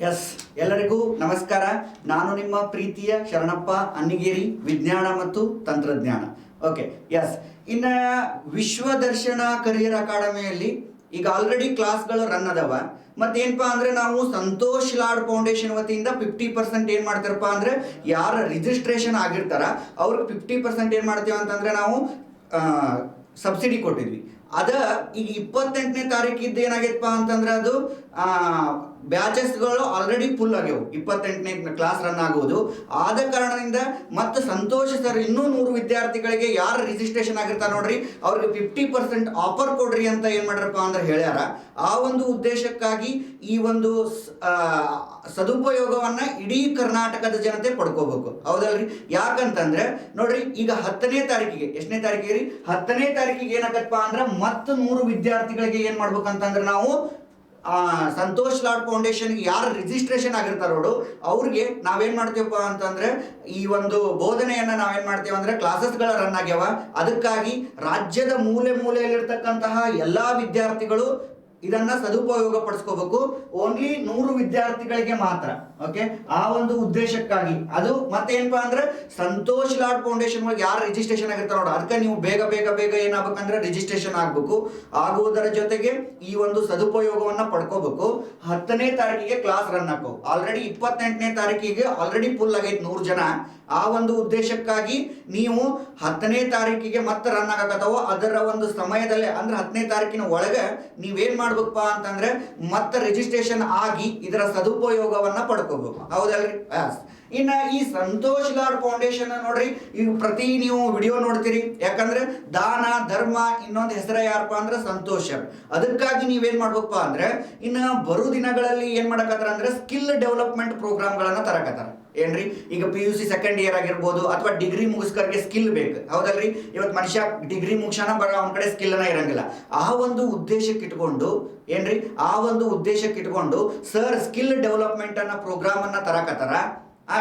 S, ಎಲ್ಲರಿಗೂ ನಮಸ್ಕಾರ. ನಾನು ನಿಮ್ಮ ಪ್ರೀತಿಯ ಶರಣಪ್ಪ ಅನ್ನಿಗೇರಿ, ವಿಜ್ಞಾನ ಮತ್ತು ತಂತ್ರಜ್ಞಾನ. Okay, yes. ಇನ್ನು ವಿಶ್ವದರ್ಶನ ಕರಿಯರ್ ಅಕಾಡೆಮಿಯಲ್ಲಿ ಈಗ ಆಲ್ರೆಡಿ ಕ್ಲಾಸ್ಗಳು ರನ್ ಅದಾವ. ಮತ್ತೇನಪ್ಪ ಅಂದರೆ ನಾವು ಸಂತೋಷ್ ಲಾಡ್ ಫೌಂಡೇಶನ್ ವತಿಯಿಂದ 50% ಏನು ಮಾಡ್ತಾರಪ್ಪ ಅಂದರೆ ಯಾರು ರಿಜಿಸ್ಟ್ರೇಷನ್ ಆಗಿರ್ತಾರ ಅವ್ರಿಗೆ 50% ಏನು ಮಾಡ್ತೀವಿ ಅಂತಂದರೆ ನಾವು ಸಬ್ಸಿಡಿ ಕೊಟ್ಟಿದ್ವಿ. ಅದ ಈಗ 28ನೇ ತಾರೀಕಿದ್ದು ಏನಾಗೈತಪ್ಪ ಅಂತಂದ್ರೆ ಅದು ಬ್ಯಾಚಸ್ಗಳು ಆಲ್ರೆಡಿ ಫುಲ್ ಆಗ್ಯಾವು. 28ನೇ ಕ್ಲಾಸ್ ರನ್ ಆಗುವುದು ಆದ ಕಾರಣದಿಂದ ಮತ್ತು ಸಂತೋಷ್ ಸರ್ ಇನ್ನೂ 100 ವಿದ್ಯಾರ್ಥಿಗಳಿಗೆ ಯಾರು ರಿಜಿಸ್ಟ್ರೇಷನ್ ಆಗಿರ್ತಾರೆ ನೋಡ್ರಿ ಅವ್ರಿಗೆ 50% ಆಫರ್ ಕೊಡ್ರಿ ಅಂತ ಏನು ಮಾಡ್ರಪ್ಪ ಅಂದ್ರೆ ಹೇಳ್ಯಾರ. ಆ ಒಂದು ಉದ್ದೇಶಕ್ಕಾಗಿ ಈ ಒಂದು ಸದುಪಯೋಗವನ್ನ ಇಡೀ ಕರ್ನಾಟಕದ ಜನತೆ ಪಡ್ಕೋಬೇಕು, ಹೌದಲ್ರಿ? ಯಾಕಂತಂದ್ರೆ ನೋಡ್ರಿ, ಈಗ 10ನೇ ತಾರೀಕಿಗೆ, ಎಷ್ಟನೇ ತಾರೀಕಿಗೆ ರೀ? 10ನೇ ತಾರೀಕಿಗೆ ಏನಾಗತ್ತಪ್ಪ ಅಂದ್ರೆ ಮತ್ತೆ 100 ವಿದ್ಯಾರ್ಥಿಗಳಿಗೆ ಏನ್ ಮಾಡ್ಬೇಕಂತಂದ್ರೆ ನಾವು ಸಂತೋಷ್ ಲಾಡ್ ಫೌಂಡೇಶನ್ಗೆ ಯಾರು ರಿಜಿಸ್ಟ್ರೇಷನ್ ಆಗಿರ್ತಾರ ನೋಡು ಅವ್ರಿಗೆ ನಾವೇನ್ ಮಾಡ್ತೀವಪ್ಪ ಅಂತಂದ್ರೆ ಈ ಒಂದು ಬೋಧನೆಯನ್ನ ನಾವೇನ್ ಮಾಡ್ತೀವಿ ಅಂದ್ರೆ ಕ್ಲಾಸಸ್ಗಳ ರನ್ ಆಗ್ಯಾವ. ಅದಕ್ಕಾಗಿ ರಾಜ್ಯದ ಮೂಲೆ ಮೂಲೆಯಲ್ಲಿರ್ತಕ್ಕಂತಹ ಎಲ್ಲಾ ವಿದ್ಯಾರ್ಥಿಗಳು ಇದನ್ನ ಸದುಪಯೋಗ ಪಡಿಸ್ಕೋಬೇಕು. ಓನ್ಲಿ 100 ವಿದ್ಯಾರ್ಥಿಗಳಿಗೆ ಮಾತ್ರ. ಓಕೆ, ಆ ಒಂದು ಉದ್ದೇಶಕ್ಕಾಗಿ ಅದು ಮತ್ತೇನಪ್ಪಾ ಅಂದ್ರೆ ಸಂತೋಷ್ ಲಾಡ್ ಫೌಂಡೇಶನ್ ಒಳಗೆ ಯಾರು ರಿಜಿಸ್ಟ್ರೇಷನ್ ಆಗಿರ್ತಾರ ನೋಡ ಅದಕ್ಕೆ ನೀವು ಬೇಗ ಬೇಗ ಬೇಗ ಏನಾಗಬೇಕಂದ್ರೆ ರಿಜಿಸ್ಟ್ರೇಷನ್ ಆಗ್ಬೇಕು. ಆಗುವುದರ ಜೊತೆಗೆ ಈ ಒಂದು ಸದುಪಯೋಗವನ್ನ ಪಡ್ಕೋಬೇಕು. 10ನೇ ತಾರೀಕಿಗೆ ಕ್ಲಾಸ್ ರನ್ ಹಾಕೋ. ಆಲ್ರೆಡಿ 28ನೇ ತಾರೀಕಿಗೆ ಆಲ್ರೆಡಿ ಫುಲ್ ಆಗೈತೆ 100 ಜನ. ಆ ಒಂದು ಉದ್ದೇಶಕ್ಕಾಗಿ ನೀವು 10ನೇ ತಾರೀಕಿಗೆ ಮತ್ತೆ ರನ್ ಆಗಕತ್ತಾವೋ ಅದರ ಒಂದು ಸಮಯದಲ್ಲೇ ಅಂದ್ರೆ 10ನೇ ತಾರೀಕಿನ ಒಳಗೆ ನೀವೇನ್ ಮಾಡ್ಬೇಕಪ್ಪ ಅಂತಂದ್ರೆ ಮತ್ತೆ ರಿಜಿಸ್ಟ್ರೇಷನ್ ಆಗಿ ಇದರ ಸದುಪಯೋಗವನ್ನ ಪಡ್ಕೋಬೇಕು, ಹೌದಲ್ರಿ? ಇನ್ನ ಈ ಸಂತೋಷ್ ಲಾಡ್ ಫೌಂಡೇಶನ್ ನೋಡ್ರಿ, ಈಗ ಪ್ರತಿ ನೀವು ವಿಡಿಯೋ ನೋಡ್ತೀರಿ. ಯಾಕಂದ್ರೆ ದಾನ ಧರ್ಮ ಇನ್ನೊಂದು ಹೆಸರ ಯಾರಪ್ಪ ಅಂದ್ರೆ ಸಂತೋಷ್. ಅದಕ್ಕಾಗಿ ನೀವೇನ್ ಮಾಡ್ಬೇಕಪ್ಪ ಅಂದ್ರೆ ಇನ್ನ ಬರು ದಿನಗಳಲ್ಲಿ ಏನ್ ಮಾಡಕತ್ತಾರ ಅಂದ್ರೆ ಸ್ಕಿಲ್ ಡೆವಲಪ್ಮೆಂಟ್ ಪ್ರೋಗ್ರಾಮ್ಗಳನ್ನ ತರಕತ್ತಾರ. ಏನ್ರಿ, ಈಗ PUC ಸೆಕೆಂಡ್ ಇಯರ್ ಆಗಿರ್ಬೋದು ಅಥವಾ ಡಿಗ್ರಿ ಮುಗಿಸ್ಕರ್ಗೆ ಸ್ಕಿಲ್ ಬೇಕು, ಹೌದಲ್ರಿ? ಇವತ್ತು ಮನುಷ್ಯ ಡಿಗ್ರಿ ಮುಗಿಸೋಣ ಬರ ಅವನ ಕಡೆ ಸ್ಕಿಲ್ ಅನ್ನ ಇರಂಗಿಲ್ಲ. ಆ ಒಂದು ಉದ್ದೇಶಕ್ಕೆ ಇಟ್ಕೊಂಡು ಏನ್ರಿ, ಆ ಒಂದು ಉದ್ದೇಶಕ್ಕೆ ಇಟ್ಕೊಂಡು ಸರ್ ಸ್ಕಿಲ್ ಡೆವಲಪ್ಮೆಂಟ್ ಅನ್ನ ಪ್ರೋಗ್ರಾಮ್ ಅನ್ನ ತರಕತ್ತಾರ.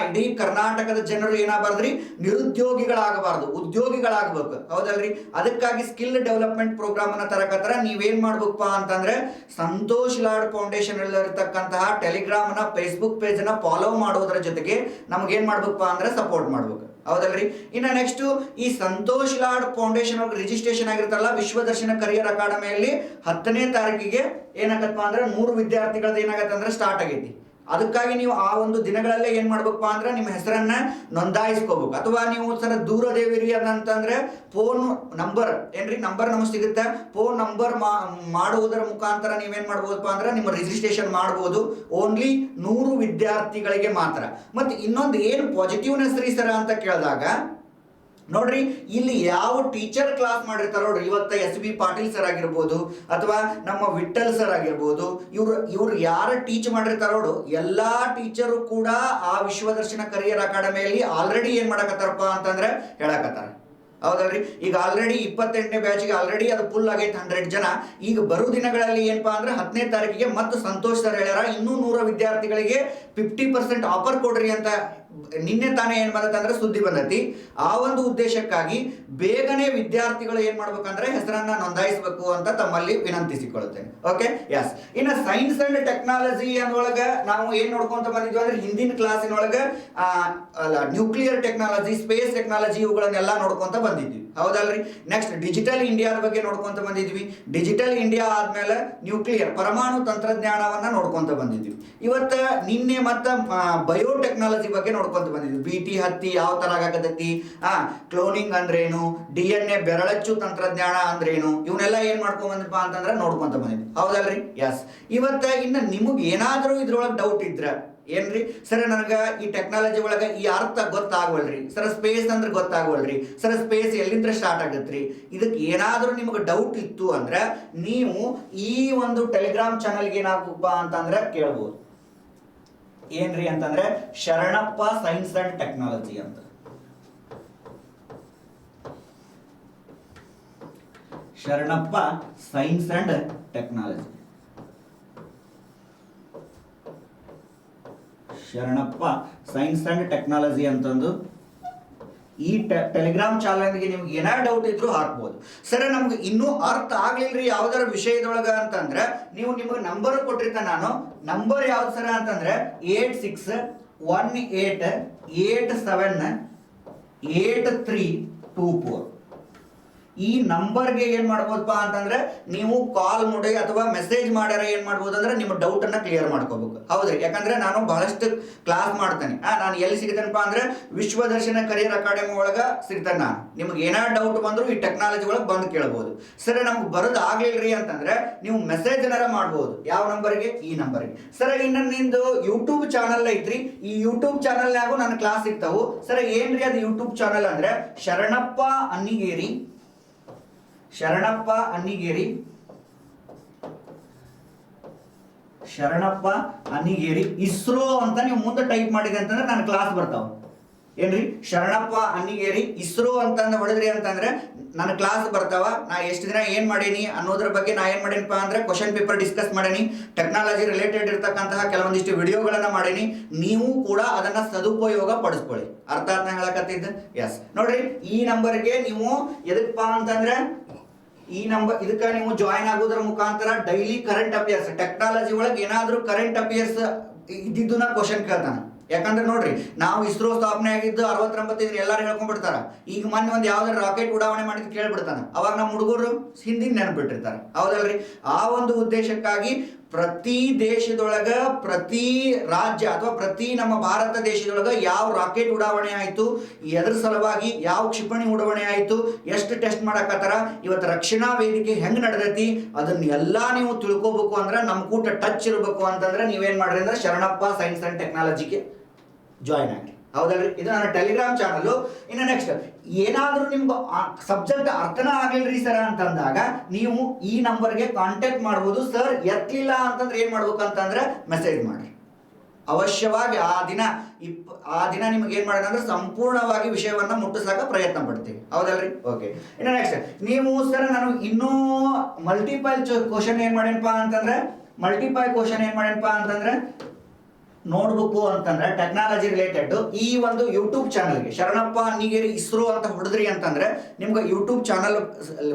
ಇಡೀ ಕರ್ನಾಟಕದ ಜನರು ಏನಾಗಬಾರ್ದ್ರಿ, ನಿರುದ್ಯೋಗಿಗಳಾಗಬಾರ್ದು, ಉದ್ಯೋಗಿಗಳಾಗಬೇಕು, ಹೌದಲ್ರಿ? ಅದಕ್ಕಾಗಿ ಸ್ಕಿಲ್ ಡೆವಲಪ್ಮೆಂಟ್ ಪ್ರೋಗ್ರಾಮ್ ಅನ್ನ ತರಕತ್ತಾರ. ನೀವೇನ್ ಮಾಡ್ಬೇಕಪ್ಪ ಅಂತಂದ್ರೆ ಸಂತೋಷ್ ಲಾಡ್ ಫೌಂಡೇಶನ್ ಇರತಕ್ಕಂತಹ ಟೆಲಿಗ್ರಾಮ್ ನ ಫೇಸ್ಬುಕ್ ಪೇಜ್ ನ ಫಾಲೋ ಮಾಡೋದ್ರ ಜೊತೆಗೆ ನಮ್ಗೇನ್ ಮಾಡ್ಬೇಕಪ್ಪ ಅಂದ್ರೆ ಸಪೋರ್ಟ್ ಮಾಡ್ಬೇಕು, ಹೌದಲ್ರಿ? ಇನ್ನು ನೆಕ್ಸ್ಟ್ ಈ ಸಂತೋಷ್ ಲಾಡ್ ಫೌಂಡೇಶನ್ ಅವ್ರಿಗೆ ರಿಜಿಸ್ಟ್ರೇಷನ್ ಆಗಿರ್ತಾರಲ್ಲ ವಿಶ್ವದರ್ಶನ ಕರಿಯರ್ ಅಕಾಡೆಮಿಯಲ್ಲಿ 10ನೇ ತಾರೀಕಿಗೆ ಏನಾಗತ್ತಪ್ಪ ಅಂದ್ರೆ 100 ವಿದ್ಯಾರ್ಥಿಗಳದ್ದು ಏನಾಗತ್ತೆ ಅಂದ್ರೆ ಸ್ಟಾರ್ಟ್ ಆಗೈತಿ. ಅದಕ್ಕಾಗಿ ನೀವು ಆ ಒಂದು ದಿನಗಳಲ್ಲೇ ಏನ್ ಮಾಡ್ಬೇಕಪ್ಪ ಅಂದ್ರೆ ನಿಮ್ಮ ಹೆಸರನ್ನ ನೋಂದಾಯಿಸ್ಕೋಬೇಕು. ಅಥವಾ ನೀವು ಸರ ದೂರದೇವಿರಿ ಅಂತಂದ್ರೆ ಫೋನ್ ನಂಬರ್ ಏನ್ರಿ, ನಂಬರ್ ನಮಗೆ ಸಿಗುತ್ತೆ. ಫೋನ್ ನಂಬರ್ ಮಾಡುವುದರ ಮುಖಾಂತರ ನೀವೇನ್ ಮಾಡ್ಬೋದಪ್ಪ ಅಂದ್ರೆ ನಿಮ್ಮ ರಿಜಿಸ್ಟ್ರೇಷನ್ ಮಾಡ್ಬೋದು. ಓನ್ಲಿ 100 ವಿದ್ಯಾರ್ಥಿಗಳಿಗೆ ಮಾತ್ರ. ಮತ್ತೆ ಇನ್ನೊಂದು ಏನು ಪಾಸಿಟಿವ್ನೆಸ್ ರೀ ಸರ ಅಂತ ಕೇಳಿದಾಗ ನೋಡ್ರಿ, ಇಲ್ಲಿ ಯಾವ ಟೀಚರ್ ಕ್ಲಾಸ್ ಮಾಡಿರ್ತಾರ ನೋಡ್ರಿ, ಇವತ್ತ SB ಪಾಟೀಲ್ ಸರ್ ಆಗಿರ್ಬೋದು ಅಥವಾ ನಮ್ಮ ವಿಠಲ್ ಸರ್ ಆಗಿರ್ಬೋದು, ಇವ್ರು ಯಾರ ಟೀಚ್ ಮಾಡಿರ್ತಾರ ನೋಡು ಎಲ್ಲಾ ಟೀಚರು ಕೂಡ ಆ ವಿಶ್ವದರ್ಶನ ಕರಿಯರ್ ಅಕಾಡೆಮಿಯಲ್ಲಿ ಆಲ್ರೆಡಿ ಏನ್ ಮಾಡಕತ್ತಾರಪ್ಪ ಅಂತಂದ್ರೆ ಹೇಳಕತ್ತಾರ, ಹೌದಲ್ರಿ? ಈಗ ಆಲ್ರೆಡಿ 28ನೇ ಬ್ಯಾಚ್ಗೆ ಆಲ್ರೆಡಿ ಅದು ಫುಲ್ ಆಗೈತೆ 100 ಜನ. ಈಗ ಬರೋ ದಿನಗಳಲ್ಲಿ ಏನಪ್ಪಾ ಅಂದ್ರೆ 10ನೇ ತಾರೀಕಿಗೆ ಮತ್ತು ಸಂತೋಷ್ ಸರ್ ಹೇಳ್ಯಾರ ಇನ್ನೂ 100 ವಿದ್ಯಾರ್ಥಿಗಳಿಗೆ 50% ಆಫರ್ ಕೊಡ್ರಿ ಅಂತ ನಿನ್ನೆ ತಾನೇ ಏನ್ ಬಂದತ್ತಂದ್ರೆ ಸುದ್ದಿ ಬಂದತಿ. ಆ ಒಂದು ಉದ್ದೇಶಕ್ಕಾಗಿ ಬೇಗನೆ ವಿದ್ಯಾರ್ಥಿಗಳು ಏನ್ ಮಾಡ್ಬೇಕಂದ್ರೆ ಹೆಸರನ್ನ ನೋಂದಾಯಿಸಬೇಕು ಅಂತ ತಮ್ಮಲ್ಲಿ ವಿನಂತಿಸಿಕೊಳ್ಳುತ್ತೇನೆ. Okay, yes. ಇನ್ನು ಸೈನ್ಸ್ ಅಂಡ್ ಟೆಕ್ನಾಲಜಿ ಅನ್ನೊಳಗ ನಾವು ಏನ್ ನೋಡ್ಕೊಂತ ಬಂದಿದ್ವಿ ಅಂದ್ರೆ ಹಿಂದಿನ ಕ್ಲಾಸಿನೊಳಗ ನ್ಯೂಕ್ಲಿಯರ್ ಟೆಕ್ನಾಲಜಿ, ಸ್ಪೇಸ್ ಟೆಕ್ನಾಲಜಿ ಇವುಗಳನ್ನೆಲ್ಲ ನೋಡ್ಕೊಂತ ಬಂದಿದ್ವಿ, ಹೌದಲ್ರಿ? ನೆಕ್ಸ್ಟ್ ಡಿಜಿಟಲ್ ಇಂಡಿಯಾದ ಬಗ್ಗೆ ನೋಡ್ಕೊಂತ ಬಂದಿದ್ವಿ. ಡಿಜಿಟಲ್ ಇಂಡಿಯಾ ಆದ್ಮೇಲೆ ನ್ಯೂಕ್ಲಿಯರ್ ಪರಮಾಣು ತಂತ್ರಜ್ಞಾನವನ್ನ ನೋಡ್ಕೊಂತ ಬಂದಿದ್ವಿ. ಇವತ್ತ ನಿನ್ನೆ ಮತ್ತ ಬಯೋಟೆಕ್ನಾಲಜಿ ಬಗ್ಗೆ ನೋಡ್ಕೊಂತ ಬಂದಿದ್ವಿ. BT ಹತ್ತಿ ಯಾವ ತರ ಆಗಕತ್ತೈತಿ, ಕ್ಲೋನಿಂಗ್ ಅಂದ್ರೇನು, DNA ಬೆರಳಚ್ಚು ತಂತ್ರಜ್ಞಾನ ಅಂದ್ರೇನು, ಇವನ್ನೆಲ್ಲ ಏನ್ ಮಾಡ್ಕೊಂಡ್ ಬಂದಪ್ಪ ಅಂತಂದ್ರೆ ನೋಡ್ಕೊಂತ ಬಂದಿದ್ವಿ, ಹೌದಲ್ರಿ? ಎಸ್. ಇವತ್ತ ಇನ್ನು ನಿಮಗೆ ಏನಾದ್ರೂ ಇದ್ರೊಳಗೆ ಡೌಟ್ ಇದ್ರ ಏನ್ರಿ, ಸರ್ ನನಗ ಈ ಟೆಕ್ನಾಲಜಿ ಒಳಗ ಈ ಅರ್ಥ ಗೊತ್ತಾಗವಲ್ರಿ ಸರ್, ಸ್ಪೇಸ್ ಅಂದ್ರೆ ಗೊತ್ತಾಗವಲ್ರಿ ಸರ್, ಸ್ಪೇಸ್ ಎಲ್ಲಿಂದ ಸ್ಟಾರ್ಟ್ ಆಗತ್ರಿ, ಇದಕ್ಕೆ ಏನಾದ್ರೂ ನಿಮಗೆ ಡೌಟ್ ಇತ್ತು ಅಂದ್ರೆ ನೀವು ಈ ಒಂದು ಟೆಲಿಗ್ರಾಮ್ ಚಾನಲ್ಗೆ ಏನಾಗಪ್ಪ ಅಂತಂದ್ರೆ ಕೇಳ್ಬೋದು. ಏನ್ರಿ ಅಂತಂದ್ರೆ ಶರಣಪ್ಪ ಸೈನ್ಸ್ ಅಂಡ್ ಟೆಕ್ನಾಲಜಿ ಅಂತ. Sharanappa science and technology, Sharanappa science and technology ಅಂತಂದು ಈ ಟೆಲಿಗ್ರಾಮ್ ಚಾನಲ್ಗೆ ನಿಮ್ಗೆ ಏನಾರ ಡೌಟ್ ಇದ್ರೂ ಹಾಕ್ಬೋದು. ಸರ್ ನಮ್ಗೆ ಇನ್ನೂ ಅರ್ಥ ಆಗ್ಲಿಲ್ರಿ ಯಾವ್ದಾರ ವಿಷಯದೊಳಗ ಅಂತಂದ್ರೆ ನೀವು ನಿಮ್ಗೆ ನಂಬರ್ ಕೊಟ್ಟಿರ್ತಾನೆ ನಾನು. ನಂಬರ್ ಯಾವ್ದು ಸರ ಅಂತಂದ್ರೆ 8618878324. ಈ ನಂಬರ್ಗೆ ಏನ್ ಮಾಡ್ಬೋದಪ್ಪ ಅಂತಂದ್ರೆ ನೀವು ಕಾಲ್ ಮಾಡಿ ಅಥವಾ ಮೆಸೇಜ್ ಮಾಡ್ಯಾರ ಏನ್ ಮಾಡ್ಬೋದು ಅಂದ್ರೆ ನಿಮ್ಮ ಡೌಟ್ ಅನ್ನ ಕ್ಲಿಯರ್ ಮಾಡ್ಕೋಬೇಕು. ಹೌದ್ರಿ, ಯಾಕಂದ್ರೆ ನಾನು ಬಹಳಷ್ಟು ಕ್ಲಾಸ್ ಮಾಡ್ತೇನೆ. ನಾನು ಎಲ್ಲಿ ಸಿಗ್ತೇನಪ್ಪ ಅಂದ್ರೆ ವಿಶ್ವದರ್ಶನ ಕರಿಯರ್ ಅಕಾಡೆಮಿ ಒಳಗ ಸಿಗ್ತೇನೆ. ನಾನು ನಿಮ್ಗೆ ಏನಾರ ಡೌಟ್ ಬಂದ್ರು ಈ ಟೆಕ್ನಾಲಜಿ ಒಳಗೆ ಬಂದು ಕೇಳ್ಬೋದು. ಸರ್ ನಮ್ಗೆ ಬರೋದು ಆಗ್ಲಿಲ್ರಿ ಅಂತಂದ್ರೆ ನೀವು ಮೆಸೇಜ್ ಏನಾರ ಮಾಡ್ಬೋದು. ಯಾವ ನಂಬರ್ಗೆ? ಈ ನಂಬರ್ಗೆ. ಸರ್ ಇನ್ನು ನಿಂದು ಯೂಟ್ಯೂಬ್ ಚಾನಲ್ ಐತ್ರಿ, ಈ ಯೂಟ್ಯೂಬ್ ಚಾನಲ್ನಾಗೂ ನನ್ನ ಕ್ಲಾಸ್ ಸಿಗ್ತಾವು. ಸರ್ ಏನ್ರಿ ಅದು ಯೂಟ್ಯೂಬ್ ಚಾನಲ್ ಅಂದ್ರೆ ಶರಣಪ್ಪ ಅನ್ನಿಗೇರಿ ಇಸ್ರೋ ಅಂತ ನೀವು ಮುಂದೆ ಟೈಪ್ ಮಾಡಿದೆ ಅಂತಂದ್ರೆ ನನ್ನ ಕ್ಲಾಸ್ ಬರ್ತಾವ. ಏನ್ರಿ ಶರಣಪ್ಪ ಅನ್ನಿಗೇರಿ ಇಸ್ರೋ ಅಂತಂದು ಹೊಡೆದ್ರಿ ಅಂತಂದ್ರೆ ನನ್ನ ಕ್ಲಾಸ್ ಬರ್ತಾವ. ನಾ ಎಷ್ಟು ದಿನ ಏನ್ ಮಾಡೀನಿ ಅನ್ನೋದ್ರ ಬಗ್ಗೆ ನಾ ಏನ್ ಮಾಡೀನಪ್ಪ ಅಂದ್ರೆ ಕ್ವಶನ್ ಪೇಪರ್ ಡಿಸ್ಕಸ್ ಮಾಡೀನಿ, ಟೆಕ್ನಾಲಜಿ ರಿಲೇಟೆಡ್ ಇರ್ತಕ್ಕಂತಹ ಕೆಲವೊಂದಿಷ್ಟು ವಿಡಿಯೋಗಳನ್ನ ಮಾಡೀನಿ. ನೀವು ಕೂಡ ಅದನ್ನ ಸದುಪಯೋಗ ಪಡಿಸ್ಕೊಳ್ಳಿ. ಅರ್ಥ ಆಯ್ತಾ ಹೇಳಕತ್ತಿದ್ದ? ಎಸ್ ನೋಡ್ರಿ, ಈ ನಂಬರ್ಗೆ ನೀವು ಎದಕ್ಕಪ್ಪ ಅಂತಂದ್ರೆ ಈ ನಂಬರ್ ಇದಕ್ಕೆ ನೀವು ಜಾಯಿನ್ ಆಗೋದ್ರ ಮುಖಾಂತರ ಡೈಲಿ ಕರೆಂಟ್ ಅಫೇರ್ಸ್, ಟೆಕ್ನಾಲಜಿ ಒಳಗೆ ಏನಾದ್ರೂ ಕರೆಂಟ್ ಅಫೇರ್ಸ್ ಇದ್ದಿದ್ದನ್ನ ಕ್ವಶನ್ ಕೇಳ್ತಾನೆ. ಯಾಕಂದ್ರೆ ನೋಡ್ರಿ, ನಾವು ಇಸ್ರೋ ಸ್ಥಾಪನೆ ಆಗಿದ್ದು 69 ಎಲ್ಲಾರು ಹೇಳ್ಕೊಂಡ್ಬಿಡ್ತಾರ. ಈಗ ಮೊನ್ನೆ ಒಂದು ಯಾವ್ದಾರು ರಾಕೆಟ್ ಉಡಾವಣೆ ಮಾಡಿದ್ ಕೇಳ್ಬಿಡ್ತಾನ, ಅವಾಗ ನಮ್ಮ ಹುಡುಗರು ಹಿಂದಿನ ನೆನಪಿಟ್ಟಿರ್ತಾರೆ. ಹೌದಲ್ರಿ? ಆ ಒಂದು ಉದ್ದೇಶಕ್ಕಾಗಿ ಪ್ರತಿ ದೇಶದೊಳಗ, ಪ್ರತಿ ರಾಜ್ಯ ಅಥವಾ ಪ್ರತಿ ನಮ್ಮ ಭಾರತ ದೇಶದೊಳಗ ಯಾವ ರಾಕೆಟ್ ಉಡಾವಣೆ ಆಯ್ತು, ಎದ್ರ ಸಲುವಾಗಿ ಯಾವ ಕ್ಷಿಪಣಿ ಉಡಾವಣೆ ಆಯ್ತು, ಎಷ್ಟು ಟೆಸ್ಟ್ ಮಾಡಕತ್ತಾರ, ಇವತ್ತು ರಕ್ಷಣಾ ವೇದಿಕೆ ಹೆಂಗ್ ನಡೆದೈತಿ, ಅದನ್ನ ಎಲ್ಲಾ ನೀವು ತಿಳ್ಕೋಬೇಕು ಅಂದ್ರೆ ನಮ್ ಕೂಟ ಟಚ್ ಇರಬೇಕು ಅಂತಂದ್ರೆ ನೀವೇನ್ ಮಾಡ್ರಿ ಅಂದ್ರೆ ಶರಣಪ್ಪ ಸೈನ್ಸ್ ಅಂಡ್ ಟೆಕ್ನಾಲಜಿಗೆ ಜಾಯಿನ್ ಆಗ್ರಿ. ಹೌದಲ್ರಿ? ಇದು ನನ್ನ ಟೆಲಿಗ್ರಾಮ್ ಚಾನಲ್. ಇನ್ನು ನೆಕ್ಸ್ಟ್ ಏನಾದ್ರೂ ನಿಮ್ಗೆ ಸಬ್ಜೆಕ್ಟ್ ಅರ್ಥನ ಆಗಿಲ್ರಿ ಸರ್ ಅಂತಂದಾಗ ನೀವು ಈ ನಂಬರ್ಗೆ ಕಾಂಟ್ಯಾಕ್ಟ್ ಮಾಡ್ಬೋದು. ಸರ್ ಎತ್ತಲಿಲ್ಲ ಅಂತಂದ್ರೆ ಏನ್ ಮಾಡ್ಬೇಕು ಅಂತಂದ್ರೆ ಮೆಸೇಜ್ ಮಾಡ್ರಿ. ಅವಶ್ಯವಾಗಿ ಆ ದಿನ ನಿಮ್ಗೆ ಏನ್ ಮಾಡೋಣ ಅಂದ್ರೆ ಸಂಪೂರ್ಣವಾಗಿ ವಿಷಯವನ್ನ ಮುಟ್ಟಿಸಾಕ ಪ್ರಯತ್ನ ಪಡ್ತೀವಿ. ಹೌದಲ್ರಿ? ಓಕೆ. ಇನ್ನು ನೆಕ್ಸ್ಟ್ ನೀವು ಸರ್ ನಾನು ಇನ್ನೂ ಮಲ್ಟಿಪಲ್ ಕ್ವಶನ್ ಏನ್ ಮಾಡೇನಪ್ಪ ಅಂತಂದ್ರೆ ನೋಡ್ಬೇಕು ಅಂತಂದ್ರೆ ಟೆಕ್ನಾಲಜಿ ರಿಲೇಟೆಡ್ ಈ ಒಂದು ಯೂಟ್ಯೂಬ್ ಚಾನಲ್ಗೆ ಶರಣಪ್ಪ ಅನ್ನಿಗೇರಿ ಇಸ್ರೋ ಅಂತ ಹೊಡೆದ್ರಿ ಅಂತಂದ್ರೆ ನಿಮ್ಗೆ ಯೂಟ್ಯೂಬ್ ಚಾನಲ್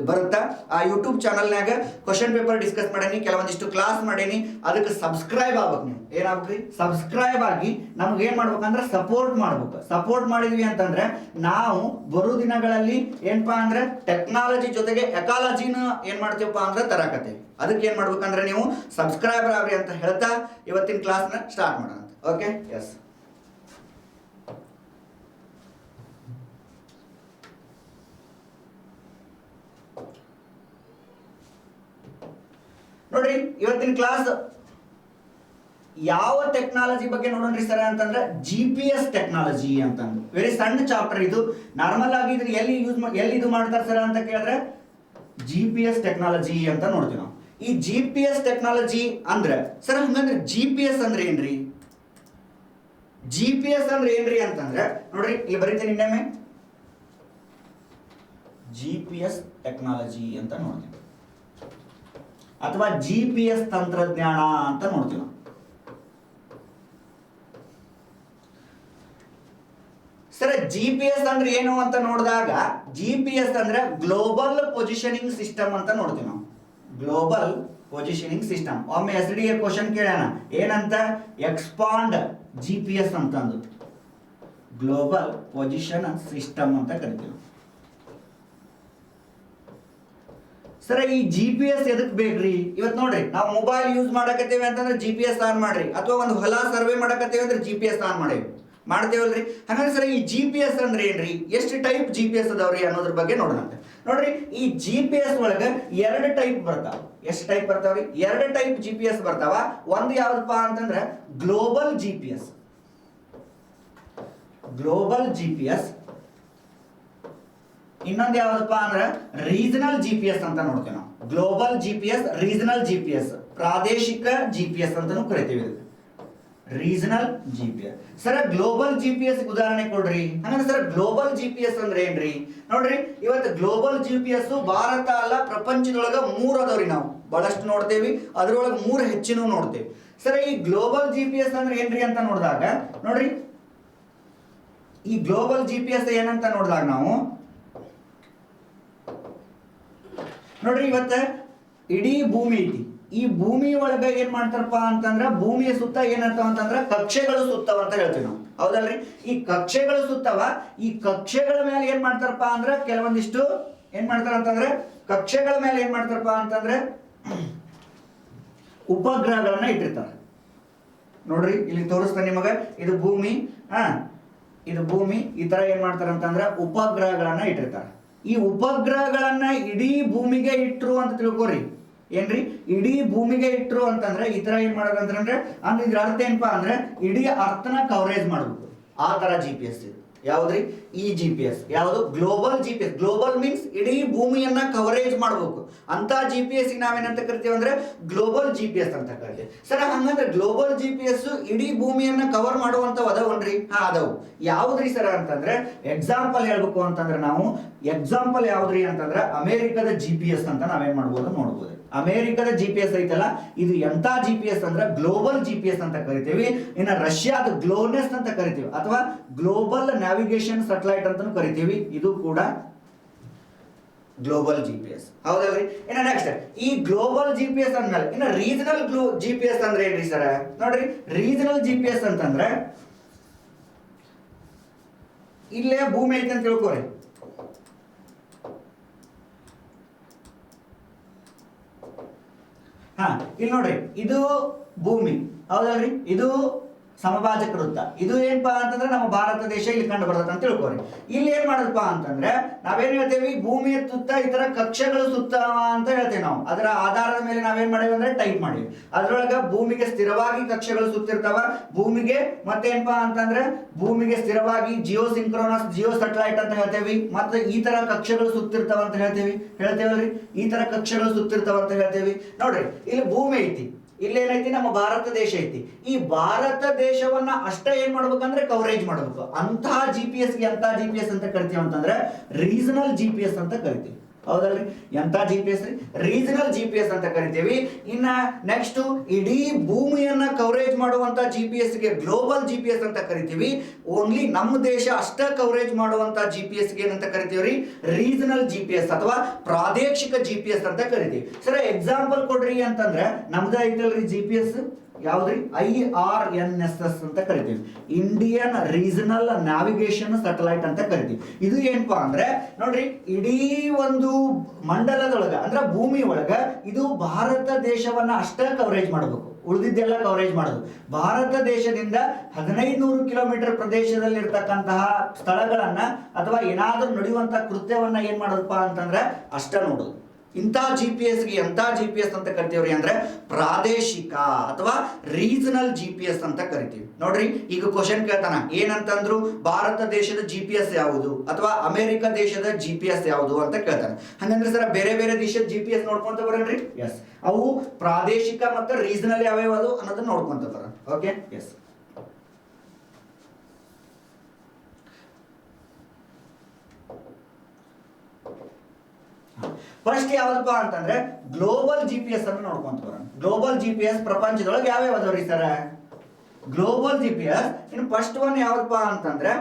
ಬರುತ್ತಾ. ಆ ಯೂಟ್ಯೂಬ್ ಚಾನಲ್ನಾಗ ಕ್ವಶನ್ ಪೇಪರ್ ಡಿಸ್ಕಸ್ ಮಾಡೀನಿ, ಕೆಲವೊಂದಿಷ್ಟು ಕ್ಲಾಸ್ ಮಾಡೀನಿ. ಅದಕ್ಕೆ ಸಬ್ಸ್ಕ್ರೈಬ್ ಆಗ್ಬೇಕು. ನೀವು ಏನಾಗ್ರಿ? ಸಬ್ಸ್ಕ್ರೈಬ್ ಆಗಿ ನಮ್ಗೆ ಏನ್ ಮಾಡ್ಬೇಕಂದ್ರೆ ಸಪೋರ್ಟ್ ಮಾಡ್ಬೇಕು. ಸಪೋರ್ಟ್ ಮಾಡಿದ್ವಿ ಅಂತಂದ್ರೆ ನಾವು ಬರೋ ದಿನಗಳಲ್ಲಿ ಏನಪ್ಪಾ ಅಂದ್ರೆ ಟೆಕ್ನಾಲಜಿ ಜೊತೆಗೆ ಎಕಾಲಜಿನ ಏನ್ ಮಾಡ್ತೀವಪ್ಪ ಅಂದ್ರೆ ತರಾಕತ್ತೀವಿ. ಅದಕ್ಕೆ ಏನ್ ಮಾಡ್ಬೇಕಂದ್ರೆ ನೀವು ಸಬ್ಸ್ಕ್ರೈಬರ್ ಆಗ್ರಿ ಅಂತ ಹೇಳ್ತಾ ಇವತ್ತಿನ ಕ್ಲಾಸ್ನ ಸ್ಟಾರ್ಟ್ ಮಾಡೋಣ. ಓಕೆ? ಎಸ್. ನೋಡ್ರಿ, ಇವತ್ತಿನ ಕ್ಲಾಸ್ ಯಾವ ಟೆಕ್ನಾಲಜಿ ಬಗ್ಗೆ ನೋಡೋಣ್ರಿ ಸರ್ ಅಂತಂದ್ರೆ GPS ಟೆಕ್ನಾಲಜಿ ಅಂತಂದು ವೆರಿ ಸಣ್ಣ ಚಾಪ್ಟರ್ ಇದು. ನಾರ್ಮಲ್ ಆಗಿ ಇದನ್ನ ಎಲ್ಲಿ ಇದು ಮಾಡ್ತಾರೆ ಸರ್ ಅಂತ ಕೇಳಿದ್ರೆ GPS ಟೆಕ್ನಾಲಜಿ ಅಂತ ನೋಡ್ತೀವಿ ನಾವು. ಈ GPS ಟೆಕ್ನಾಲಜಿ ಅಂದ್ರೆ ಸರ್ ಹಂಗಂದ್ರೆ GPS ಅಂದ್ರೆ ಏನ್ರಿ? GPS ಅಂದ್ರೆ ಏನ್ರಿ ಅಂತಂದ್ರೆ ನೋಡ್ರಿ, ಇಲ್ಲಿ ಬರೀತೀನಿ ಇನ್ನೊಮ್ಮೆ. GPS ಟೆಕ್ನಾಲಜಿ ಅಂತ ನೋಡ್ತೀವಿ ಅಥವಾ GPS ತಂತ್ರಜ್ಞಾನ ಅಂತ ನೋಡ್ತೀವಿ. ಸರ್ GPS ಅಂದ್ರೆ ಏನು ಅಂತ ನೋಡಿದಾಗ GPS ಅಂದ್ರೆ ಗ್ಲೋಬಲ್ ಪೊಸಿಷನಿಂಗ್ ಸಿಸ್ಟಮ್ ಅಂತ ನೋಡ್ತೀವಿ ನಾವು. Global positioning system. ಒಮ್ಮೆ SDA ಕ್ವಶನ್ ಕೇಳೋಣ ಏನಂತ? ಎಕ್ಸ್ಪಾಂಡ್ GPS ಅಂತಂದು ಗ್ಲೋಬಲ್ ಪೊಸಿಷನ್ ಸಿಸ್ಟಮ್ ಅಂತ ಕರಿತೀವಿ. ಸರ್ ಈ GPS ಎದಕ್ ಬೇಕ್ರಿ? ಇವತ್ತು ನೋಡ್ರಿ, ನಾವು ಮೊಬೈಲ್ ಯೂಸ್ ಮಾಡಕತ್ತೇವೆ ಅಂತಂದ್ರೆ GPS ಆನ್ ಮಾಡ್ರಿ, ಅಥವಾ ಒಂದು ಹೊಲ ಸರ್ವೆ ಮಾಡಕತ್ತೇವೆ ಅಂದ್ರೆ GPS ಆನ್ ಮಾಡ್ತೇವಲ್ರಿ. ಹಾಗಾದ್ರೆ ಸರ್ ಈ GPS ಅಂದ್ರೆ ಏನ್ರಿ? ಎಷ್ಟು ಟೈಪ್ GPS ಅದಾವ್ರಿ ಅನ್ನೋದ್ರ ಬಗ್ಗೆ ನೋಡೋಣ. ನೋಡ್ರಿ, ಈ GPS ಒಳಗೆ 2 ಟೈಪ್ ಬರ್ತಾವ. ಎಷ್ಟು ಟೈಪ್ ಬರ್ತಾವ್ರಿ? 2 ಟೈಪ್ GPS ಬರ್ತಾವ. ಒಂದು ಯಾವ್ದಪ್ಪ ಅಂತಂದ್ರೆ ಗ್ಲೋಬಲ್ GPS. ಇನ್ನೊಂದು ಯಾವ್ದಪ್ಪ ಅಂದ್ರೆ ರೀಜನಲ್ GPS ಅಂತ ನೋಡ್ತೀವಿ ನಾವು. ಗ್ಲೋಬಲ್ GPS, ರೀಜನಲ್ GPS, ಪ್ರಾದೇಶಿಕ GPS ಅಂತಾನೂ ಕರಿತೀವಿ. Regional GPS. Sir global GPS ಉದಾಹರಣೆ ಕೊಡ್ರಿ. ಹಂಗಂದ್ರೆ ಸರ್ ಗ್ಲೋಬಲ್ GPS ಅಂದ್ರೆ ಏನ್ರಿ? ನೋಡ್ರಿ, ಇವತ್ತು ಗ್ಲೋಬಲ್ GPS ಭಾರತ ಅಲ್ಲ ಪ್ರಪಂಚದೊಳಗ 3 ಅದಾವ್ರಿ. ನಾವು ಬಹಳಷ್ಟು ನೋಡ್ತೇವಿ, ಅದ್ರೊಳಗೆ 3 ಹೆಚ್ಚಿನೂ ನೋಡ್ತೇವಿ. ಸರ್ ಈ ಗ್ಲೋಬಲ್ GPS ಅಂದ್ರೆ ಏನ್ರಿ ಅಂತ ನೋಡಿದಾಗ ನೋಡ್ರಿ, ಈ ಗ್ಲೋಬಲ್ GPS ಏನಂತ ನೋಡಿದಾಗ ನಾವು ನೋಡ್ರಿ, ಇವತ್ತ ಇಡೀ ಭೂಮಿ ಐತಿ. ಈ ಭೂಮಿ ಒಳಗ ಏನ್ ಮಾಡ್ತಾರಪ್ಪ ಅಂತಂದ್ರ ಭೂಮಿಯ ಸುತ್ತ ಏನಂತಾವ ಅಂತಂದ್ರ ಕಕ್ಷೆಗಳು ಸುತ್ತವ ಅಂತ ಹೇಳ್ತೀವಿ ನಾವು, ಹೌದಲ್ರಿ? ಈ ಕಕ್ಷೆಗಳು ಸುತ್ತವ. ಈ ಕಕ್ಷೆಗಳ ಮೇಲೆ ಏನ್ ಮಾಡ್ತಾರಪ್ಪ ಅಂದ್ರ ಕೆಲವೊಂದಿಷ್ಟು ಏನ್ ಮಾಡ್ತಾರ ಅಂತಂದ್ರೆ ಕಕ್ಷೆಗಳ ಮೇಲೆ ಏನ್ ಮಾಡ್ತಾರಪ್ಪ ಅಂತಂದ್ರೆ ಉಪಗ್ರಹಗಳನ್ನ ಇಟ್ಟಿರ್ತಾರೆ. ನೋಡ್ರಿ ಇಲ್ಲಿ ತೋರಿಸ್ತಾನೆ ನಿಮಗ, ಇದು ಭೂಮಿ. ಇದು ಭೂಮಿ. ಈ ತರ ಏನ್ ಮಾಡ್ತಾರ ಅಂತಂದ್ರೆ ಉಪಗ್ರಹಗಳನ್ನ ಇಟ್ಟಿರ್ತಾರೆ. ಈ ಉಪಗ್ರಹಗಳನ್ನ ಇಡೀ ಭೂಮಿಗೆ ಇಟ್ರು ಅಂತ ತಿಳ್ಕೊರಿ. ಏನ್ರಿ, ಇಡೀ ಭೂಮಿಗೆ ಇಟ್ರು ಅಂತಂದ್ರೆ ಈ ತರ ಏನ್ ಮಾಡೋದಂದ್ರೆ ಅಂದ್ರೆ ಇದ್ರ ಅರ್ಥ ಏನಪ್ಪಾ ಅಂದ್ರೆ ಇಡೀ ಅರ್ಥನ ಕವರೇಜ್ ಮಾಡ್ಬೇಕು. ಆ ತರ GPS ಇದು. ಯಾವ್ದ್ರಿ? ಈ GPS. ಯಾವುದು? Global GPS. ಗ್ಲೋಬಲ್ ಮೀನ್ಸ್ ಇಡೀ ಭೂಮಿಯನ್ನ ಕವರೇಜ್ ಮಾಡ್ಬೇಕು. ಅಂತ GPS ನಾವೇನಂತ ಕರಿತೀವಿ ಅಂದ್ರೆ ಗ್ಲೋಬಲ್ GPS ಅಂತ ಕರಿತೀವಿ. ಸರ್ ಹಂಗಂದ್ರೆ ಗ್ಲೋಬಲ್ GPS ಇಡೀ ಭೂಮಿಯನ್ನ ಕವರ್ ಮಾಡುವಂತ ಅದಾವನ್ರಿ? ಅದಾವು. ಯಾವ್ದ್ರಿ ಸರ್ ಅಂತಂದ್ರೆ ಎಕ್ಸಾಂಪಲ್ ಹೇಳ್ಬೇಕು ಅಂತಂದ್ರೆ ನಾವು ಎಕ್ಸಾಂಪಲ್ ಯಾವ್ದ್ರಿ ಅಂತಂದ್ರೆ ಅಮೆರಿಕದ GPS ಅಂತ ನಾವೇನ್ ಮಾಡ್ಬೋದು ನೋಡ್ಬೋದು. ಅಮೆರಿಕದ GPS ಐತಲ್ಲ, ಇದು ಎಂತ GPS ಅಂದ್ರೆ ಗ್ಲೋಬಲ್ GPS ಅಂತ ಕರಿತೀವಿ. ಇನ್ನು ರಷ್ಯಾದ ಗ್ಲೋನೆಸ್ ಅಂತ ಕರಿತೀವಿ, ಅಥವಾ ಗ್ಲೋಬಲ್ ನ್ಯಾವಿಗೇಷನ್ ಸ್ಯಾಟಲೈಟ್ ಅಂತಾನು ಕರಿತೀವಿ. ಇದು ಕೂಡ ಗ್ಲೋಬಲ್ GPS, ಹೌದಲ್ರಿ? ಇನ್ನು ನೆಕ್ಸ್ಟ್ ಈ ಗ್ಲೋಬಲ್ GPS ಅಂದ್ಮೇಲೆ ಇನ್ನು ರೀಜನಲ್ GPS ಅಂದ್ರೆ ಏನ್ರಿ ಸರ್? ನೋಡ್ರಿ, ರೀಜನಲ್ GPS ಅಂತಂದ್ರೆ ಇಲ್ಲೇ ಭೂಮಿ ಐತೆ ಅಂತ ತಿಳ್ಕೊರಿ. ಇಲ್ಲಿ ನೋಡ್ರಿ, ಇದು ಭೂಮಿ, ಹೌದಲ್ರಿ? ಇದು ಸಮಭಾಜಕ ವೃತ್ತ. ಇದು ಏನಪ್ಪಾ ಅಂತಂದ್ರೆ ನಮ್ಮ ಭಾರತ ದೇಶ ಇಲ್ಲಿ ಕಂಡು ಬರ್ತದೆ ಅಂತ ತಿಳ್ಕೊರಿ. ಇಲ್ಲಿ ಏನ್ ಮಾಡೋದಪ್ಪ ಅಂತಂದ್ರೆ ನಾವೇನ್ ಹೇಳ್ತೇವೆ, ಭೂಮಿಯ ಸುತ್ತ ಈ ತರ ಕಕ್ಷೆಗಳು ಸುತ್ತವ ಅಂತ ಹೇಳ್ತೇವೆ ನಾವು. ಅದರ ಆಧಾರದ ಮೇಲೆ ನಾವೇನ್ ಮಾಡೇವಿ ಅಂದ್ರೆ ಟೈಪ್ ಮಾಡಿವಿ. ಅದ್ರೊಳಗ ಭೂಮಿಗೆ ಸ್ಥಿರವಾಗಿ ಕಕ್ಷೆಗಳು ಸುತ್ತಿರ್ತಾವ. ಭೂಮಿಗೆ ಮತ್ತೇನಪ್ಪಾ ಅಂತಂದ್ರೆ ಭೂಮಿಗೆ ಸ್ಥಿರವಾಗಿ ಜಿಯೋ ಸಿಂಕ್ರೋನಸ್ ಜಿಯೋ ಸ್ಯಾಟಲೈಟ್ ಅಂತ ಹೇಳ್ತೇವಿ. ಮತ್ತೆ ಈ ತರ ಕಕ್ಷೆಗಳು ಸುತ್ತಿರ್ತಾವ ಅಂತ ಹೇಳ್ತೇವಲ್ರಿ? ಈ ತರ ಕಕ್ಷೆಗಳು ಸುತ್ತಿರ್ತಾವ ಅಂತ ಹೇಳ್ತೇವಿ. ನೋಡ್ರಿ, ಇಲ್ಲಿ ಭೂಮಿ ಐತಿ, ಇಲ್ಲೇನೈತಿ ನಮ್ಮ ಭಾರತ ದೇಶ ಐತಿ. ಈ ಭಾರತ ದೇಶವನ್ನ ಅಷ್ಟೇ ಏನ್ ಮಾಡ್ಬೇಕಂದ್ರೆ ಕವರೇಜ್ ಮಾಡ್ಬೇಕು. ಅಂತಹ GPS ಅಂತ ಕರಿತೀವಿ ಅಂತಂದ್ರೆ ರೀಜನಲ್ GPS ಅಂತ ಕರಿತೀವಿ, ಹೌದಲ್ರಿ? ಎಂತ GPS ರೀ? ರೀಜನಲ್ GPS ಅಂತ ಕರಿತೀವಿ. ಇನ್ನ ನೆಕ್ಸ್ಟ್ ಇಡೀ ಭೂಮಿಯನ್ನ ಕವರೇಜ್ ಮಾಡುವಂತ GPS ಗೆ ಗ್ಲೋಬಲ್ GPS ಅಂತ ಕರಿತೀವಿ. ಓನ್ಲಿ ನಮ್ಮ ದೇಶ ಅಷ್ಟೇ ಕವರೇಜ್ ಮಾಡುವಂತ GPS ಗೆ ಏನಂತ ಕರಿತೀವಿ ರೀ? ರೀಜನಲ್ GPS ಅಥವಾ ಪ್ರಾದೇಶಿಕ GPS ಅಂತ ಕರಿತೀವಿ. ಸರ್ ಎಕ್ಸಾಂಪಲ್ ಕೊಡ್ರಿ ಅಂತಂದ್ರೆ ನಮ್ದು ಐತಲ್ರಿ GPS, ಯಾವ್ದ್ರಿ? IRNSS ಅಂತ ಕರಿತೀವಿ, ಇಂಡಿಯನ್ ರೀಜನಲ್ ನ್ಯಾವಿಗೇಷನ್ ಸ್ಯಾಟಲೈಟ್ ಅಂತ ಕರಿತೀವಿ. ಇದು ಏನಪ್ಪಾ ಅಂದ್ರೆ ನೋಡ್ರಿ, ಇಡೀ ಒಂದು ಮಂಡಲದೊಳಗ ಅಂದ್ರೆ ಭೂಮಿ ಒಳಗ ಇದು ಭಾರತ ದೇಶವನ್ನ ಅಷ್ಟೇ ಕವರೇಜ್ ಮಾಡಬೇಕು, ಉಳಿದಿದ್ದೆಲ್ಲ ಕವರೇಜ್ ಮಾಡೋದು. ಭಾರತ ದೇಶದಿಂದ 1500 ಕಿಲೋಮೀಟರ್ ಪ್ರದೇಶದಲ್ಲಿ ಇರ್ತಕ್ಕಂತಹ ಸ್ಥಳಗಳನ್ನ ಅಥವಾ ಏನಾದ್ರೂ ನಡೆಯುವಂತ ಕೃತ್ಯವನ್ನ ಏನ್ ಮಾಡೋದಪ್ಪ ಅಂತಂದ್ರೆ ಅಷ್ಟೇ ನೋಡೋದು. ಇಂಥ GPS ಅಂತ ಕರಿತೀವ್ರಿ ಅಂದ್ರೆ ಪ್ರಾದೇಶಿಕ ಅಥವಾ ರೀಜನಲ್ GPS ಅಂತ ಕರಿತೀವಿ. ನೋಡ್ರಿ, ಈಗ ಕ್ವಶನ್ ಕೇಳ್ತಾನ ಏನಂತಂದ್ರು, ಭಾರತ ದೇಶದ GPS ಯಾವುದು ಅಥವಾ ಅಮೆರಿಕ ದೇಶದ GPS ಯಾವುದು ಅಂತ ಕೇಳ್ತಾನೆ. ಹಂಗಂದ್ರೆ ಸರ್ ಬೇರೆ ಬೇರೆ ದೇಶದ GPS ನೋಡ್ಕೊಂತ ಬರಲ್ರಿ? ಎಸ್, ಅವು ಪ್ರಾದೇಶಿಕ ಮತ್ತು ರೀಜನಲ್ ಯಾವ್ಯಾವುದು ಅನ್ನೋದನ್ನ ನೋಡ್ಕೊಂತ ಬರ. Okay, S. ಫಸ್ಟ್ ಯಾವ್ದಪ್ಪ ಅಂತಂದ್ರೆ ಗ್ಲೋಬಲ್ GPS ಅನ್ನು ನೋಡ್ಕೊಂತ ಬರೋಣ. ಗ್ಲೋಬಲ್ GPS ಪ್ರಪಂಚದೊಳಗೆ ಯಾವ್ಯಾವ ಅದಾವ್ರಿ ಸರ್? ಗ್ಲೋಬಲ್ GPS ಇನ್ನು ಫಸ್ಟ್ ಒನ್ ಯಾವ್ದಪ್ಪ ಅಂತಂದ್ರೆ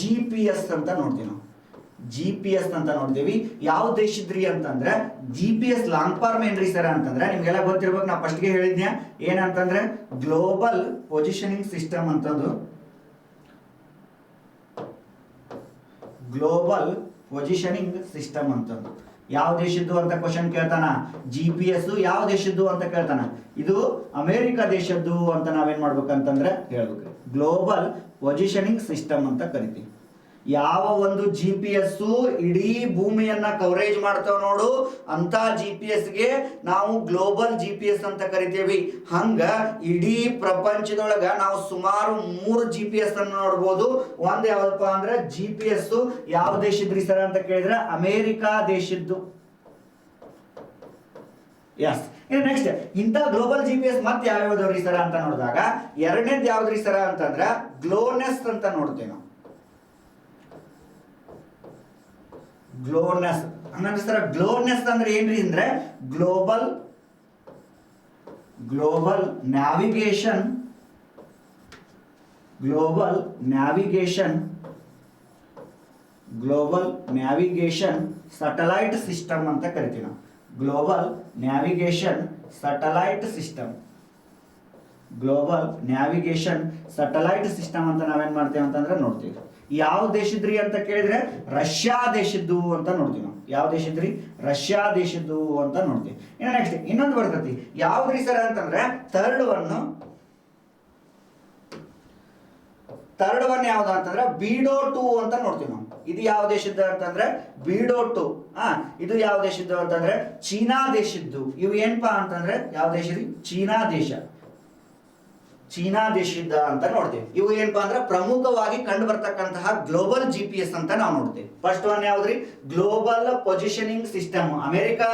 GPS ಅಂತ ನೋಡ್ತೀವಿ ನಾವು. GPS ಅಂತ ನೋಡ್ತೀವಿ. ಯಾವ ದೇಶದ್ರಿ ಅಂತಂದ್ರೆ GPS ಲಾಂಗ್ ಫಾರ್ಮ್ ಏನ್ರಿ ಸರ್ ಅಂತಂದ್ರೆ ನಿಮ್ಗೆಲ್ಲ ಗೊತ್ತಿರ್ಬೇಕು. ನಾ ಫಸ್ಟ್ಗೆ ಹೇಳಿದ್ನ್ಯಾ ಏನಂತಂದ್ರೆ ಗ್ಲೋಬಲ್ ಪೊಸಿಷನಿಂಗ್ ಸಿಸ್ಟಮ್ ಅಂತಂದು, ಗ್ಲೋಬಲ್ ಪೊಸಿಷನಿಂಗ್ ಸಿಸ್ಟಮ್ ಅಂತಂದು. ಯಾವ ದೇಶದ್ದು ಅಂತ ಕ್ವಶನ್ ಕೇಳ್ತಾನ. GPS ಯಾವ ದೇಶದ್ದು ಅಂತ ಕೇಳ್ತಾನ. ಇದು ಅಮೆರಿಕ ದೇಶದ್ದು ಅಂತ ನಾವೇನ್ ಮಾಡ್ಬೇಕಂತಂದ್ರೆ ಹೇಳ್ಬೇಕು. ಗ್ಲೋಬಲ್ ಪೊಸಿಷನಿಂಗ್ ಸಿಸ್ಟಮ್ ಅಂತ ಕರಿತೀವಿ. ಯಾವ ಒಂದು GPS ಇಡೀ ಭೂಮಿಯನ್ನ ಕವರೇಜ್ ಮಾಡ್ತಾವ ನೋಡು, ಅಂತ GPS ಗೆ ನಾವು ಗ್ಲೋಬಲ್ GPS ಅಂತ ಕರಿತೀವಿ. ಹಂಗ ಇಡೀ ಪ್ರಪಂಚದೊಳಗ ನಾವು ಸುಮಾರು 3 GPS ಅನ್ನು ನೋಡ್ಬೋದು. ಒಂದ್ ಯಾವ್ದಪ್ಪ ಅಂದ್ರೆ GPS ಯಾವ ದೇಶದ್ರಿ ಸರ್ ಅಂತ ಕೇಳಿದ್ರೆ ಅಮೆರಿಕಾ ದೇಶದ್ದು. ಎಸ್. ನೆಕ್ಸ್ಟ್ ಇಂಥ ಗ್ಲೋಬಲ್ GPS ಮತ್ತೆ ಯಾವ್ಯಾವ್ದವ್ರಿ ಸರ ಅಂತ ನೋಡಿದಾಗ ಎರಡನೇದು ಯಾವ್ದ್ರಿ ಸರ ಅಂತಂದ್ರೆ ಗ್ಲೋನೆಸ್ ಅಂತ ನೋಡ್ತೇವೆ ನಾವು. ಗ್ಲೋನೆಸ್ ಹಂಗಂದ್ರೆ ಸರ್ ಗ್ಲೋನೆಸ್ ಅಂದ್ರೆ ಏನ್ರಿ ಅಂದ್ರೆ global navigation global navigation satellite system ಅಂತ ಕರಿತೀವಿ ನಾವು. ಗ್ಲೋಬಲ್ ನ್ಯಾವಿಗೇಷನ್ ಸ್ಯಾಟಲೈಟ್ ಸಿಸ್ಟಮ್ ಅಂತ ನಾವೇನ್ ಮಾಡ್ತೇವೆ ಅಂತಂದ್ರೆ ನೋಡ್ತೀವಿ. ಯಾವ ದೇಶದ್ರಿ ಅಂತ ಕೇಳಿದ್ರೆ ರಷ್ಯಾ ದೇಶದ್ದು ಅಂತ ನೋಡ್ತೀವಿ ನಾವು. ಯಾವ ದೇಶದ್ರಿ? ರಷ್ಯಾ ದೇಶದ್ದು ಅಂತ ನೋಡ್ತೀವಿ. ಇನ್ನು ನೆಕ್ಸ್ಟ್ ಇನ್ನೊಂದು ಬರ್ತೈತಿ, ಯಾವ್ದ್ರಿ ಸರ್ ಅಂತಂದ್ರೆ ಥರ್ಡ್ ಒನ್ ಯಾವ್ದು ಅಂತಂದ್ರೆ ಬಿಡೋ 2 ಅಂತ ನೋಡ್ತೀವಿ ನಾವು. ಇದು ಯಾವ ದೇಶದ್ದು ಅಂತಂದ್ರೆ ಬಿಡೋ 2. ಇದು ಯಾವ ದೇಶದ್ದು ಅಂತಂದ್ರೆ ಚೀನಾ ದೇಶದ್ದು. ಇವು ಏನಪ್ಪಾ ಅಂತಂದ್ರೆ ಯಾವ ದೇಶ ರೀ? ಚೀನಾ ದೇಶದ ಅಂತ ನೋಡ್ತೀವಿ. ಇವು ಏನಪ್ಪಾ ಅಂದ್ರೆ ಪ್ರಮುಖವಾಗಿ ಕಂಡು ಬರ್ತಕ್ಕಂತಹ ಗ್ಲೋಬಲ್ GPS ಅಂತ ನಾವು ನೋಡ್ತೀವಿ. ಫಸ್ಟ್ ಒನ್ ಯಾವ್ದ್ರಿ? Global positioning system America,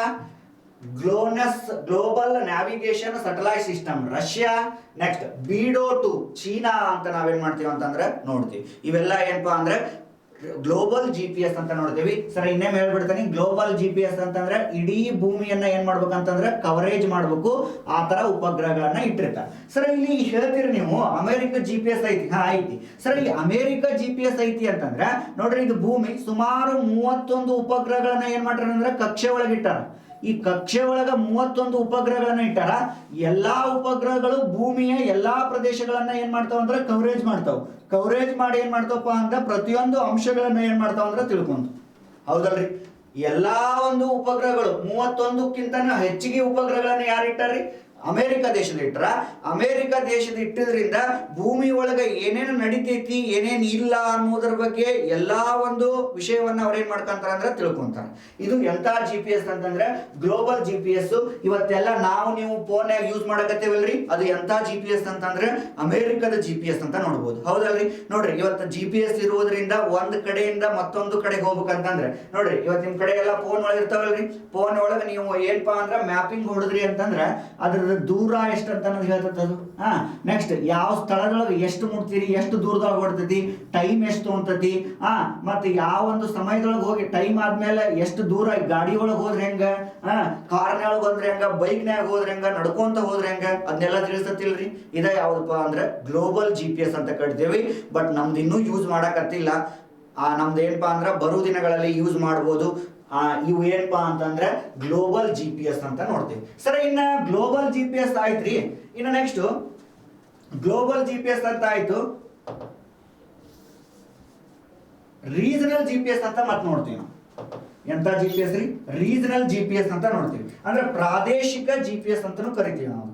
global navigation satellite system Russia, next BeiDou 2 China ಅಂತ ನಾವೇನ್ ಮಾಡ್ತೀವಿ ಅಂತಂದ್ರೆ ನೋಡ್ತೀವಿ. ಇವೆಲ್ಲ ಏನಪ್ಪಾ ಅಂದ್ರೆ ಗ್ಲೋಬಲ್ GPS ಅಂತ ನೋಡ್ತೀವಿ. ಸರ್ ಇನ್ನೇಮ್ ಹೇಳ್ಬಿಡ್ತೀನಿ, ಗ್ಲೋಬಲ್ GPS ಅಂತಂದ್ರೆ ಇಡೀ ಭೂಮಿಯನ್ನ ಏನ್ ಮಾಡ್ಬೇಕಂತಂದ್ರೆ ಕವರೇಜ್ ಮಾಡ್ಬೇಕು, ಆ ತರ ಉಪಗ್ರಹಗಳನ್ನ ಇಟ್ಟಿರ್ತಾರೆ. ಸರ್ ಇಲ್ಲಿ ಹೇಳ್ತೀರಿ ನೀವು ಅಮೆರಿಕ GPS ಐತಿ. ಐತಿ ಸರ್. ಈ ಅಮೆರಿಕ GPS ಐತಿ ಅಂತಂದ್ರೆ ನೋಡ್ರಿ, ಇದು ಭೂಮಿ ಸುಮಾರು 31 ಉಪಗ್ರಹಗಳನ್ನ ಏನ್ ಮಾಡ್ಯಾರ ಅಂದ್ರೆ ಕಕ್ಷೆ ಒಳಗಿಟ್ಟಾರ. ಈ ಕಕ್ಷೆ ಒಳಗ 31 ಉಪಗ್ರಹಗಳನ್ನ ಇಟ್ಟಾರ. ಎಲ್ಲಾ ಉಪಗ್ರಹಗಳು ಭೂಮಿಯ ಎಲ್ಲಾ ಪ್ರದೇಶಗಳನ್ನ ಏನ್ ಮಾಡ್ತಾವ ಅಂದ್ರೆ ಕವರೇಜ್ ಮಾಡಿ ಏನ್ ಮಾಡ್ತಾವಪ್ಪ ಅಂದ್ರೆ ಪ್ರತಿಯೊಂದು ಅಂಶಗಳನ್ನ ಏನ್ ಮಾಡ್ತಾವ ಅಂದ್ರೆ ತಿಳ್ಕೊಂತ. ಹೌದಲ್ರಿ? ಎಲ್ಲಾ ಒಂದು ಉಪಗ್ರಹಗಳು 31ಕ್ಕಿಂತ ಹೆಚ್ಚಿಗೆ ಉಪಗ್ರಹಗಳನ್ನ ಯಾರು ಇಟ್ಟಾರ್ರಿ? ಅಮೆರಿಕ ದೇಶದ ಇಟ್ರ. ಅಮೆರಿಕ ದೇಶದ ಇಟ್ಟಿದ್ರಿಂದ ಭೂಮಿ ಒಳಗೆ ಏನೇನು ನಡಿತೈತಿ ಏನೇನು ಇಲ್ಲ ಅನ್ನೋದ್ರ ಬಗ್ಗೆ ಎಲ್ಲಾ ಒಂದು ವಿಷಯವನ್ನ ಅವ್ರೇನ್ ಮಾಡ್ಕೊಂತಾರ ಅಂದ್ರೆ ತಿಳ್ಕೊಂತಾರ. ಇದು ಎಂತ GPS ಅಂತಂದ್ರೆ ಗ್ಲೋಬಲ್ GPS. ಇವತ್ತೆಲ್ಲ ನಾವು ನೀವು ಫೋನ್ ಯೂಸ್ ಮಾಡಕತ್ತೇವಲ್ರಿ, ಅದು ಎಂತ GPS ಅಂತಂದ್ರೆ ಅಮೆರಿಕದ GPS ಅಂತ ನೋಡ್ಬೋದು. ಹೌದಲ್ರಿ? ನೋಡ್ರಿ, ಇವತ್ತು GPS ಇರುವುದರಿಂದ ಒಂದ್ ಕಡೆಯಿಂದ ಮತ್ತೊಂದು ಕಡೆಗೆ ಹೋಗ್ಬೇಕಂತಂದ್ರೆ ನೋಡ್ರಿ, ಇವತ್ತು ನಿಮ್ ಕಡೆ ಎಲ್ಲ ಫೋನ್ ಒಳಗೆ ಇರ್ತಾವಲ್ರಿ. ಫೋನ್ ಒಳಗೆ ನೀವು ಏನಪ್ಪಾ ಅಂದ್ರೆ ಮ್ಯಾಪಿಂಗ್ ಹೊಡೆದ್ರಿ ಅಂತಂದ್ರೆ ಅದ್ರ ದೂರ ಎಷ್ಟು ಅಂತ ಹೇಳ್ತದೆ ಅದು. ನೆಕ್ಸ್ಟ್ ಯಾವ ಸ್ಥಳದೊಳಗೆ ಎಷ್ಟು ಮುಟ್ತೀರಿ, ಎಷ್ಟು ದೂರದೊಳಗೆ ಹೊಡ್ತೈತಿ, ಟೈಮ್ ಎಷ್ಟು ಅಂತತಿ, ಮತ್ತೆ ಯಾವ ಒಂದು ಸಮಯದೊಳಗೆ ಹೋಗಿ ಟೈಮ್ ಆದ್ಮೇಲೆ ಎಷ್ಟು ದೂರ ಗಾಡಿ ಒಳಗೆ ಹೋದ್ರೆ ಹೆಂಗ, ಕಾರ್ನ್ಯಾಗ ಹೋದ್ರೆ ಹೆಂಗ, ಬೈಕ್ನ್ಯಾಗ ಹೋದ್ರೆ ಹೆಂಗ, ನಡ್ಕೊಂತ ಹೋದ್ರೆ ಹೆಂಗ, ಅದನ್ನೆಲ್ಲ ತಿಳಿಸತಿಲ್ರಿ. ಇದ ಯಾವ್ದಪ್ಪ ಅಂದ್ರೆ ಗ್ಲೋಬಲ್ GPS ಅಂತ ಕರಿತೇವಿ. ಬಟ್ ನಮ್ದು ಇನ್ನೂ ಯೂಸ್ ಮಾಡಕತ್ತಿಲ್ಲ. ನಮ್ದು ಏನಪ್ಪಾ ಅಂದ್ರೆ ಬರೋ ದಿನಗಳಲ್ಲಿ ಯೂಸ್ ಮಾಡ್ಬೋದು. ಇವು ಏನಪ್ಪಾ ಅಂತಂದ್ರೆ ಗ್ಲೋಬಲ್ GPS ಅಂತ ನೋಡ್ತೀವಿ. ಸರ್ ಇನ್ನ ಗ್ಲೋಬಲ್ GPS ಆಯ್ತ್ರಿ. ಇನ್ನು ನೆಕ್ಸ್ಟ್ ಗ್ಲೋಬಲ್ GPS ಅಂತ ಆಯ್ತು, ರೀಜನಲ್ GPS ಅಂತ ಮತ್ತೆ ನೋಡ್ತೀವಿ ನಾವು. ಎಂತ GPS ರೀ? ರೀಜನಲ್ GPS ಅಂತ ನೋಡ್ತೀವಿ. ಅಂದ್ರೆ ಪ್ರಾದೇಶಿಕ GPS ಅಂತಾನೂ ಕರಿತೀವಿ ನಾವು.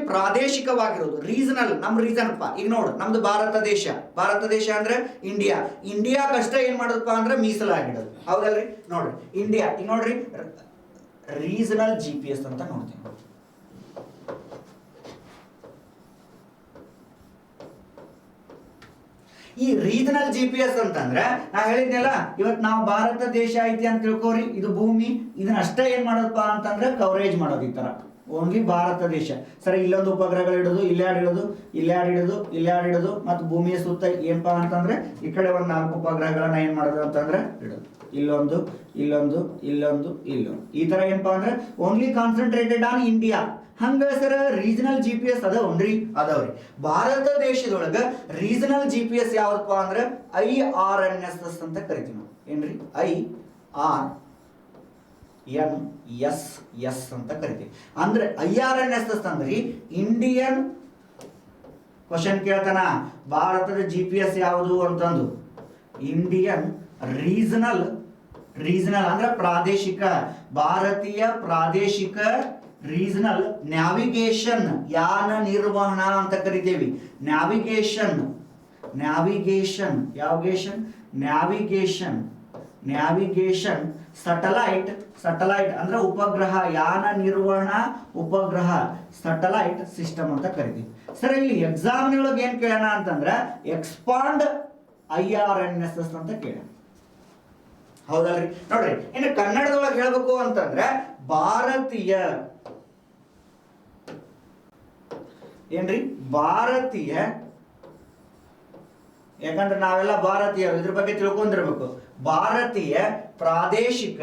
ಪ್ರಾದೇಶಿಕವಾಗಿರೋದು ರೀಜನಲ್. ನಮ್ ರೀಜನ್ ಅಪ್ಪ. ಈಗ ನೋಡು, ನಮ್ದು ಭಾರತ ದೇಶ ಅಂದ್ರೆ ಇಂಡಿಯಾಕಷ್ಟ ಏನ್ ಮಾಡೋದಪ್ಪ ಅಂದ್ರೆ ಮೀಸಲಾಗಿಡೋದು. ಹೌದಲ್ರಿ? ನೋಡ್ರಿ ಇಂಡಿಯಾ. ಈಗ ನೋಡ್ರಿ ರೀಜನಲ್ GPS ಅಂತ ನೋಡ್ತೀವಿ. ಈ ರೀಜನಲ್ GPS ಅಂತಂದ್ರೆ ನಾ ಹೇಳಿದ್ನಲ್ಲ, ಇವತ್ತು ನಾವು ಭಾರತ ದೇಶ ಐತಿ ಅಂತ ತಿಳ್ಕೋರಿ, ಇದು ಭೂಮಿ, ಇದನ್ನ ಅಷ್ಟೇ ಏನ್ ಮಾಡೋದಪ್ಪ ಅಂತಂದ್ರೆ ಕವರೇಜ್ ಮಾಡೋದು. ಈ ತರ ಓನ್ಲಿ ಭಾರತ ದೇಶ. ಸರಿ, ಇಲ್ಲೊಂದು ಉಪಗ್ರಹಗಳು ಇಡೋದು, ಇಲ್ಲೇ ಮತ್ತು ಭೂಮಿಯ ಸುತ್ತ ಏನಪ್ಪಾ ಅಂತಂದ್ರೆ ಈ ಕಡೆ ಒಂದು 4 ಉಪಗ್ರಹಗಳನ್ನ ಏನ್ ಮಾಡೋದು ಅಂತಂದ್ರೆ ಇಡೋದು. ಇಲ್ಲೊಂದು, ಈ ತರ ಏನಪ್ಪಾ ಅಂದ್ರೆ ಓನ್ಲಿ ಕಾನ್ಸಂಟ್ರೇಟೆಡ್ ಆನ್ ಇಂಡಿಯಾ. ಹಂಗ ಸರ್ ರೀಜನಲ್ GPS ಅದಾವ್ರಿ. ಭಾರತ ದೇಶದೊಳಗ ರೀಜನಲ್ GPS ಯಾವ್ದಪ್ಪ ಅಂದ್ರೆ IRNSS ಅಂತ ಕರಿತೀವಿ ನಾವು. ಏನ್ರಿ? IRNSS ಅಂತ ಕರಿತೀವಿ. ಅಂದ್ರೆ IRNSS ಅಂದ್ರೆ ಇಂಡಿಯನ್ ಕ್ವಶನ್ ಕೇಳ್ತಾನ, ಭಾರತದ GPS ಯಾವುದು ಅಂತಂದು. ಇಂಡಿಯನ್ ರೀಜನಲ್ ಅಂದ್ರೆ ಪ್ರಾದೇಶಿಕ, ಭಾರತೀಯ ಪ್ರಾದೇಶಿಕ ರೀಜನಲ್ ನ್ಯಾವಿಗೇಷನ್, ಯಾನ ನಿರ್ವಹಣಾ ಅಂತ ಕರಿತೇವಿ. ನ್ಯಾವಿಗೇಷನ್ ಸಟಲೈಟ್ ಅಂದ್ರೆ ಉಪಗ್ರಹ, ಯಾನ ನಿರ್ವಹಣಾ ಉಪಗ್ರಹ ಸಟಲೈಟ್ ಸಿಸ್ಟಮ್ ಅಂತ ಕರಿತೀವಿ. ಸರಿ, ಇಲ್ಲಿ ಎಕ್ಸಾಮ್ ಒಳಗೆ ಏನ್ ಕೇಳೋಣ ಅಂತಂದ್ರೆ ಎಕ್ಸ್ಪಾಂಡ್ IRNSS ಅಂತ ಕೇಳ. ಹೌದಲ್ರಿ? ನೋಡ್ರಿ, ಇನ್ನು ಕನ್ನಡದೊಳಗೆ ಹೇಳ್ಬೇಕು ಅಂತಂದ್ರೆ ಭಾರತೀಯ ಯಾಕಂದ್ರೆ ನಾವೆಲ್ಲ ಭಾರತೀಯರು, ಇದ್ರ ಬಗ್ಗೆ ತಿಳ್ಕೊಂಡಿರ್ಬೇಕು. ಭಾರತೀಯ ಪ್ರಾದೇಶಿಕ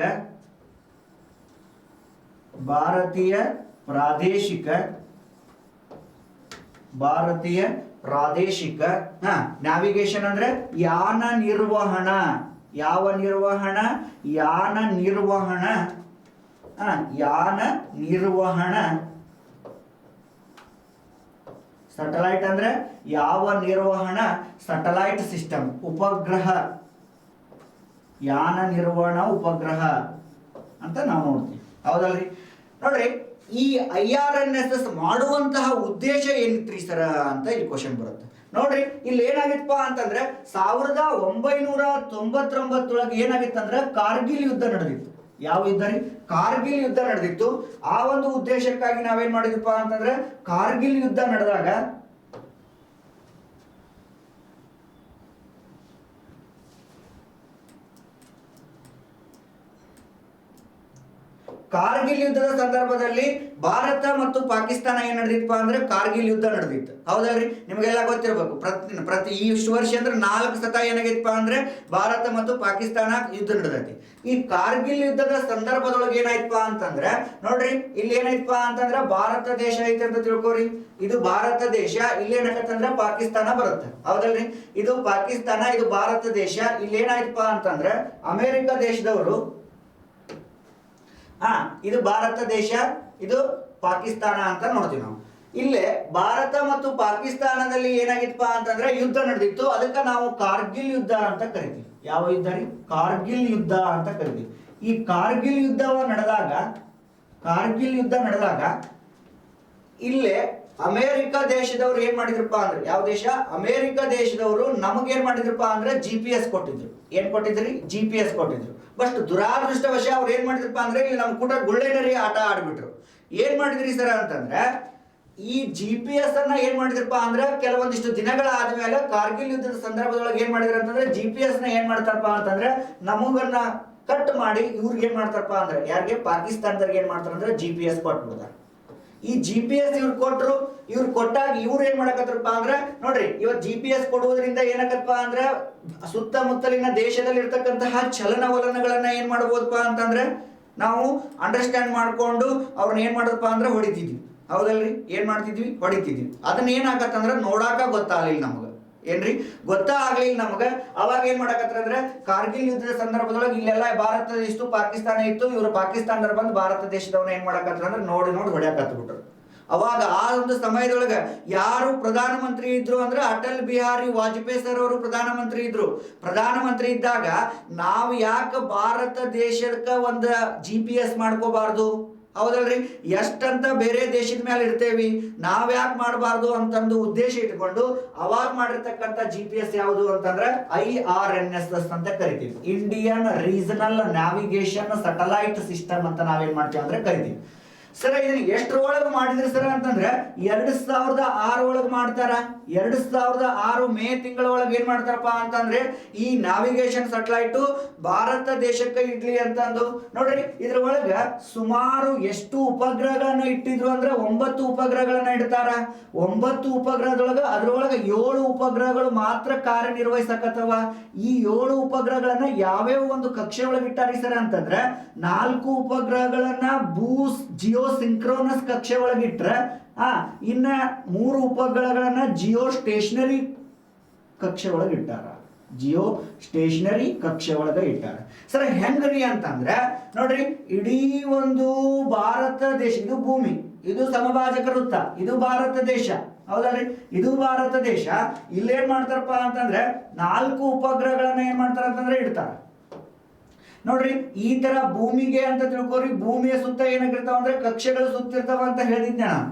ನ್ಯಾವಿಗೇಷನ್ ಅಂದ್ರೆ ಯಾನ ನಿರ್ವಹಣ. ಯಾವ ನಿರ್ವಹಣ? ಯಾನ ನಿರ್ವಹಣ. ಸ್ಯಾಟಲೈಟ್ ಅಂದ್ರೆ ಯಾವ ನಿರ್ವಹಣ? ಸ್ಯಾಟಲೈಟ್ ಸಿಸ್ಟಮ್, ಉಪಗ್ರಹ, ಯಾನ ನಿರ್ವಹಣ ಉಪಗ್ರಹ ಅಂತ ನಾವು ನೋಡ್ತೀವಿ. ಹೌದಲ್ರಿ? ನೋಡ್ರಿ, ಈ IRNSS ಮಾಡುವಂತಹ ಉದ್ದೇಶ ಏನಿತ್ರಿ ಸರ ಅಂತ ಇಲ್ಲಿ ಕ್ವಶನ್ ಬರುತ್ತೆ. ನೋಡ್ರಿ, ಇಲ್ಲಿ ಏನಾಗಿತ್ತಪ್ಪ ಅಂತಂದ್ರೆ 1999 ಏನಾಗಿತ್ತಂದ್ರೆ ಕಾರ್ಗಿಲ್ ಯುದ್ಧ ನಡೆದಿತ್ತು. ಯಾವ ಯುದ್ಧ ರೀ? ಕಾರ್ಗಿಲ್ ಯುದ್ಧ ನಡೆದಿತ್ತು. ಆ ಒಂದು ಉದ್ದೇಶಕ್ಕಾಗಿ ನಾವೇನ್ ಮಾಡಿದ್ವಿ ಅಂತಂದ್ರೆ, ಕಾರ್ಗಿಲ್ ಯುದ್ಧ ನಡೆದಾಗ ಕಾರ್ಗಿಲ್ ಯುದ್ಧದ ಸಂದರ್ಭದಲ್ಲಿ ಭಾರತ ಮತ್ತು ಪಾಕಿಸ್ತಾನ ಏನ್ ನಡೆದಿತ್ತಪ್ಪ ಅಂದ್ರೆ ಕಾರ್ಗಿಲ್ ಯುದ್ಧ ನಡೆದಿತ್ತು. ಹೌದಲ್ರಿ? ನಿಮಗೆಲ್ಲ ಗೊತ್ತಿರಬೇಕು. ಪ್ರತಿ ಈ ವರ್ಷ ಅಂದ್ರೆ 4 ಸತ ಏನಾಗೈತಪ್ಪ ಅಂದ್ರೆ ಭಾರತ ಮತ್ತು ಪಾಕಿಸ್ತಾನ ಯುದ್ಧ ನಡೆದೈತಿ. ಈ ಕಾರ್ಗಿಲ್ ಯುದ್ಧದ ಸಂದರ್ಭದೊಳಗೆ ಏನಾಯ್ತಪ್ಪ ಅಂತಂದ್ರೆ, ನೋಡ್ರಿ, ಇಲ್ಲಿ ಏನಾಯ್ತಪ್ಪ ಅಂತಂದ್ರೆ ಭಾರತ ದೇಶ ಐತೆ ಅಂತ ತಿಳ್ಕೊರಿ. ಇದು ಭಾರತ ದೇಶ, ಇಲ್ಲಿ ಏನಾಗತ್ತಂದ್ರೆ ಪಾಕಿಸ್ತಾನ ಬರುತ್ತೆ. ಹೌದಲ್ರಿ? ಇದು ಪಾಕಿಸ್ತಾನ, ಇದು ಭಾರತ ದೇಶ. ಇಲ್ಲಿ ಏನಾಯ್ತಪ್ಪ ಅಂತಂದ್ರೆ ಅಮೆರಿಕ ದೇಶದವರು, ಇದು ಭಾರತ ದೇಶ, ಇದು ಪಾಕಿಸ್ತಾನ ಅಂತ ನೋಡ್ತೀವಿ ನಾವು. ಇಲ್ಲೇ ಭಾರತ ಮತ್ತು ಪಾಕಿಸ್ತಾನದಲ್ಲಿ ಏನಾಗಿತ್ತಪ್ಪ ಅಂತಂದ್ರೆ ಯುದ್ಧ ನಡೆದಿತ್ತು. ಅದಕ್ಕೆ ನಾವು ಕಾರ್ಗಿಲ್ ಯುದ್ಧ ಅಂತ ಕರಿತೀವಿ. ಯಾವ ಯುದ್ಧ ರೀ? ಕಾರ್ಗಿಲ್ ಯುದ್ಧ ಅಂತ ಕರಿತೀವಿ. ಈ ಕಾರ್ಗಿಲ್ ಯುದ್ಧ ನಡೆದಾಗ ಇಲ್ಲೇ ಅಮೆರಿಕ ದೇಶದವ್ರು ಏನ್ ಮಾಡಿದ್ರಪ್ಪ ಅಂದ್ರೆ, ಯಾವ ದೇಶ? ಅಮೆರಿಕ ದೇಶದವರು ನಮಗೇನ್ ಮಾಡಿದ್ರಪ್ಪ ಅಂದ್ರೆ GPS ಕೊಟ್ಟಿದ್ರು. ಏನ್ ಕೊಟ್ಟಿದ್ರಿ? GPS ಕೊಟ್ಟಿದ್ರು. ಬಟ್ ದುರಾದೃಷ್ಟವಶ ಅವ್ರು ಏನ್ ಮಾಡಿದ್ರಪ್ಪ ಅಂದ್ರೆ ಇಲ್ಲಿ ನಮ್ ಕೂಡ ಗುಳ್ಳೆನರಿ ಆಟ ಆಡ್ಬಿಟ್ರು. ಏನ್ ಮಾಡಿದ್ರಿ ಸರ ಅಂತಂದ್ರೆ, ಈ GPS ಅನ್ನ ಏನ್ ಮಾಡಿದ್ರಪ್ಪ ಅಂದ್ರೆ ಕೆಲವೊಂದಿಷ್ಟು ದಿನಗಳ ಆದ್ಮೇಲೆ ಕಾರ್ಗಿಲ್ ಯುದ್ಧದ ಸಂದರ್ಭದೊಳಗೆ ಏನ್ ಮಾಡಿದ್ರು ಅಂತಂದ್ರೆ GPS ನ ಏನ್ ಮಾಡ್ತಾರಪ್ಪ ಅಂತಂದ್ರೆ ನಮಗನ್ನ ಕಟ್ ಮಾಡಿ ಇವ್ರಿಗೆ ಏನ್ ಮಾಡ್ತಾರಪ್ಪ ಅಂದ್ರೆ, ಯಾರಿಗೆ? ಪಾಕಿಸ್ತಾನದವ್ರಿಗೆ ಏನ್ ಮಾಡ್ತಾರ ಅಂದ್ರೆ GPS ಕೊಟ್ಬಿಡ್ತಾರೆ. ಈ GPS ಇವ್ರು ಕೊಟ್ರು. ಇವ್ರು ಕೊಟ್ಟಾಗ ಇವ್ರು ಏನ್ ಮಾಡಕತ್ರಪ್ಪ ಅಂದ್ರೆ, ನೋಡ್ರಿ, ಇವತ್ತು GPS ಕೊಡುವುದರಿಂದ ಏನಾಗತ್ತಪ್ಪ ಅಂದ್ರೆ ಸುತ್ತಮುತ್ತಲಿನ ದೇಶದಲ್ಲಿ ಇರ್ತಕ್ಕಂತಹ ಚಲನವಲನಗಳನ್ನ ಏನ್ ಮಾಡಬಹುದಪ್ಪ ಅಂತಂದ್ರೆ ನಾವು ಅಂಡರ್ಸ್ಟ್ಯಾಂಡ್ ಮಾಡ್ಕೊಂಡು ಅವ್ರನ್ನ ಏನ್ ಮಾಡೋದಪ್ಪ ಅಂದ್ರೆ ಹೊಡಿತಿದ್ವಿ. ಹೌದಲ್ರಿ? ಏನ್ ಮಾಡ್ತಿದ್ವಿ? ಹೊಡಿತಿದ್ವಿ. ಅದನ್ನ ಏನಾಗತ್ತಂದ್ರೆ ನೋಡಾಕ ಗೊತ್ತಾಗಲಿಲ್ಲ ನಮಗ. ಏನ್ರಿ? ಗೊತ್ತಾಗ್ಲಿಲ್ಲ ನಮಗ. ಅವಾಗ ಏನ್ ಮಾಡಕತ್ರ ಅಂದ್ರೆ ಕಾರ್ಗಿಲ್ ಯುದ್ಧದ ಸಂದರ್ಭದೊಳಗೆ ಇಲ್ಲೆಲ್ಲ ಭಾರತ ಇತ್ತು, ಪಾಕಿಸ್ತಾನ ಇತ್ತು. ಇವರು ಪಾಕಿಸ್ತಾನದವ್ರು ಬಂದು ಭಾರತ ದೇಶದವನ್ನ ಏನ್ ಮಾಡಕತ್ರ ಅಂದ್ರೆ ನೋಡಿ ಹೊಡ್ಯಾಕತ್ ಬಿಟ್ರು. ಅವಾಗ ಆ ಒಂದು ಸಮಯದೊಳಗ ಯಾರು ಪ್ರಧಾನಮಂತ್ರಿ ಇದ್ರು ಅಂದ್ರೆ ಅಟಲ್ ಬಿಹಾರಿ ವಾಜಪೇಯಿ ಸರ್ ಅವರು ಪ್ರಧಾನಮಂತ್ರಿ ಇದ್ರು. ಪ್ರಧಾನಮಂತ್ರಿ ಇದ್ದಾಗ ನಾವು ಯಾಕೆ ಭಾರತ ದೇಶಕ್ಕೆ ಒಂದು GPS ಮಾಡ್ಕೋಬಾರ್ದು? ಹೌದಲ್ರಿ? ಎಷ್ಟಂತ ಬೇರೆ ದೇಶದ ಮೇಲೆ ಇರ್ತೇವಿ, ನಾವ್ ಯಾಕೆ ಮಾಡಬಾರ್ದು ಅಂತಂದು ಉದ್ದೇಶ ಇಟ್ಕೊಂಡು ಅವಾಗ ಮಾಡಿರ್ತಕ್ಕಂಥ GPS ಯಾವುದು ಅಂತಂದ್ರೆ IRNSS ಅಂತ ಕರಿತೀವಿ. Indian regional navigation satellite system ಅಂತ ನಾವೇನ್ ಮಾಡ್ತೀವಿ ಅಂದ್ರೆ ಕರಿತೀವಿ. ಸರ್, ಇದನ್ನ ಎಷ್ಟರೊಳಗೆ ಮಾಡಿದ್ರಿ ಸರ್ ಅಂತಂದ್ರೆ 2006 ಒಳಗೆ ಮಾಡ್ತಾರ. 2006 ಮೇ ತಿಂಗಳ ಒಳಗೆ ಏನ್ ಮಾಡ್ತಾರಪ್ಪ ಅಂತಂದ್ರೆ ಈ ನ್ಯಾವಿಗೇಷನ್ ಸ್ಯಾಟಲೈಟ್ ಭಾರತ ದೇಶಕ್ಕೆ ಇಡ್ಲಿ ಅಂತಂದು. ನೋಡ್ರಿ, ಇದ್ರ ಒಳಗ ಸುಮಾರು ಎಷ್ಟು ಉಪಗ್ರಹಗಳನ್ನ ಇಟ್ಟಿದ್ರು ಅಂದ್ರೆ 9 ಉಪಗ್ರಹಗಳನ್ನ ಇಡ್ತಾರ. 9 ಉಪಗ್ರಹದೊಳಗ ಅದ್ರೊಳಗ 7 ಉಪಗ್ರಹಗಳು ಮಾತ್ರ ಕಾರ್ಯನಿರ್ವಹಿಸಕತ್ತವ. ಈ 7 ಉಪಗ್ರಹಗಳನ್ನ ಯಾವ್ಯಾವ ಒಂದು ಕಕ್ಷೆ ಒಳಗೆ ಇಟ್ಟಾರಿ ಸರ್ ಅಂತಂದ್ರೆ 4 ಉಪಗ್ರಹಗಳನ್ನ ಜಿಯೋ ಸಿಂಕ್ರೋನಸ್ ಕಕ್ಷೆ ಒಳಗಿಟ್ರೆ, ಇನ್ನ 3 ಉಪಗ್ರಹಗಳನ್ನ ಜಿಯೋ ಸ್ಟೇಷನರಿ ಕಕ್ಷೆ ಒಳಗೆ ಇಟ್ಟಾರ. ಜಿಯೋ ಸ್ಟೇಷನರಿ ಕಕ್ಷೆ ಒಳಗೆ ಇಟ್ಟಾರ. ಸರ್, ಹೆಂಗ್ರಿ ಅಂತಂದ್ರೆ ನೋಡ್ರಿ, ಇಡೀ ಒಂದು ಭಾರತ ದೇಶ, ಇದು ಭೂಮಿ, ಇದು ಸಮಭಾಜಕ ವೃತ್ತ, ಇದು ಭಾರತ ದೇಶ. ಹೌದಲ್ರಿ? ಇದು ಭಾರತ ದೇಶ. ಇಲ್ಲೇನ್ ಮಾಡ್ತಾರಪ್ಪ ಅಂತಂದ್ರೆ 4 ಉಪಗ್ರಹಗಳನ್ನ ಏನ್ ಮಾಡ್ತಾರ ಅಂತಂದ್ರೆ ಇಡ್ತಾರ. ನೋಡ್ರಿ, ಈ ತರ ಭೂಮಿಗೆ ಅಂತ ತಿಳ್ಕೊರಿ, ಭೂಮಿಯ ಸುತ್ತ ಏನಾಗಿರ್ತಾವ ಅಂದ್ರೆ ಕಕ್ಷೆಗಳು ಸುತ್ತಿರ್ತಾವ ಅಂತ ಹೇಳಿದ್ನ.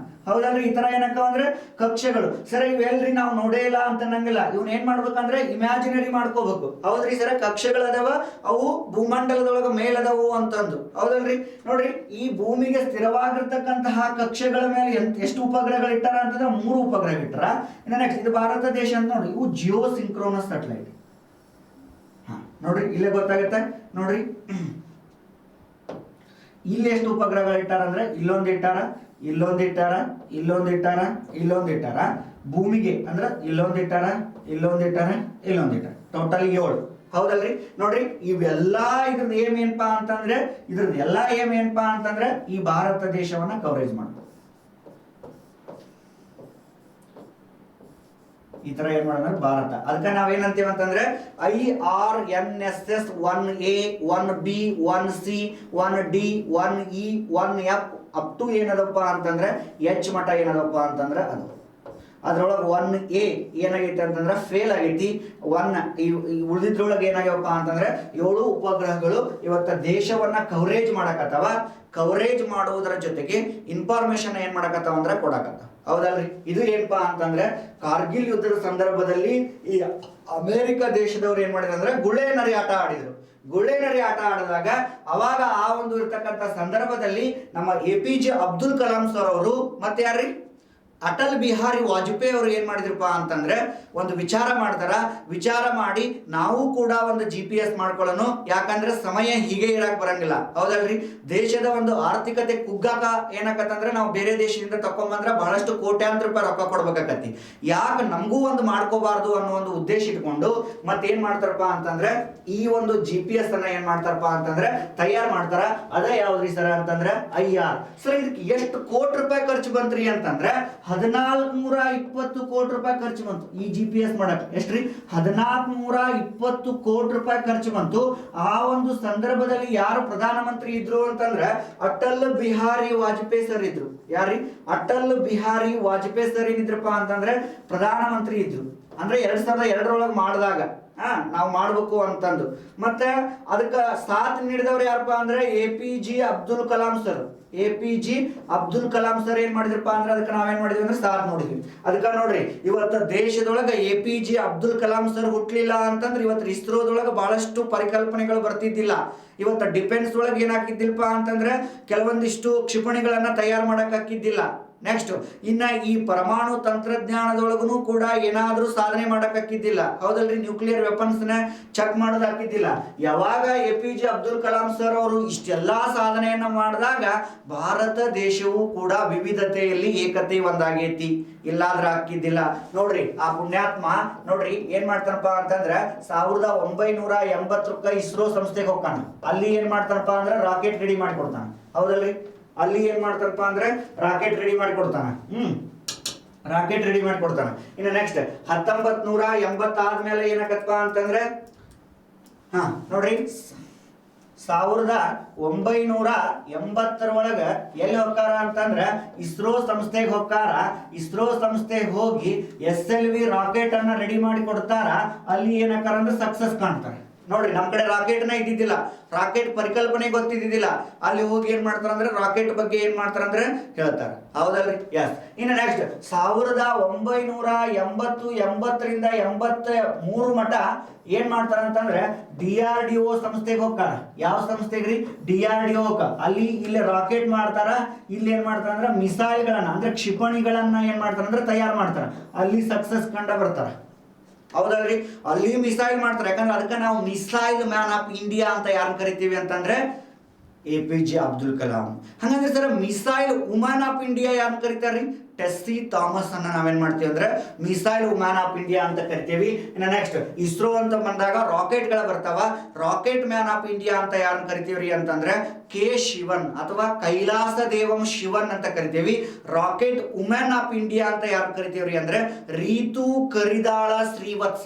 ಹೌದಲ್ರಿ? ಈ ತರ ಏನಕ್ಕವ ಅಂದ್ರೆ ಕಕ್ಷೆಗಳು. ಸರ್, ಇವೆಲ್ರಿ ನಾವು ನೋಡೇ ಇಲ್ಲ ಅಂತ ನಂಗಿಲ್ಲ. ಇವ್ನ ಏನ್ ಮಾಡ್ಬೇಕಂದ್ರೆ ಇಮ್ಯಾಜಿನರಿ ಮಾಡ್ಕೋಬೇಕು. ಹೌದ್ರಿ ಸರ್? ಕಕ್ಷೆಗಳು ಅದಾವ, ಅವು ಭೂಮಂಡಲದೊಳಗ ಮೇಲದವು ಅಂತಂದು. ಹೌದಲ್ರಿ? ನೋಡ್ರಿ, ಈ ಭೂಮಿಗೆ ಸ್ಥಿರವಾಗಿರ್ತಕ್ಕಂತಹ ಕಕ್ಷೆಗಳ ಮೇಲೆ ಎಷ್ಟು ಉಪಗ್ರಹಗಳು ಇಟ್ಟಾರ ಅಂತಂದ್ರೆ 3 ಉಪಗ್ರಹ ಇಟ್ಟಾರ. ಇನ್ನು ನೆಕ್ಸ್ಟ್, ಇದು ಭಾರತ ದೇಶ ಅಂತ ನೋಡಿ, ಇವು ಜಿಯೋ ಸಿಂಕ್ರೋನಸ್ ಸ್ಯಾಟಲೈಟ್. ನೋಡ್ರಿ, ಇಲ್ಲೇ ಗೊತ್ತಾಗುತ್ತೆ. ನೋಡ್ರಿ, ಇಲ್ಲಿ ಎಷ್ಟು ಉಪಗ್ರಹಗಳು ಇಟ್ಟಾರ ಅಂದ್ರೆ ಇಲ್ಲೊಂದು ಇಟ್ಟಾರ, ಇಲ್ಲೊಂದು ಇಟ್ಟಾರ, ಇಲ್ಲೊಂದು ಇಟ್ಟಾರ, ಇಲ್ಲೊಂದು ಇಟ್ಟಾರ. ಭೂಮಿಗೆ ಅಂದ್ರೆ ಇಲ್ಲೊಂದಿಟ್ಟಾರ, ಇಲ್ಲೊಂದಿಟ್ಟಾರ, ಇಲ್ಲೊಂದಿಟ್ಟಾರ, ಟೋಟಲ್ 7. ಹೌದಲ್ರಿ? ನೋಡ್ರಿ ಇವೆಲ್ಲ ಇದ್ರದ್ದು ಏಮ್ ಏನಪ್ಪಾ ಅಂತಂದ್ರೆ, ಇದ್ರದ್ದು ಎಲ್ಲ ಏಮ್ ಏನಪ್ಪಾ ಅಂತಂದ್ರೆ ಈ ಭಾರತ ದೇಶವನ್ನ ಕವರೇಜ್ ಮಾಡ್ಬೋದು. ಈ ತರ ಏನ್ ಮಾಡೋಣ ಭಾರತ. ಅದಕ್ಕೆ ನಾವೇನಂತೀವಿ ಅಂತಂದ್ರೆ IRNSS 1A 1B 1C 1D 1E 1F up to ಏನದಪ್ಪ ಅಂತಂದ್ರೆ H ಮಠ ಏನದಪ್ಪ ಅಂತಂದ್ರೆ ಅದು. ಅದ್ರೊಳಗೆ 1A ಏನಾಗೈತಿ ಅಂತಂದ್ರೆ ಫೇಲ್ ಆಗೈತಿ. ಉಳಿದಿದ್ರೊಳಗೆ ಏನಾಗ್ಯವಪ್ಪ ಅಂತಂದ್ರೆ 7 ಉಪಗ್ರಹಗಳು ಇವತ್ತ ದೇಶವನ್ನ ಕವರೇಜ್ ಮಾಡಕತ್ತವ. ಕವರೇಜ್ ಮಾಡುವುದರ ಜೊತೆಗೆ ಇನ್ಫಾರ್ಮೇಶನ್ ಏನ್ ಮಾಡಕತ್ತವ ಅಂದ್ರೆ ಕೊಡಕತ್ತವ. ಹೌದಲ್ರಿ? ಇದು ಏನಪ್ಪಾ ಅಂತಂದ್ರೆ ಕಾರ್ಗಿಲ್ ಯುದ್ಧದ ಸಂದರ್ಭದಲ್ಲಿ ಈ ಅಮೆರಿಕ ದೇಶದವ್ರು ಏನ್ ಮಾಡಿದ್ರು ಅಂದ್ರೆ ಗುಳೆ ನರಿ ಆಟ ಆಡಿದ್ರು. ಗುಳೆ ನರಿ ಆಟ ಆಡಿದಾಗ ಅವಾಗ ಆ ಒಂದು ಇರ್ತಕ್ಕಂಥ ಸಂದರ್ಭದಲ್ಲಿ ನಮ್ಮ APJ ಅಬ್ದುಲ್ ಕಲಾಂ ಸರ್ ಅವರು ಮತ್ತೆ ಯಾರ್ರಿ ಅಟಲ್ ಬಿಹಾರಿ ವಾಜಪೇಯಿ ಅವರು ಏನ್ ಮಾಡಿದ್ರಪ್ಪ ಅಂತಂದ್ರೆ ಒಂದು ವಿಚಾರ ಮಾಡ್ತಾರ. ವಿಚಾರ ಮಾಡಿ ನಾವು ಕೂಡ ಒಂದು GPS ಮಾಡ್ಕೊಳ್ಳೋಣ, ಯಾಕಂದ್ರೆ ಸಮಯ ಹೀಗೆ ಇರಕ್ ಬರಂಗಿಲ್ಲ. ಹೌದಲ್ರಿ? ದೇಶದ ಒಂದು ಆರ್ಥಿಕತೆ ಕುಗ್ಗಾಕ ಏನಾಕತ್ತಂದ್ರೆ ನಾವು ಬೇರೆ ದೇಶದಿಂದ ತಕೊಂಡ್ಬಂದ್ರೆ ಬಹಳಷ್ಟು ಕೋಟ್ಯಾಂತರ ರೂಪಾಯಿ ರೊಕ್ಕ ಕೊಡ್ಬೇಕಾಕತಿ. ಯಾಕೆ ನಮಗೂ ಒಂದು ಮಾಡ್ಕೋಬಾರ್ದು ಅನ್ನೋ ಒಂದು ಉದ್ದೇಶ ಇಟ್ಕೊಂಡು ಮತ್ತೇನ್ ಮಾಡ್ತಾರಪ್ಪ ಅಂತಂದ್ರೆ ಈ ಒಂದು GPS ಅನ್ನ ಏನ್ ಮಾಡ್ತಾರಪ್ಪ ಅಂತಂದ್ರೆ ತಯಾರು ಮಾಡ್ತಾರ. ಅದೇ ಯಾವ್ದ್ರಿ ಸರ್ ಅಂತಂದ್ರೆ IR. ಸರ್ ಇದಕ್ಕೆ ಎಷ್ಟು ಕೋಟಿ ರೂಪಾಯಿ ಖರ್ಚು ಬಂತ್ರಿ ಅಂತಂದ್ರೆ 1420 ಕೋಟಿ ರೂಪಾಯಿ ಖರ್ಚು ಬಂತು ಈ GPS ಮಾಡಕ್. ಎಷ್ಟ್ರಿ? 1420 ಕೋಟಿ ರೂಪಾಯಿ ಖರ್ಚು ಬಂತು. ಆ ಒಂದು ಸಂದರ್ಭದಲ್ಲಿ ಯಾರು ಪ್ರಧಾನಮಂತ್ರಿ ಇದ್ರು ಅಂತಂದ್ರೆ ಅಟಲ್ ಬಿಹಾರಿ ವಾಜಪೇಯಿ ಸರ್ ಇದ್ರು. ಯಾರ್ರಿ? ಅಟಲ್ ಬಿಹಾರಿ ವಾಜಪೇಯಿ ಸರ್ ಏನಿದ್ರಪ್ಪ ಅಂತಂದ್ರೆ ಪ್ರಧಾನಮಂತ್ರಿ ಇದ್ರು. ಅಂದ್ರೆ 2002 ಮಾಡಿದಾಗ ನಾವು ಮಾಡ್ಬೇಕು ಅಂತಂದು. ಮತ್ತೆ ಅದಕ್ಕೆ ಸಾಥ್ ನೀಡಿದವ್ರು ಯಾರಪ್ಪ ಅಂದ್ರೆ APJ Abdul Kalam sir. APJ Abdul Kalam sir ಏನ್ ಮಾಡಿದ್ರಪ್ಪ ಅಂದ್ರೆ ಅದಕ್ಕೆ ನಾವೇನ್ ಮಾಡಿದ್ವಿ ಅಂದ್ರೆ ಸಾಥ್ ನೋಡಿದ್ವಿ. ಅದಕ್ಕೆ ನೋಡ್ರಿ ಇವತ್ತು ದೇಶದೊಳಗೆ APJ ಅಬ್ದುಲ್ ಕಲಾಂ ಸರ್ ಹುಟ್ಲಿಲ್ಲ ಅಂತಂದ್ರೆ ಇವತ್ತು ಇಸ್ರೋದೊಳಗೆ ಬಹಳಷ್ಟು ಪರಿಕಲ್ಪನೆಗಳು ಬರ್ತಿದ್ದಿಲ್ಲ. ಇವತ್ತು ಡಿಫೆನ್ಸ್ ಒಳಗೆ ಏನಾಕಿದ್ದಿಲ್ಲಪ್ಪ ಅಂತಂದ್ರೆ ಕೆಲವೊಂದಿಷ್ಟು ಕ್ಷಿಪಣಿಗಳನ್ನ ತಯಾರು ಮಾಡಕ್ ಹಾಕಿದ್ದಿಲ್ಲ. ನೆಕ್ಸ್ಟ್ ಇನ್ನ ಈ ಪರಮಾಣು ತಂತ್ರಜ್ಞಾನದೊಳಗೂ ಕೂಡ ಏನಾದ್ರೂ ಸಾಧನೆ ಮಾಡಕ್ ಹಾಕಿದ್ದಿಲ್ಲ. ಹೌದಲ್ರಿ? ನ್ಯೂಕ್ಲಿಯರ್ ವೆಪನ್ಸ್ ನ ಚೆಕ್ ಮಾಡೋದು ಹಾಕಿದ್ದಿಲ್ಲ. ಯಾವಾಗ APJ ಅಬ್ದುಲ್ ಕಲಾಂ ಸರ್ ಅವರು ಇಷ್ಟೆಲ್ಲಾ ಸಾಧನೆಯನ್ನ ಮಾಡಿದಾಗ ಭಾರತ ದೇಶವು ಕೂಡ ವಿವಿಧತೆಯಲ್ಲಿ ಏಕತೆ ಒಂದಾಗೈತಿ. ಇಲ್ಲಾದ್ರೆ ಹಾಕಿದ್ದಿಲ್ಲ. ನೋಡ್ರಿ ಆ ಪುಣ್ಯಾತ್ಮ ನೋಡ್ರಿ ಏನ್ ಮಾಡ್ತಾನಪ್ಪ ಅಂತಂದ್ರೆ 1980 ಇಸ್ರೋ ಸಂಸ್ಥೆಗೆ ಹೋಗ್ತಾನ. ಅಲ್ಲಿ ಏನ್ ಮಾಡ್ತಾನಪ್ಪ ಅಂದ್ರೆ ರಾಕೆಟ್ ರೆಡಿ ಮಾಡಿ ಕೊಡ್ತಾನ. ಹೌದಲ್ರಿ? ಅಲ್ಲಿ ಏನ್ ಮಾಡ್ತಾನಪ್ಪ ಅಂದ್ರೆ ರಾಕೆಟ್ ರೆಡಿ ಮಾಡಿ ಕೊಡ್ತಾನ. ರಾಕೆಟ್ ರೆಡಿ ಮಾಡಿ ಕೊಡ್ತಾನ. ಇನ್ನು ನೆಕ್ಸ್ಟ್ 1980 ಆದ್ಮೇಲೆ ಏನಾಗತ್ತಪ್ಪ ಅಂತಂದ್ರೆ ನೋಡ್ರಿ 1980 ಒಳಗ ಎಲ್ಲಿ ಹೋಗ್ತಾರ ಅಂತಂದ್ರ ಇಸ್ರೋ ಸಂಸ್ಥೆಗೆ ಹೋಗ್ತಾರ. ಇಸ್ರೋ ಸಂಸ್ಥೆಗೆ ಹೋಗಿ SLV ರಾಕೆಟ್ ಅನ್ನ ರೆಡಿ ಮಾಡಿ ಕೊಡ್ತಾರ. ಅಲ್ಲಿ ಏನಾಕಾರ ಅಂದ್ರೆ ಸಕ್ಸಸ್ ಕಾಣ್ತಾರೆ. ನೋಡ್ರಿ ನಮ್ ಕಡೆ ರಾಕೆಟ್ ನ ಇದ್ದಿದ್ದಿಲ್ಲ, ರಾಕೆಟ್ ಪರಿಕಲ್ಪನೆ ಗೊತ್ತಿದ್ದಿದ್ದಿಲ್ಲ. ಅಲ್ಲಿ ಹೋಗಿ ಏನ್ ಮಾಡ್ತಾರ ಅಂದ್ರೆ ರಾಕೆಟ್ ಬಗ್ಗೆ ಏನ್ ಮಾಡ್ತಾರ ಅಂದ್ರೆ ಹೇಳ್ತಾರ. ಹೌದಲ್ರಿ? ಎಸ್. ಇನ್ನು ನೆಕ್ಸ್ಟ್ 1980 80ರಿಂದ 83 ಮಟ ಏನ್ ಮಾಡ್ತಾರ ಅಂತಂದ್ರೆ DRDO ಸಂಸ್ಥೆಗೆ ಹೋಗ್ತಾರ. ಯಾವ ಸಂಸ್ಥೆಗ್ರಿ? DRDO. ಅಲ್ಲಿ ಇಲ್ಲಿ ರಾಕೆಟ್ ಮಾಡ್ತಾರ. ಇಲ್ಲಿ ಏನ್ ಮಾಡ್ತಾರ ಅಂದ್ರೆ ಮಿಸೈಲ್ ಗಳನ್ನ ಅಂದ್ರೆ ಕ್ಷಿಪಣಿಗಳನ್ನ ಏನ್ ಮಾಡ್ತಾರ ಅಂದ್ರೆ ತಯಾರು ಮಾಡ್ತಾರ. ಅಲ್ಲಿ ಸಕ್ಸಸ್ ಕಂಡ ಬರ್ತಾರ. ಹೌದಲ್ರಿ? ಅಲ್ಲಿ ಮಿಸೈಲ್ ಮಾಡ್ತಾರೆ. ಯಾಕಂದ್ರೆ ಅದಕ್ಕೆ ನಾವು ಮಿಸೈಲ್ ಮ್ಯಾನ್ ಆಫ್ ಇಂಡಿಯಾ ಅಂತ ಯಾರು ಕರಿತೀವಿ ಅಂತಂದ್ರೆ APJ ಅಬ್ದುಲ್ ಕಲಾಂ. ಹಂಗಂದ್ರೆ sir missile woman of India ಯಾರು ಕರಿತಾರ್ರಿ? ಟೆಸ್ಸಿ ಥಾಮಸ್ ಅನ್ನ ನಾವೇನ್ ಮಾಡ್ತೀವಿ ಅಂದ್ರೆ ಮಿಸೈಲ್ ವುಮನ್ ಆಫ್ ಇಂಡಿಯಾ ಅಂತ ಕರಿತೀವಿ. ಇನ್ನು ನೆಕ್ಸ್ಟ್ ಇಸ್ರೋ ಅಂತ ಬಂದಾಗ ರಾಕೆಟ್ ಗಳ ಬರ್ತಾವ. ರಾಕೆಟ್ ಮ್ಯಾನ್ ಆಫ್ ಇಂಡಿಯಾ ಅಂತ ಯಾರನ್ನ ಕರಿತೀವ್ರಿ ಅಂತಂದ್ರೆ K ಶಿವನ್ ಅಥವಾ ಕೈಲಾಸ ದೇವಂ ಶಿವನ್ ಅಂತ ಕರಿತೀವಿ. ರಾಕೆಟ್ ವುಮೆನ್ ಆಫ್ ಇಂಡಿಯಾ ಅಂತ ಯಾರು ಕರಿತೀವ್ರಿ ಅಂದ್ರೆ ರೀತು ಕರಿದಾಳ ಶ್ರೀವತ್ಸ.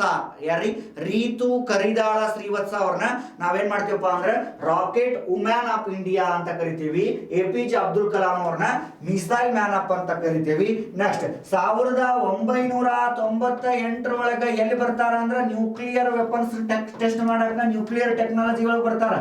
ಯಾರಿ? ರೀತು ಕರಿದಾಳ ಶ್ರೀವತ್ಸ ಅವ್ರನ್ನ ನಾವೇನ್ ಮಾಡ್ತೀವಪ್ಪ ಅಂದ್ರೆ ರಾಕೆಟ್ ವುಮೆನ್ ಆಫ್ ಇಂಡಿಯಾ ಅಂತ ಕರಿತೀವಿ. APJ ಅಬ್ದುಲ್ ಕಲಾಂ ಅವ್ರನ್ನ ಮಿಸೈಲ್ ಮ್ಯಾನ್ ಅಪ್ ಅಂತ ಕರಿತೀವಿ. ನೆಕ್ಸ್ಟ್ 1998 ಒಳಗೆ ಎಲ್ಲಿ ಬರ್ತಾರ ಅಂದ್ರೆ ನ್ಯೂಕ್ಲಿಯರ್ ವೆಪನ್ಸ್ ಟೆಸ್ಟ್ ಮಾಡಕ ನ್ಯೂಕ್ಲಿಯರ್ ಟೆಕ್ನಾಲಜಿ ಒಳಗೆ ಬರ್ತಾರ.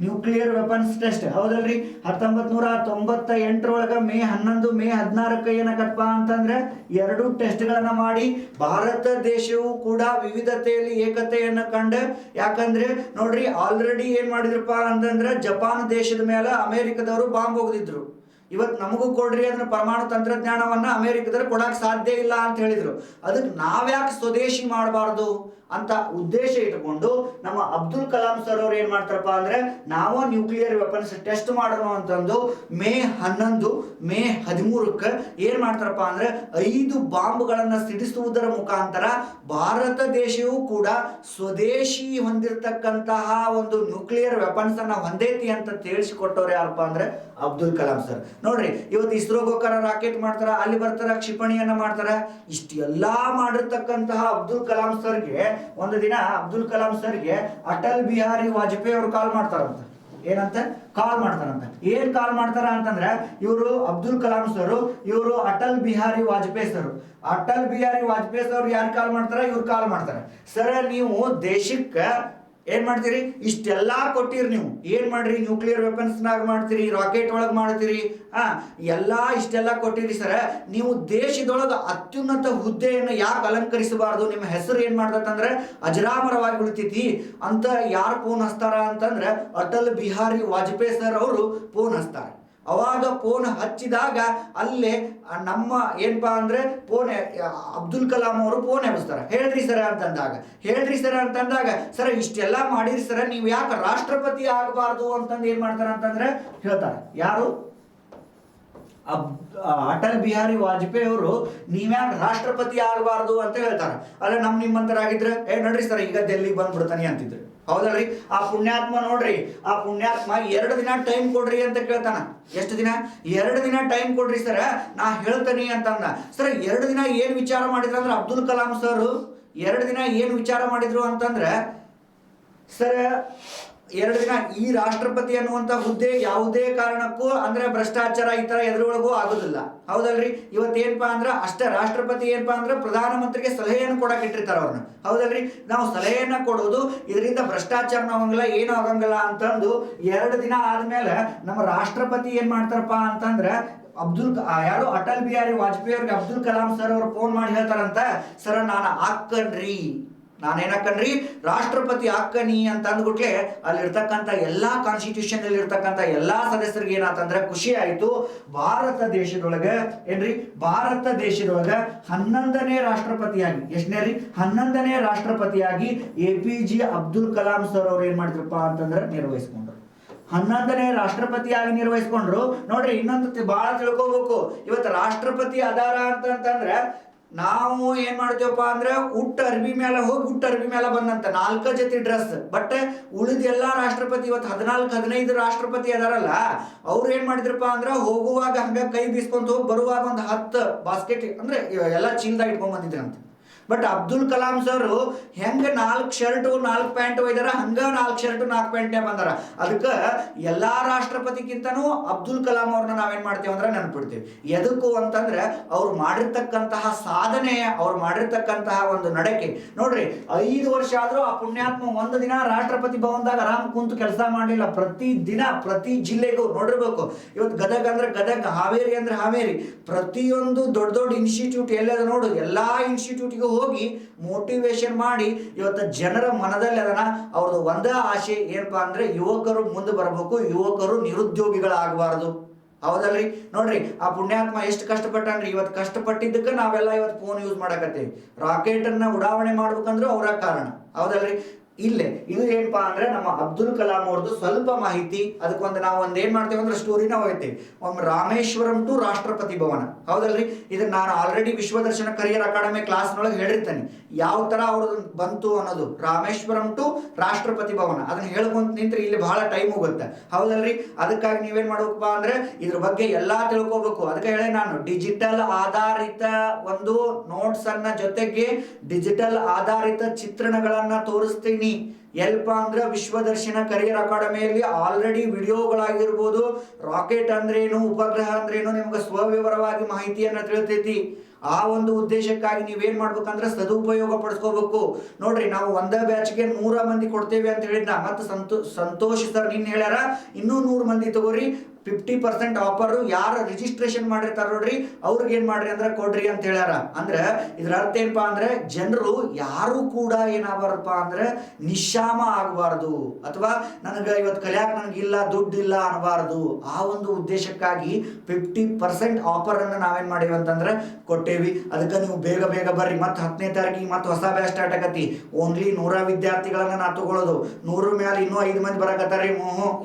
Nuclear weapons test. ಹೌದಲ್ರಿ? 1998 ಒಳಗ ಮೇ 11 ಮೇ 16 ಏನಾಗತ್ತಪ್ಪ ಅಂತಂದ್ರೆ 2 ಟೆಸ್ಟ್ ಗಳನ್ನ ಮಾಡಿ ಭಾರತ ದೇಶವು ಕೂಡ ವಿವಿಧತೆಯಲ್ಲಿ ಏಕತೆಯನ್ನ ಕಂಡು. ಯಾಕಂದ್ರೆ ನೋಡ್ರಿ ಆಲ್ರೆಡಿ ಏನ್ ಮಾಡಿದ್ರಪ್ಪ ಅಂತಂದ್ರೆ ಜಪಾನ್ ದೇಶದ ಮೇಲೆ ಅಮೆರಿಕದವರು ಬಾಂಬ್ ಹೋಗದಿದ್ರು. ಇವತ್ತು ನಮಗೂ ಕೊಡ್ರಿ ಅಂದ್ರೆ ಪರಮಾಣು ತಂತ್ರಜ್ಞಾನವನ್ನ ಅಮೆರಿಕದವರು ಕೊಡಕ್ ಸಾಧ್ಯ ಇಲ್ಲ ಅಂತ ಹೇಳಿದ್ರು. ಅದಕ್ಕೆ ನಾವ್ಯಾಕೆ ಸ್ವದೇಶಿ ಮಾಡಬಾರ್ದು ಅಂತ ಉದ್ದೇಶ ಇಟ್ಕೊಂಡು ನಮ್ಮ ಅಬ್ದುಲ್ ಕಲಾಂ ಸರ್ ಅವ್ರು ಏನ್ ಮಾಡ್ತಾರಪ್ಪ ಅಂದ್ರೆ ನಾವು ನ್ಯೂಕ್ಲಿಯರ್ ವೆಪನ್ಸ್ ಟೆಸ್ಟ್ ಮಾಡೋಣ ಅಂತಂದು ಮೇ 11 ಮೇ 13ಕ್ಕೆ ಏನ್ ಮಾಡ್ತಾರಪ್ಪ ಅಂದ್ರೆ 5 ಬಾಂಬ್ಗಳನ್ನ ಸಿಡಿಸುವುದರ ಮುಖಾಂತರ ಭಾರತ ದೇಶವು ಕೂಡ ಸ್ವದೇಶಿ ಹೊಂದಿರತಕ್ಕಂತಹ ಒಂದು ನ್ಯೂಕ್ಲಿಯರ್ ವೆಪನ್ಸ್ ಅನ್ನ ಹೊಂದೈತಿ ಅಂತ ತಿಳಿಸಿಕೊಟ್ಟವ್ರು ಯಾರಪ್ಪ ಅಂದ್ರೆ ಅಬ್ದುಲ್ ಕಲಾಂ ಸರ್. ನೋಡ್ರಿ ಇವತ್ತು ಇಸ್ರೋಗೋಸ್ಕರ ರಾಕೆಟ್ ಮಾಡ್ತಾರ, ಅಲ್ಲಿ ಬರ್ತಾರ, ಕ್ಷಿಪಣಿಯನ್ನ ಮಾಡ್ತಾರ. ಇಷ್ಟೆಲ್ಲಾ ಮಾಡಿರ್ತಕ್ಕಂತಹ ಅಬ್ದುಲ್ ಕಲಾಂ ಸರ್ಗೆ ಒಂದು ದಿನ ಅಬ್ದುಲ್ ಕಲಾಂ ಸರ್ಗೆ ಅಟಲ್ ಬಿಹಾರಿ ವಾಜಪೇಯಿ ಅವರು ಕಾಲ್ ಮಾಡ್ತಾರಂತ. ಏನಂತ ಕಾಲ್ ಮಾಡ್ತಾರಂತ. ಏನ್ ಕಾಲ್ ಮಾಡ್ತಾರ ಅಂತಂದ್ರೆ ಇವರು ಅಬ್ದುಲ್ ಕಲಾಂ ಸರ್, ಇವರು ಅಟಲ್ ಬಿಹಾರಿ ವಾಜಪೇಯಿ ಸರ್. ಅಟಲ್ ಬಿಹಾರಿ ವಾಜಪೇಯಿ ಸರ್ ಯಾರು ಕಾಲ್ ಮಾಡ್ತಾರ? ಇವ್ರು ಕಾಲ್ ಮಾಡ್ತಾರ. ಸರ್ ನೀವು ದೇಶಕ್ಕೆ ಏನ್ ಮಾಡ್ತೀರಿ? ಇಷ್ಟೆಲ್ಲಾ ಕೊಟ್ಟಿರಿ, ನೀವು ಏನ್ ಮಾಡ್ರಿ? ನ್ಯೂಕ್ಲಿಯರ್ ವೆಪನ್ಸ್ ನಾಗ ಮಾಡ್ತೀರಿ, ರಾಕೆಟ್ ಒಳಗ್ ಮಾಡ್ತೀರಿ, ಎಲ್ಲಾ ಇಷ್ಟೆಲ್ಲಾ ಕೊಟ್ಟಿರಿ ಸರ್. ನೀವು ದೇಶದೊಳಗ ಅತ್ಯುನ್ನತ ಹುದ್ದೆಯನ್ನು ಯಾಕೆ ಅಲಂಕರಿಸಬಾರದು? ನಿಮ್ಮ ಹೆಸರು ಏನ್ ಮಾಡ್ತಂದ್ರೆ ಅಜರಾಮರವಾಗಿ ಉಳಿತೈತಿ ಅಂತ ಯಾರು ಫೋನ್ ಹಚ್ತಾರ ಅಂತಂದ್ರೆ ಅಟಲ್ ಬಿಹಾರಿ ವಾಜಪೇಯಿ ಸರ್ ಅವರು ಫೋನ್ ಹಚ್ತಾರ. ಅವಾಗ ಫೋನ್ ಹಚ್ಚಿದಾಗ ಅಲ್ಲೇ ನಮ್ಮ ಏನಪ್ಪಾ ಅಂದ್ರೆ ಫೋನ್ ಅಬ್ದುಲ್ ಕಲಾಂ ಅವರು ಫೋನ್ ಎಬ್ಬಿಸ್ತಾರ. ಹೇಳ್ರಿ ಸರ ಅಂತಂದಾಗ, ಹೇಳ್ರಿ ಸರ ಅಂತಂದಾಗ, ಸರ ಇಷ್ಟೆಲ್ಲಾ ಮಾಡಿರಿ ಸರ, ನೀವು ಯಾಕೆ ರಾಷ್ಟ್ರಪತಿ ಆಗಬಾರ್ದು ಅಂತಂದು ಏನ್ ಮಾಡ್ತಾರ ಅಂತಂದ್ರೆ ಹೇಳ್ತಾರೆ. ಯಾರು? ಅಟಲ್ ಬಿಹಾರಿ ವಾಜಪೇಯಿ ಅವರು ನೀವ್ಯಾಕೆ ರಾಷ್ಟ್ರಪತಿ ಆಗಬಾರ್ದು ಅಂತ ಹೇಳ್ತಾರೆ. ಅಲ್ಲ ನಿಮ್ಮಂತರಾಗಿದ್ರೆ ನಡ್ರಿ ಸರ್ ಈಗ ಡೆಲ್ಲಿಗೆ ಬಂದ್ಬಿಡ್ತಾನೆ ಅಂತಿದ್ರು. ಹೌದಲ್ರಿ? ಆ ಪುಣ್ಯಾತ್ಮ ನೋಡ್ರಿ, ಆ ಪುಣ್ಯಾತ್ಮ 2 ದಿನ ಟೈಮ್ ಕೊಡ್ರಿ ಅಂತ ಕೇಳ್ತಾನ. ಎಷ್ಟು ದಿನ? 2 ದಿನ ಟೈಮ್ ಕೊಡ್ರಿ ಸರ, ನಾ ಹೇಳ್ತೇನೆ ಅಂತಂದ. ಸರ್ 2 ದಿನ ಏನ್ ವಿಚಾರ ಮಾಡಿದ್ರು ಅಂದ್ರೆ ಅಬ್ದುಲ್ ಕಲಾಂ ಸರ್ 2 ದಿನ ಏನ್ ವಿಚಾರ ಮಾಡಿದ್ರು ಅಂತಂದ್ರೆ ಸರ್ 2 ದಿನ ಈ ರಾಷ್ಟ್ರಪತಿ ಅನ್ನುವಂತ ಹುದ್ದೆ ಯಾವುದೇ ಕಾರಣಕ್ಕೂ ಅಂದ್ರೆ ಭ್ರಷ್ಟಾಚಾರ ಈ ತರ ಎದುರೊಳಗೂ ಆಗುದಿಲ್ಲ. ಹೌದಲ್ರಿ? ಇವತ್ತೇನಪ್ಪಾ ಅಂದ್ರೆ ಅಷ್ಟೇ ರಾಷ್ಟ್ರಪತಿ ಏನಪ್ಪಾ ಅಂದ್ರೆ ಪ್ರಧಾನಮಂತ್ರಿಗೆ ಸಲಹೆಯನ್ನು ಕೊಡಕ್ ಇಟ್ಟಿರ್ತಾರ ಅವ್ರನ್ನ. ಹೌದಲ್ರಿ? ನಾವು ಸಲಹೆಯನ್ನ ಕೊಡೋದು, ಇದರಿಂದ ಭ್ರಷ್ಟಾಚಾರ ಆಗಂಗಿಲ್ಲ, ಏನೂ ಆಗಂಗಿಲ್ಲ ಅಂತಂದು 2 ದಿನ ಆದ್ಮೇಲೆ ನಮ್ಮ ರಾಷ್ಟ್ರಪತಿ ಏನ್ ಮಾಡ್ತಾರಪ್ಪ ಅಂತಂದ್ರೆ ಯಾರು ಅಟಲ್ ಬಿಹಾರಿ ವಾಜಪೇಯಿ ಅವ್ರಿಗೆ ಅಬ್ದುಲ್ ಕಲಾಂ ಸರ್ ಅವ್ರು ಫೋನ್ ಮಾಡಿ ಹೇಳ್ತಾರಂತ, ಸರ್ ನಾನು ಹಾಕನ್ರಿ, ನಾನೇನಕ್ಕನ್ರಿ ರಾಷ್ಟ್ರಪತಿ ಹಾಕನಿ ಅಂತ ಅಂದ್ಬಿಟ್ಲೆ ಅಲ್ಲಿರ್ತಕ್ಕಂಥ ಎಲ್ಲಾ ಕಾನ್ಸ್ಟಿಟ್ಯೂಷನ್ ಅಲ್ಲಿ ಇರ್ತಕ್ಕಂಥ ಎಲ್ಲಾ ಸದಸ್ಯರಿಗೆ ಏನಾತಂದ್ರೆ ಖುಷಿ ಆಯ್ತು. ಭಾರತ ದೇಶದೊಳಗೆ ಏನ್ರಿ, ಭಾರತ ದೇಶದೊಳಗ 11ನೇ ರಾಷ್ಟ್ರಪತಿಯಾಗಿ, ಎಷ್ಟನೇ ರೀ? 11ನೇ ರಾಷ್ಟ್ರಪತಿಯಾಗಿ APJ ಅಬ್ದುಲ್ ಕಲಾಂ ಸರ್ ಅವ್ರು ಏನ್ ಮಾಡಿದ್ರಪ್ಪ ಅಂತಂದ್ರೆ ನಿರ್ವಹಿಸ್ಕೊಂಡ್ರು. 11ನೇ ರಾಷ್ಟ್ರಪತಿಯಾಗಿ ನಿರ್ವಹಿಸ್ಕೊಂಡ್ರು. ನೋಡ್ರಿ ಇನ್ನೊಂದು ಬಹಳ ತಿಳ್ಕೋಬೇಕು. ಇವತ್ತು ರಾಷ್ಟ್ರಪತಿ ಅದಾರ ಅಂತಂದ್ರೆ ನಾವು ಏನ್ ಮಾಡ್ತೇವಪ್ಪ ಅಂದ್ರೆ ಉಟ್ಟ ಅರ್ಬಿ ಮೇಲೆ ಹೋಗಿ ಉಟ್ಟ ಅರ್ಬಿ ಮೇಲೆ ಬಂದಂತ 4 ಜೊತೆ ಡ್ರೆಸ್. ಬಟ್ ಉಳಿದ ಎಲ್ಲಾ ರಾಷ್ಟ್ರಪತಿ ಇವತ್ತು 14-15 ರಾಷ್ಟ್ರಪತಿ ಅದಾರಲ್ಲ, ಅವ್ರು ಏನ್ ಮಾಡಿದ್ರಪ್ಪ ಅಂದ್ರೆ ಹೋಗುವಾಗ ಹಂಗ ಕೈ ಬೀಸ್ಕೊಂತ ಹೋಗಿ ಬರುವಾಗ ಒಂದು 10 ಬಾಸ್ಕೆಟ್ ಅಂದ್ರೆ ಎಲ್ಲಾ ಚೀಲ್ದಾಗ ಇಟ್ಕೊಂಡ್ ಬಂದಿದ್ರಂತ. ಬಟ್ ಅಬ್ದುಲ್ ಕಲಾಂ ಸರ್ ಹೆಂಗ 4 ಶರ್ಟ್ 4 ಪ್ಯಾಂಟ್ ಒಯ್ದಾರ, ಹಂಗ 4 ಶರ್ಟ್ 4 ಪ್ಯಾಂಟ್ ಬಂದಾರ. ಅದಕ್ಕೆ ಎಲ್ಲಾ ರಾಷ್ಟ್ರಪತಿಗಿಂತನೂ ಅಬ್ದುಲ್ ಕಲಾಂ ಅವ್ರನ್ನ ನಾವೇನ್ ಮಾಡ್ತೇವೆ ಅಂದ್ರೆ ನೆನ್ಪಿಡ್ತೀವಿ. ಎದಕ್ಕೂ ಅಂತಂದ್ರೆ ಅವ್ರು ಮಾಡಿರ್ತಕ್ಕಂತಹ ಸಾಧನೆ, ಅವ್ರು ಮಾಡಿರ್ತಕ್ಕಂತಹ ಒಂದು ನಡಕೆ ನೋಡ್ರಿ. 5 ವರ್ಷ ಆದ್ರೂ ಆ ಪುಣ್ಯಾತ್ಮ 1 ದಿನ ರಾಷ್ಟ್ರಪತಿ ಭವನದಾಗ ಆರಾಮ್ ಕುಂತು ಕೆಲಸ ಮಾಡಲಿಲ್ಲ. ಪ್ರತಿ ದಿನ ಪ್ರತಿ ಜಿಲ್ಲೆಗೂ ನೋಡಿರ್ಬೇಕು. ಇವತ್ತು ಗದಗ ಅಂದ್ರೆ ಗದಗ, ಹಾವೇರಿ ಅಂದ್ರೆ ಹಾವೇರಿ, ಪ್ರತಿಯೊಂದು ದೊಡ್ಡ ದೊಡ್ಡ ಇನ್ಸ್ಟಿಟ್ಯೂಟ್ ಎಲ್ಲದ ನೋಡು, ಎಲ್ಲಾ ಇನ್ಸ್ಟಿಟ್ಯೂಟ್ಗೂ ಹೋಗಿ ಮೋಟಿವೇಶನ್ ಮಾಡಿ ಇವತ್ತು ಜನರ ಮನದಲ್ಲಿ ಅದನ್ನ ಅವ್ರದ್ದು ಒಂದೇ ಆಸೆ ಏನಪ್ಪಾ ಅಂದ್ರೆ ಯುವಕರು ಮುಂದೆ ಬರಬೇಕು, ಯುವಕರು ನಿರುದ್ಯೋಗಿಗಳಾಗಬಾರದು. ಹೌದಲ್ರಿ? ನೋಡ್ರಿ ಆ ಪುಣ್ಯಾತ್ಮ ಎಷ್ಟು ಕಷ್ಟಪಟ್ಟನ್ರಿ. ಇವತ್ತು ಕಷ್ಟಪಟ್ಟಿದ್ದಕ್ಕೆ ನಾವೆಲ್ಲ ಇವತ್ತು ಫೋನ್ ಯೂಸ್ ಮಾಡಕತ್ತೇವಿ. ರಾಕೆಟ್ ಅನ್ನ ಉಡಾವಣೆ ಮಾಡ್ಬೇಕಂದ್ರೆ ಅವರ ಕಾರಣ. ಹೌದಲ್ರಿ? ಇಲ್ಲೇ ಇದು ಏನಪ್ಪಾ ಅಂದ್ರೆ ನಮ್ಮ ಅಬ್ದುಲ್ ಕಲಾಂ ಅವ್ರದ್ದು ಸ್ವಲ್ಪ ಮಾಹಿತಿ. ಅದಕ್ಕೊಂದು ನಾವು ಏನ್ ಮಾಡ್ತೇವೆ ಅಂದ್ರೆ ಸ್ಟೋರಿನ ಹೋಗ್ತೇವೆ. ಒಮ್ಮೆ ರಾಮೇಶ್ವರಂ ಟು ರಾಷ್ಟ್ರಪತಿ ಭವನ. ಹೌದಲ್ರಿ? ಇದನ್ನ ನಾನು ಆಲ್ರೆಡಿ ವಿಶ್ವದರ್ಶನ ಕರಿಯರ್ ಅಕಾಡೆಮಿ ಕ್ಲಾಸ್ನೊಳಗೆ ಹೇಳಿರ್ತೇನೆ ಯಾವ ತರ ಅವ್ರದ್ದು ಬಂತು ಅನ್ನೋದು. ರಾಮೇಶ್ವರಂ ಟು ರಾಷ್ಟ್ರಪತಿ ಭವನ ಅದನ್ನ ಹೇಳ್ಕೊಂತ ನಿಂತ್ರೆ ಇಲ್ಲಿ ಬಹಳ ಟೈಮ್ ಹೋಗುತ್ತೆ. ಹೌದಲ್ರಿ? ಅದಕ್ಕಾಗಿ ನೀವೇನ್ ಮಾಡ್ಬೇಕಪ್ಪ ಅಂದ್ರೆ ಇದ್ರ ಬಗ್ಗೆ ಎಲ್ಲಾ ತಿಳ್ಕೋಬೇಕು. ಅದಕ್ಕೆ ಹೇಳಿ ನಾನು ಡಿಜಿಟಲ್ ಆಧಾರಿತ ಒಂದು ನೋಟ್ಸ್ ಅನ್ನ ಜೊತೆಗೆ ಡಿಜಿಟಲ್ ಆಧಾರಿತ ಚಿತ್ರಣಗಳನ್ನ ತೋರಿಸ್ತೀನಿ. ಎಲ್ಪ ಅಂದ್ರೆ ವಿಶ್ವದರ್ಶನ ಕರಿಯರ್ ಅಕಾಡೆಮಿಯಲ್ಲಿ ಆಲ್ರೆಡಿ ವಿಡಿಯೋಗಳಾಗಿರ್ಬೋದು, ರಾಕೆಟ್ ಅಂದ್ರೇನು, ಉಪಗ್ರಹ ಅಂದ್ರೇನು ನಿಮ್ಗೆ ಸ್ವವಿವರವಾಗಿ ಮಾಹಿತಿಯನ್ನ ತಿಳಿತೈತಿ. ಆ ಒಂದು ಉದ್ದೇಶಕ್ಕಾಗಿ ನೀವೇನ್ ಮಾಡ್ಬೇಕಂದ್ರೆ ಸದುಪಯೋಗ ಪಡಿಸ್ಕೋಬೇಕು. ನೋಡ್ರಿ ನಾವು ಒಂದೇ ಬ್ಯಾಚ್ಗೆ 100 ಮಂದಿ ಕೊಡ್ತೇವೆ ಅಂತ ಹೇಳಿದ್ನ, ಮತ್ತೆ ಸಂತೋಷ್ ಸರ್ ನಿನ್ ಹೇಳ್ಯಾರ ಇನ್ನೂ 100 ಮಂದಿ ತಗೋರಿ, 50% ಆಫರ್ ಯಾರು ರಿಜಿಸ್ಟ್ರೇಷನ್ ಮಾಡಿರ್ತಾರ ನೋಡ್ರಿ ಅವ್ರಿಗೆ ಏನ್ ಮಾಡ್ರಿ ಅಂದ್ರೆ ಕೊಡ್ರಿ ಅಂತ ಹೇಳ್ಯಾರ. ಅಂದ್ರೆ ಇದ್ರ ಅರ್ಥ ಏನಪ್ಪಾ ಅಂದ್ರೆ ಜನರು ಯಾರು ಕೂಡ ಏನಾಗಬಾರ್ದಪ್ಪ ಅಂದ್ರೆ ನಿಶಾಮ ಆಗಬಾರ್ದು, ಅಥವಾ ನನಗೆ ಇವತ್ತು ಕಲಿಯಾಕ ನನಗಿಲ್ಲ ದುಡ್ಡಿಲ್ಲ ಅನ್ನಬಾರ್ದು. ಆ ಒಂದು ಉದ್ದೇಶಕ್ಕಾಗಿ 50% ಆಫರ್ ಅನ್ನು ನಾವೇನ್ ಮಾಡಿವಿ ಅಂತಂದ್ರೆ ಕೊಟ್ಟೇವಿ. ಅದಕ್ಕೆ ನೀವು ಬೇಗ ಬೇಗ ಬರ್ರಿ. ಮತ್ತೆ 10ನೇ ತಾರೀಕಿಗೆ ಮತ್ತೆ ಹೊಸ ಬ್ಯಾಚ್ ಸ್ಟಾರ್ಟ್ ಆಗತಿ. ಓನ್ಲಿ 100 ವಿದ್ಯಾರ್ಥಿಗಳನ್ನ ನಾ ತಗೊಳ್ಳೋದು. 100 ಮೇಲೆ ಇನ್ನೂ 5 ಮಂದಿ ಬರಕತ್ತಾರಿ.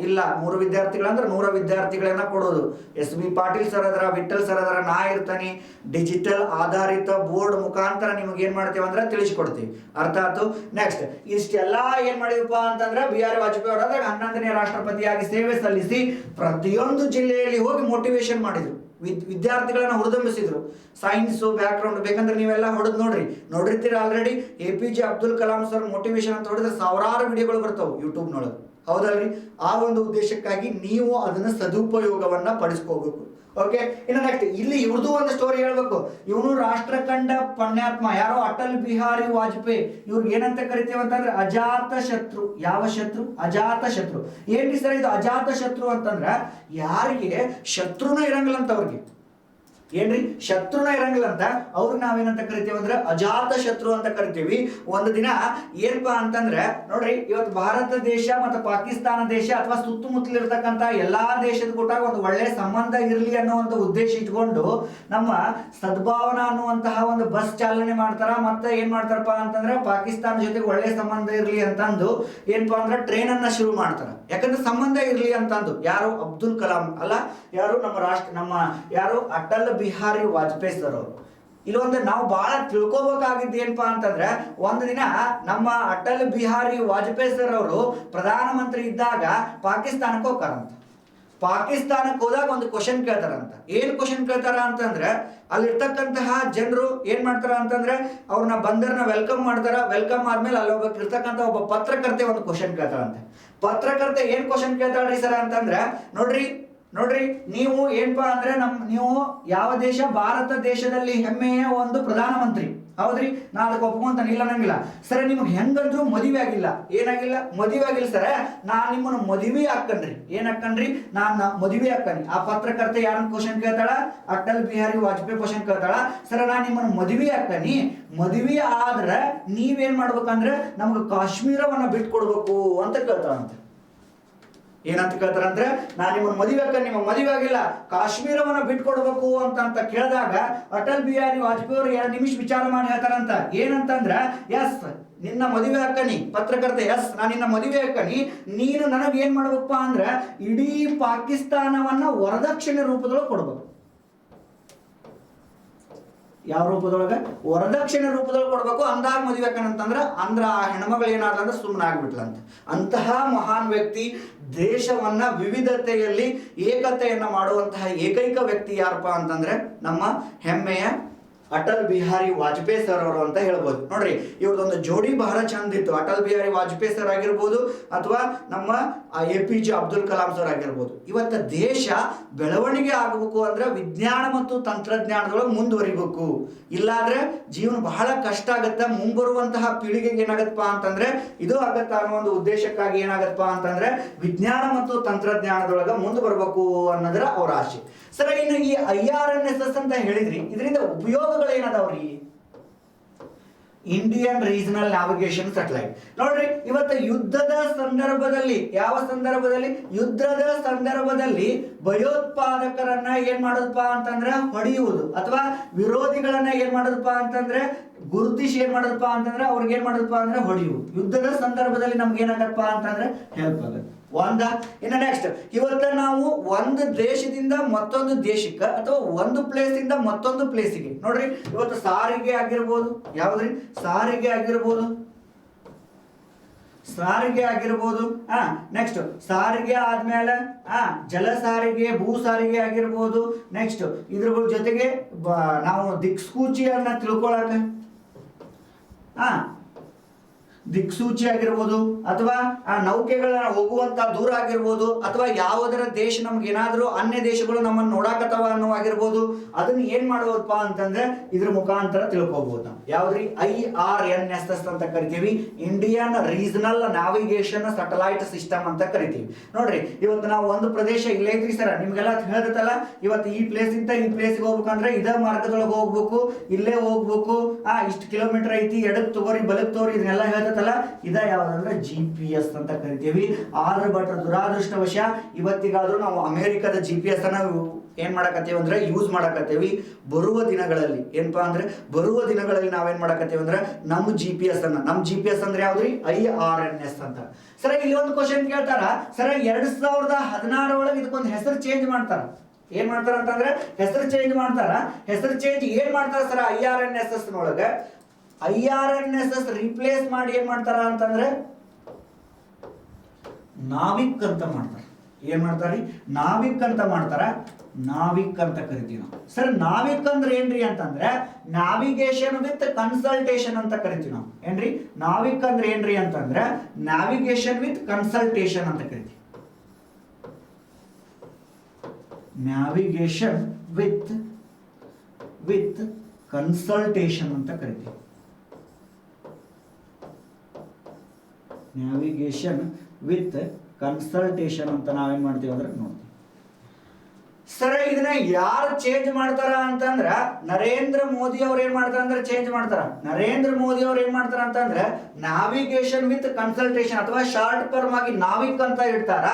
ಇಲ್ಲ, 100 ವಿದ್ಯಾರ್ಥಿಗಳಂದ್ರೆ 100 ವಿದ್ಯಾರ್ಥಿಗಳನ್ನ ಕೊಡೋದು. SB ಪಾಟೀಲ್ ಸರ್ ಅದರ, ವಿಠಲ್ ಸರ್ ಅದರ, ನಾ ಇರ್ತಾನೆ. ಡಿಜಿಟಲ್ ಆಧಾರಿತ ಬೋರ್ಡ್ ಮುಖಾಂತರ ನಿಮ್ಗೆ ಏನ್ ಮಾಡ್ತೇವೆ ಅಂದ್ರೆ ತಿಳಿಸಿಕೊಡ್ತೀವಿ. ಅರ್ಥ ಆಯ್ತು. ನೆಕ್ಸ್ಟ್ ಇಷ್ಟೆಲ್ಲ ಏನ್ ಮಾಡಿದಪ್ಪ ಅಂತಂದ್ರೆ BR ವಾಜಪೇಯಿ ಅವರಾದ 11ನೇ ರಾಷ್ಟ್ರಪತಿಯಾಗಿ ಸೇವೆ ಸಲ್ಲಿಸಿ ಪ್ರತಿಯೊಂದು ಜಿಲ್ಲೆಯಲ್ಲಿ ಹೋಗಿ ಮೋಟಿವೇಶನ್ ಮಾಡಿದ್ರು, ವಿದ್ಯಾರ್ಥಿಗಳನ್ನ ಹುರಿದುಂಬಿಸಿದ್ರು. ಸೈನ್ಸ್ ಬ್ಯಾಕ್ ಗ್ರೌಂಡ್ ಬೇಕಂದ್ರೆ ನೀವೆಲ್ಲ ಹೊಡೆದ್ ನೋಡಿರ್ತೀರ already. APJ Abdul Kalam sir motivation ಅಂತ ಹೊಡೆದ್ರೆ ಸಾವಿರಾರು ವಿಡಿಯೋಗಳು ಬರ್ತಾವೆ ಯೂಟ್ಯೂಬ್ನೊಳಗೆ, ಹೌದಲ್ರಿ? ಆ ಒಂದು ಉದ್ದೇಶಕ್ಕಾಗಿ ನೀವು ಅದನ್ನ ಸದುಪಯೋಗವನ್ನ ಪಡಿಸ್ಕೋಬೇಕು. ಓಕೆ, ಇನ್ನು ನೆಕ್ಸ್ಟ್ ಇಲ್ಲಿ ಇವ್ರದ್ದು ಒಂದು ಸ್ಟೋರಿ ಹೇಳ್ಬೇಕು. ಇವನು ರಾಷ್ಟ್ರಕಂಡ ಪುಣ್ಯಾತ್ಮ ಯಾರೋ ಅಟಲ್ ಬಿಹಾರಿ ವಾಜಪೇಯಿ. ಇವ್ರಿಗೆ ಏನಂತ ಕರಿತೇವೆ ಅಂತಂದ್ರೆ ಅಜಾತ ಶತ್ರು. ಯಾವ ಶತ್ರು? ಅಜಾತ ಶತ್ರು. ಏನ್ರಿ ಸರ್ ಇದು ಅಜಾತ ಶತ್ರು ಅಂತಂದ್ರ ಯಾರಿಗೆ ಶತ್ರುನ ಇರಂಗಿಲ್ಲ ಅಂತ ಅವ್ರಿಗೆ. ಏನ್ರಿ ಶತ್ರುನ ಇರಂಗಿಲ್ಲ ಅಂತ ಅವ್ರಿಗೆ ನಾವೇನಂತ ಕರಿತೀವಿ ಅಂದ್ರೆ ಅಜಾತ ಶತ್ರು ಅಂತ ಕರಿತೀವಿ. ಒಂದು ದಿನ ಏನಪ್ಪಾ ಅಂತಂದ್ರೆ ನೋಡ್ರಿ, ಇವತ್ತು ಭಾರತ ದೇಶ ಮತ್ತು ಪಾಕಿಸ್ತಾನ ದೇಶ ಅಥವಾ ಸುತ್ತಮುತ್ತಲಿರ್ತಕ್ಕಂಥ ಎಲ್ಲಾ ದೇಶದ ಕೂಡ ಒಂದು ಒಳ್ಳೆ ಸಂಬಂಧ ಇರಲಿ ಅನ್ನೋ ಒಂದು ಉದ್ದೇಶ ಇಟ್ಕೊಂಡು ನಮ್ಮ ಸದ್ಭಾವನಾ ಅನ್ನುವಂತಹ ಒಂದು ಬಸ್ ಚಾಲನೆ ಮಾಡ್ತಾರ. ಮತ್ತೆ ಏನ್ ಮಾಡ್ತಾರಪ್ಪ ಅಂತಂದ್ರೆ ಪಾಕಿಸ್ತಾನ ಜೊತೆಗೆ ಒಳ್ಳೆ ಸಂಬಂಧ ಇರಲಿ ಅಂತಂದು ಏನಪ್ಪಾ ಅಂದ್ರೆ ಟ್ರೈನ್ ಅನ್ನ ಶುರು ಮಾಡ್ತಾರ. ಯಾಕಂದ್ರೆ ಸಂಬಂಧ ಇರಲಿ ಅಂತಂದು. ಯಾರು? ಅಬ್ದುಲ್ ಕಲಾಂ ಅಲ್ಲ, ಯಾರು? ನಮ್ಮ ಯಾರು? ಅಟಲ್ ಬಿಹಾರಿ ವಾಜಪೇಯಿ ಸರ್ ಅವರು. ಇಲ್ಲೊಂದು ನಾವು ಬಹಳ ತಿಳ್ಕೋಬೇಕಾಗಿದ್ದು ಏನಪ್ಪಾ ಅಂತಂದ್ರೆ, ಒಂದು ದಿನ ನಮ್ಮ ಅಟಲ್ ಬಿಹಾರಿ ವಾಜಪೇಯಿ ಸರ್ ಅವರು ಪ್ರಧಾನಮಂತ್ರಿ ಇದ್ದಾಗ ಪಾಕಿಸ್ತಾನಕ್ಕೆ ಹೋಗ್ತಾರಂತ. ಪಾಕಿಸ್ತಾನಕ್ಕೆ ಹೋದಾಗ ಒಂದು ಕ್ವಶನ್ ಕೇಳ್ತಾರಂತ. ಏನ್ ಕ್ವಶನ್ ಕೇಳ್ತಾರ ಅಂತಂದ್ರೆ, ಅಲ್ಲಿರ್ತಕ್ಕಂತಹ ಜನರು ಏನ್ ಮಾಡ್ತಾರ ಅಂತಂದ್ರೆ ಅವ್ರನ್ನ ಬಂದರ್ನ ವೆಲ್ಕಮ್ ಮಾಡ್ತಾರ. ವೆಲ್ಕಮ್ ಆದ್ಮೇಲೆ ಅಲ್ಲಿ ಇರ್ತಕ್ಕಂಥ ಒಬ್ಬ ಪತ್ರಕರ್ತೆ ಒಂದು ಕ್ವಶನ್ ಕೇಳ್ತಾರಂತೆ. ಪತ್ರಕರ್ತೆ ಏನ್ ಕ್ವಶನ್ ಕೇಳ್ತಾಳ್ರಿ ಸರ್ ಅಂತಂದ್ರೆ, ನೋಡ್ರಿ ನೀವು ಏನಪ್ಪಾ ಅಂದ್ರೆ ನೀವು ಯಾವ ದೇಶ? ಭಾರತ ದೇಶದಲ್ಲಿ ಹೆಮ್ಮೆಯ ಒಂದು ಪ್ರಧಾನಮಂತ್ರಿ, ಹೌದ್ರಿ? ನಾ ಅದಕ್ಕೆ ಒಪ್ಕೊಂತಾನೆ, ಇಲ್ಲ ನಂಗಿಲ್ಲ. ಸರ್ ನಿಮ್ಗೆ ಹೆಂಗಂದ್ರು ಮದುವೆ ಆಗಿಲ್ಲ. ಏನಾಗಿಲ್ಲ? ಮದುವೆ ಆಗಿಲ್ಲ ಸರ್. ನಾನ್ ನಿಮ್ಮನ್ನ ಮದುವೆ ಹಾಕನ್ರಿ. ಏನ್ ಹಾಕನ್ರಿ? ನಾನ್ ಮದುವೆ ಹಾಕನಿ. ಆ ಪತ್ರಕರ್ತೆ ಯಾರನ್ನ ಕ್ವಶನ್ ಕೇಳ್ತಾಳ? ಅಟಲ್ ಬಿಹಾರಿ ವಾಜಪೇಯಿ ಕ್ವಶನ್ ಕೇಳ್ತಾಳ. ಸರ್ ನಾನ್ ನಿಮ್ಮನ್ನ ಮದುವೆ ಹಾಕನಿ. ಮದುವೆ ಆದ್ರೆ ನೀವೇನ್ ಮಾಡ್ಬೇಕಂದ್ರೆ ನಮ್ಗೆ ಕಾಶ್ಮೀರವನ್ನ ಬಿಟ್ಕೊಡ್ಬೇಕು ಅಂತ ಕೇಳ್ತಾಳಂತೆ. ಏನಂತ ಕೇಳ್ತಾರಂದ್ರೆ, ನಾನು ನಿಮ್ಮನ್ನ ಮದುವೆ ಹಾಕ, ನಿಮ್ಮ ಮದುವೆ ಆಗಿಲ್ಲ, ಕಾಶ್ಮೀರವನ್ನ ಬಿಟ್ಕೊಡ್ಬೇಕು ಅಂತ ಕೇಳಿದಾಗ ಅಟಲ್ ಬಿಹಾರಿ ವಾಜಪೇಯಿ ಅವರು 2 ನಿಮಿಷ ವಿಚಾರ ಮಾಡಿ ಹೇಳ್ತಾರಂತ. ಏನಂತಂದ್ರ, ಎಸ್ ನಿನ್ನ ಮದುವೆ ಹಾಕನಿ. ಪತ್ರಕರ್ತೆ, ಎಸ್ ನಾನು ನಿನ್ನ ಮದುವೆ ಹಾಕನಿ. ನೀನು ನನಗೆ ಏನ್ ಮಾಡ್ಬೇಕಪ್ಪ ಅಂದ್ರ ಇಡೀ ಪಾಕಿಸ್ತಾನವನ್ನ ವರದಕ್ಷಿಣೆ ರೂಪದೊಳಗೆ ಕೊಡ್ಬೇಕು. ಯಾವ ರೂಪದೊಳಗೆ? ವರದಕ್ಷಿಣೆ ರೂಪದೊಳಗೆ ಕೊಡ್ಬೇಕು. ಅಂದಾಗ ಮದುವೆ ಹಾಕನಂತಂದ್ರ ಆ ಹೆಣ್ಮಗಳು ಏನಾದ್ಲ ಅಂದ್ರೆ ಸುಮ್ಮನೆ ಆಗ್ಬಿಟ್ಲಂತ. ಅಂತಹ ಮಹಾನ್ ವ್ಯಕ್ತಿ, ದೇಶವನ್ನ ವಿವಿಧತೆಯಲ್ಲಿ ಏಕತೆಯನ್ನ ಮಾಡುವಂತಹ ಏಕೈಕ ವ್ಯಕ್ತಿ ಯಾರಪ್ಪ ಅಂತಂದ್ರೆ ನಮ್ಮ ಹೆಮ್ಮೆಯ ಅಟಲ್ ಬಿಹಾರಿ ವಾಜಪೇಯಿ ಸರ್ ಅವರು ಅಂತ ಹೇಳ್ಬೋದು. ನೋಡ್ರಿ, ಇವ್ರದೊಂದು ಜೋಡಿ ಬಹಳ ಚಂದ ಇತ್ತು. ಅಟಲ್ ಬಿಹಾರಿ ವಾಜಪೇಯಿ ಸರ್ ಆಗಿರ್ಬೋದು ಅಥವಾ ನಮ್ಮ APJ ಅಬ್ದುಲ್ ಕಲಾಂ ಸರ್ ಆಗಿರ್ಬೋದು. ಇವತ್ತ ದೇಶ ಬೆಳವಣಿಗೆ ಆಗಬೇಕು ಅಂದ್ರೆ ವಿಜ್ಞಾನ ಮತ್ತು ತಂತ್ರಜ್ಞಾನದೊಳಗೆ ಮುಂದುವರಿಬೇಕು. ಇಲ್ಲಾಂದ್ರೆ ಜೀವನ ಬಹಳ ಕಷ್ಟ ಆಗತ್ತ. ಮುಂಬರುವಂತಹ ಪೀಳಿಗೆಗೆ ಏನಾಗತ್ತಪ್ಪ ಅಂತಂದ್ರೆ ಇದು ಆಗತ್ತ ಅನ್ನೋ ಒಂದು ಉದ್ದೇಶಕ್ಕಾಗಿ ಏನಾಗತ್ತಪ್ಪ ಅಂತಂದ್ರೆ ವಿಜ್ಞಾನ ಮತ್ತು ತಂತ್ರಜ್ಞಾನದೊಳಗೆ ಮುಂದೆ ಬರಬೇಕು ಅನ್ನೋದರ ಅವರ ಆಸೆ. ಸರ್ ಇನ್ನು ಈ IRNSS ಅಂತ ಹೇಳಿದ್ರಿ, ಇದರಿಂದ ಉಪಯೋಗಗಳು ಏನದಾವ್ರಿ? Indian regional navigation satellite. ನೋಡ್ರಿ, ಇವತ್ತು ಯುದ್ಧದ ಸಂದರ್ಭದಲ್ಲಿ, ಯಾವ ಸಂದರ್ಭದಲ್ಲಿ? ಯುದ್ಧದ ಸಂದರ್ಭದಲ್ಲಿ ಭಯೋತ್ಪಾದಕರನ್ನ ಏನ್ ಮಾಡೋದಪ್ಪ ಅಂತಂದ್ರೆ ಹೊಡೆಯುವುದು, ಅಥವಾ ವಿರೋಧಿಗಳನ್ನ ಏನ್ ಮಾಡೋದಪ್ಪ ಅಂತಂದ್ರೆ ಗುರುತಿಸಿ ಏನ್ ಮಾಡೋದಪ್ಪ ಅಂತಂದ್ರೆ ಅವ್ರಿಗೆ ಏನ್ ಮಾಡೋದಪ್ಪ ಅಂದ್ರೆ ಹೊಡೆಯುವುದು. ಯುದ್ಧದ ಸಂದರ್ಭದಲ್ಲಿ ನಮ್ಗೆ ಏನಾಗತ್ತಪ್ಪ ಅಂತಂದ್ರೆ ಹೆಲ್ಪ್ ಆಗುತ್ತೆ. ಇನ್ನು ನೆಕ್ಸ್ಟ್, ಇವತ್ತ ನಾವು ಒಂದು ದೇಶದಿಂದ ಮತ್ತೊಂದು ದೇಶಕ್ಕೆ ಅಥವಾ ಒಂದು ಪ್ಲೇಸ್ ಇಂದ ಮತ್ತೊಂದು ಪ್ಲೇಸಿಗೆ, ನೋಡ್ರಿ ಇವತ್ತು ಸಾರಿಗೆ ಆಗಿರ್ಬೋದು. ಯಾವ್ದ್ರಿ? ಸಾರಿಗೆ ಆಗಿರ್ಬೋದು. ನೆಕ್ಸ್ಟ್ ಸಾರಿಗೆ ಆದ್ಮೇಲೆ ಜಲ ಸಾರಿಗೆ, ಭೂ ಸಾರಿಗೆ ಆಗಿರ್ಬೋದು. ನೆಕ್ಸ್ಟ್ ಇದ್ರ ಜೊತೆಗೆ ನಾವು ದಿಕ್ಸೂಚಿಯನ್ನ ತಿಳ್ಕೊಳಕ ದಿಕ್ಸೂಚಿ ಆಗಿರ್ಬೋದು, ಅಥವಾ ಆ ನೌಕೆಗಳ ಹೋಗುವಂತ ದೂರ ಆಗಿರ್ಬೋದು, ಅಥವಾ ಯಾವುದರ ದೇಶ ನಮ್ಗೆ ಏನಾದರೂ ಅನ್ಯ ದೇಶಗಳು ನಮ್ಮನ್ನು ನೋಡಾಕತ್ತವ ಅನ್ನೋ ಆಗಿರ್ಬೋದು, ಅದನ್ನ ಏನ್ ಮಾಡೋದಪ್ಪ ಅಂತಂದ್ರೆ ಇದ್ರ ಮುಖಾಂತರ ತಿಳ್ಕೊಬಹುದು ನಾವು. ಯಾವ್ದ್ರಿ? IRNSS ಅಂತ ಕರಿತೀವಿ, Indian regional navigation satellite system ಅಂತ ಕರಿತೀವಿ. ನೋಡ್ರಿ, ಇವತ್ತು ನಾವು ಒಂದು ಪ್ರದೇಶ ಇಲ್ಲೇ ಐತ್ರಿ ಸರ್, ನಿಮ್ಗೆಲ್ಲ ಹೇಳ್ದತ್ತಲ್ಲ, ಇವತ್ತು ಈ ಪ್ಲೇಸ್ ಇಂದ ಈ ಪ್ಲೇಸ್ಗೆ ಹೋಗ್ಬೇಕಂದ್ರೆ ಇದೇ ಮಾರ್ಗದೊಳಗೆ ಹೋಗ್ಬೇಕು, ಇಲ್ಲೇ ಹೋಗ್ಬೇಕು, ಇಷ್ಟು ಕಿಲೋಮೀಟರ್ ಐತಿ, ಎಡಕ್ ತಗೋರಿ ಬಲಕ್ ತಗೋರಿ, ಇದನ್ನೆಲ್ಲ ಹೇಳ್ತಲ್ಲ, ಇದ ಯಾವ್ದಂದ್ರೆ GPS ಅಂತ ಕರಿತೀವಿ. ಆದ್ರೆ ಬಟ್ ದುರಾದೃಷ್ಟವಶ ಇವತ್ತಿಗಾದ್ರೂ ನಾವು ಅಮೆರಿಕದ GPS ಅನ್ನ ಏನ್ ಮಾಡಕತ್ತೀವಿ ಅಂದ್ರೆ ಯೂಸ್ ಮಾಡಕತ್ತೀವಿ. ಬರುವ ದಿನಗಳಲ್ಲಿ ಏನಪ್ಪಾ ಅಂದ್ರೆ ಬರುವ ದಿನಗಳಲ್ಲಿ ನಾವೇನ್ ಮಾಡಕತ್ತೀವಿ ಅಂದ್ರೆ ನಮ್ಮ GPS ಅಂದ್ರೆ ಯಾವ್ದ್ರಿ? IRNS ಅಂತ. ಸರ ಇಲ್ಲಿ ಒಂದು ಕ್ವಶನ್ ಕೇಳ್ತಾರ, ಸರ 2016 ಒಳಗೆ ಇದಕ್ಕೊಂದು ಹೆಸರು ಚೇಂಜ್ ಮಾಡ್ತಾರ. ಏನ್ ಮಾಡ್ತಾರ ಅಂತಂದ್ರೆ ಹೆಸರು ಚೇಂಜ್ ಮಾಡ್ತಾರ. ಹೆಸರು ಚೇಂಜ್ ಏನ್ ಮಾಡ್ತಾರ ಸರ? IRNSS ನೊಳಗೆ IRNSS ರಿಪ್ಲೇಸ್ ಮಾಡಿ ಏನ್ ಮಾಡ್ತಾರ ಅಂತಂದ್ರೆ ನಾವಿಕ್ ಅಂತ ಮಾಡ್ತಾರ. ಏನ್ ಮಾಡ್ತಾರ್ರಿ? ನಾವಿಕ್ ಅಂತ ಮಾಡ್ತಾರ. ನಾವಿಕ್ ಅಂತ ಕರಿತೀವಿ ನಾವು. ಸರ್ ನಾವಿಕ್ ಅಂದ್ರೆ ಏನ್ರಿ ಅಂತಂದ್ರೆ ನ್ಯಾವಿಗೇಷನ್ ವಿತ್ ಕನ್ಸಲ್ಟೇಷನ್ ಅಂತ ಕರಿತೀವಿ ನಾವು. ಏನ್ರಿ ನಾವಿಕ್ ಅಂದ್ರೆ ಏನ್ರಿ ಅಂತಂದ್ರೆ ನ್ಯಾವಿಗೇಷನ್ ವಿತ್ ಕನ್ಸಲ್ಟೇಷನ್ ಅಂತ ಕರಿತೀವಿ. ನ್ಯಾವಿಗೇಷನ್ ವಿತ್ ಕನ್ಸಲ್ಟೇಷನ್ ಅಂತ ಕರಿತೀವಿ. ನ್ಯಾವಿಗೇಷನ್ ವಿತ್ ಕನ್ಸಲ್ಟೇಷನ್ ಅಂತ ನಾವೇನ್ ಮಾಡ್ತೀವಿ ಅಂದ್ರೆ ನೋಡ್ತೀವಿ. ಸರ್ ಇದನ್ನ ಯಾರು ಚೇಂಜ್ ಮಾಡ್ತಾರ ಅಂತಂದ್ರ ನರೇಂದ್ರ ಮೋದಿ ಅವ್ರು ಏನ್ ಮಾಡ್ತಾರ ಅಂದ್ರೆ ಚೇಂಜ್ ಮಾಡ್ತಾರ. ನರೇಂದ್ರ ಮೋದಿ ಅವ್ರು ಏನ್ ಮಾಡ್ತಾರ ಅಂತಂದ್ರೆ ನ್ಯಾವಿಗೇಷನ್ ವಿತ್ ಕನ್ಸಲ್ಟೇಷನ್ ಅಥವಾ ಶಾರ್ಟ್ ಫಾರ್ಮ್ ಆಗಿ ನಾವಿಕ್ ಅಂತ ಇಡ್ತಾರ.